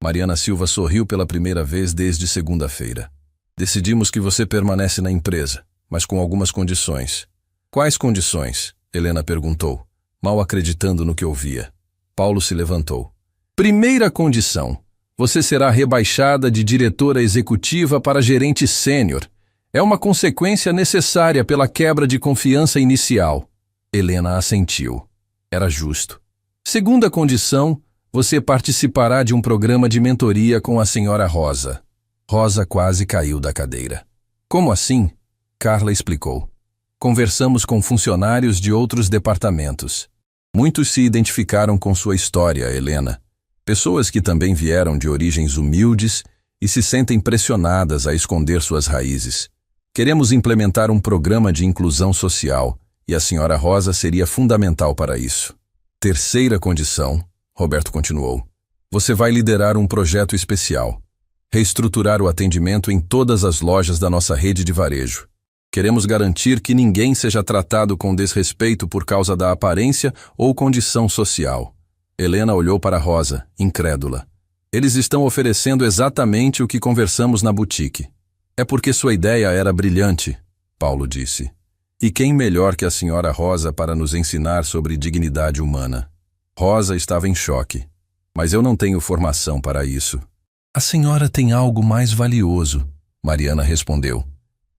Mariana Silva sorriu pela primeira vez desde segunda-feira. Decidimos que você permanece na empresa, mas com algumas condições. Quais condições? Helena perguntou, mal acreditando no que ouvia. Paulo se levantou. Primeira condição. Você será rebaixada de diretora executiva para gerente sênior. É uma consequência necessária pela quebra de confiança inicial. Helena assentiu. Era justo. Segunda condição. Você participará de um programa de mentoria com a senhora Rosa. Rosa quase caiu da cadeira. Como assim? Carla explicou. Conversamos com funcionários de outros departamentos. Muitos se identificaram com sua história, Helena. Pessoas que também vieram de origens humildes e se sentem pressionadas a esconder suas raízes. Queremos implementar um programa de inclusão social e a senhora Rosa seria fundamental para isso. Terceira condição. Roberto continuou. Você vai liderar um projeto especial. Reestruturar o atendimento em todas as lojas da nossa rede de varejo. Queremos garantir que ninguém seja tratado com desrespeito por causa da aparência ou condição social. Helena olhou para Rosa, incrédula. Eles estão oferecendo exatamente o que conversamos na boutique. É porque sua ideia era brilhante, Paulo disse. E quem melhor que a senhora Rosa para nos ensinar sobre dignidade humana? Rosa estava em choque. Mas eu não tenho formação para isso. A senhora tem algo mais valioso, Mariana respondeu.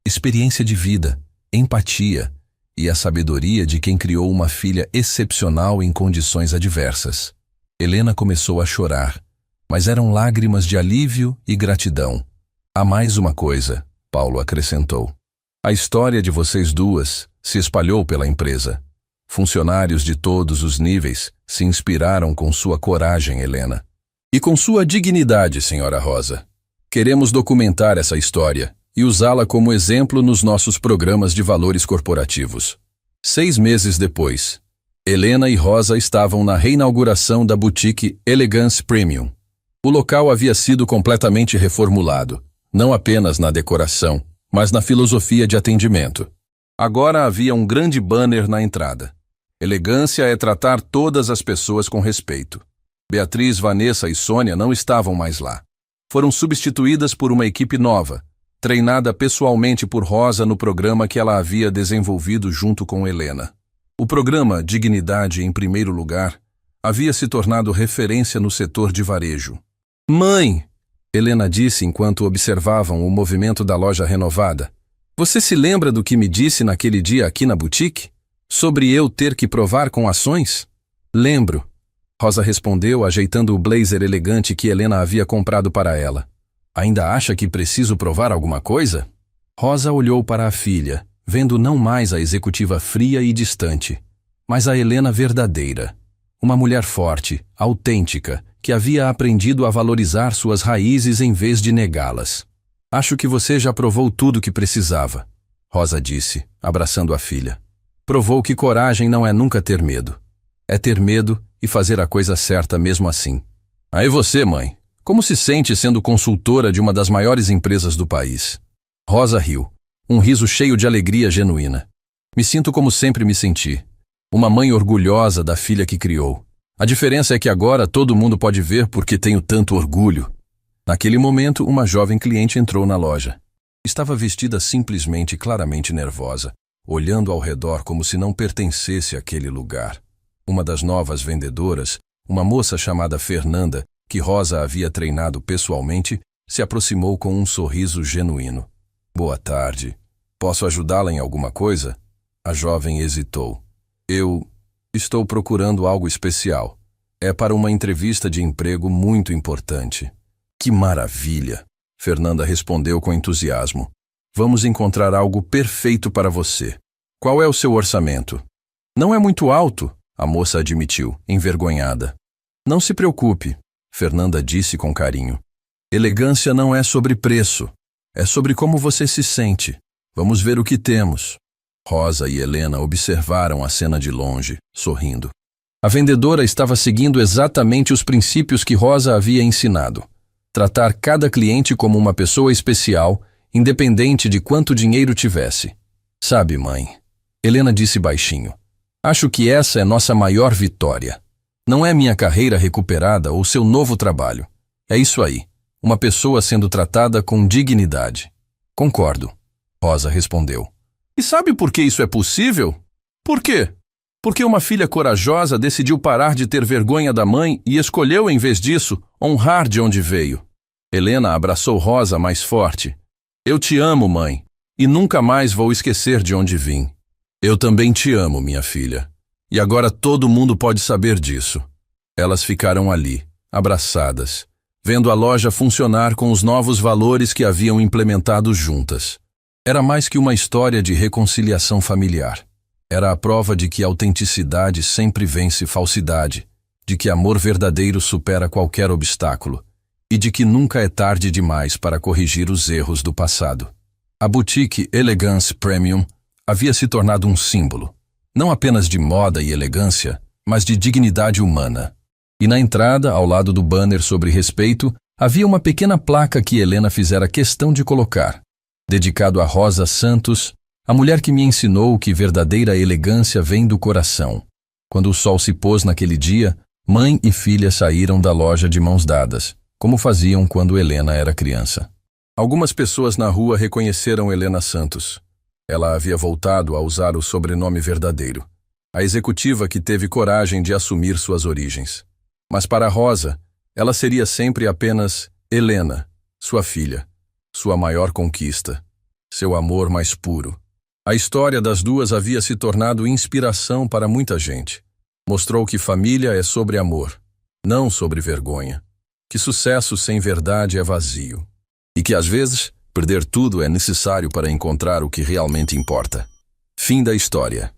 Experiência de vida, empatia e a sabedoria de quem criou uma filha excepcional em condições adversas. Helena começou a chorar, mas eram lágrimas de alívio e gratidão. Há mais uma coisa, Paulo acrescentou. A história de vocês duas se espalhou pela empresa. Funcionários de todos os níveis se inspiraram com sua coragem, Helena. E com sua dignidade, senhora Rosa. Queremos documentar essa história e usá-la como exemplo nos nossos programas de valores corporativos. 6 meses depois, Helena e Rosa estavam na reinauguração da boutique Elegance Premium. O local havia sido completamente reformulado, não apenas na decoração, mas na filosofia de atendimento. Agora havia um grande banner na entrada. Elegância é tratar todas as pessoas com respeito. Beatriz, Vanessa e Sônia não estavam mais lá. Foram substituídas por uma equipe nova, treinada pessoalmente por Rosa no programa que ela havia desenvolvido junto com Helena. O programa Dignidade em Primeiro Lugar havia se tornado referência no setor de varejo. Mãe, Helena disse enquanto observavam o movimento da loja renovada. Você se lembra do que me disse naquele dia aqui na boutique? Sobre eu ter que provar com ações? Lembro. Rosa respondeu, ajeitando o blazer elegante que Helena havia comprado para ela. Ainda acha que preciso provar alguma coisa? Rosa olhou para a filha, vendo não mais a executiva fria e distante, mas a Helena verdadeira. Uma mulher forte, autêntica, que havia aprendido a valorizar suas raízes em vez de negá-las. Acho que você já provou tudo o que precisava, Rosa disse, abraçando a filha. Provou que coragem não é nunca ter medo. É ter medo e fazer a coisa certa mesmo assim. Aí você, mãe, como se sente sendo consultora de uma das maiores empresas do país? Rosa riu. um riso cheio de alegria genuína. Me sinto como sempre me senti. Uma mãe orgulhosa da filha que criou. A diferença é que agora todo mundo pode ver porque tenho tanto orgulho. Naquele momento, uma jovem cliente entrou na loja. Estava vestida simplesmente e claramente nervosa, olhando ao redor como se não pertencesse àquele lugar. Uma das novas vendedoras, uma moça chamada Fernanda, que Rosa havia treinado pessoalmente, se aproximou com um sorriso genuíno. Boa tarde. Posso ajudá-la em alguma coisa? A jovem hesitou. Eu estou procurando algo especial. É para uma entrevista de emprego muito importante. Que maravilha! Fernanda respondeu com entusiasmo. Vamos encontrar algo perfeito para você. Qual é o seu orçamento? Não é muito alto, a moça admitiu, envergonhada. Não se preocupe, Fernanda disse com carinho. Elegância não é sobre preço. É sobre como você se sente. Vamos ver o que temos. Rosa e Helena observaram a cena de longe, sorrindo. A vendedora estava seguindo exatamente os princípios que Rosa havia ensinado. Tratar cada cliente como uma pessoa especial, independente de quanto dinheiro tivesse. Sabe, mãe, Helena disse baixinho, acho que essa é nossa maior vitória. Não é minha carreira recuperada ou seu novo trabalho. É isso aí, uma pessoa sendo tratada com dignidade. Concordo, Rosa respondeu. E sabe por que isso é possível? Por quê? Porque uma filha corajosa decidiu parar de ter vergonha da mãe e escolheu, em vez disso, honrar de onde veio. Helena abraçou Rosa mais forte. Eu te amo, mãe, e nunca mais vou esquecer de onde vim. Eu também te amo, minha filha. E agora todo mundo pode saber disso. Elas ficaram ali, abraçadas, vendo a loja funcionar com os novos valores que haviam implementado juntas. Era mais que uma história de reconciliação familiar. Era a prova de que autenticidade sempre vence falsidade, de que amor verdadeiro supera qualquer obstáculo e de que nunca é tarde demais para corrigir os erros do passado. A boutique Elegance Premium havia se tornado um símbolo, não apenas de moda e elegância, mas de dignidade humana. E na entrada, ao lado do banner sobre respeito, havia uma pequena placa que Helena fizera questão de colocar, dedicado a Rosa Santos, a mulher que me ensinou que verdadeira elegância vem do coração. Quando o sol se pôs naquele dia, mãe e filha saíram da loja de mãos dadas, como faziam quando Helena era criança. Algumas pessoas na rua reconheceram Helena Santos. Ela havia voltado a usar o sobrenome verdadeiro, a executiva que teve coragem de assumir suas origens. Mas para Rosa, ela seria sempre apenas Helena, sua filha, sua maior conquista, seu amor mais puro. A história das duas havia se tornado inspiração para muita gente. Mostrou que família é sobre amor, não sobre vergonha. Que sucesso sem verdade é vazio. E que às vezes, perder tudo é necessário para encontrar o que realmente importa. Fim da história.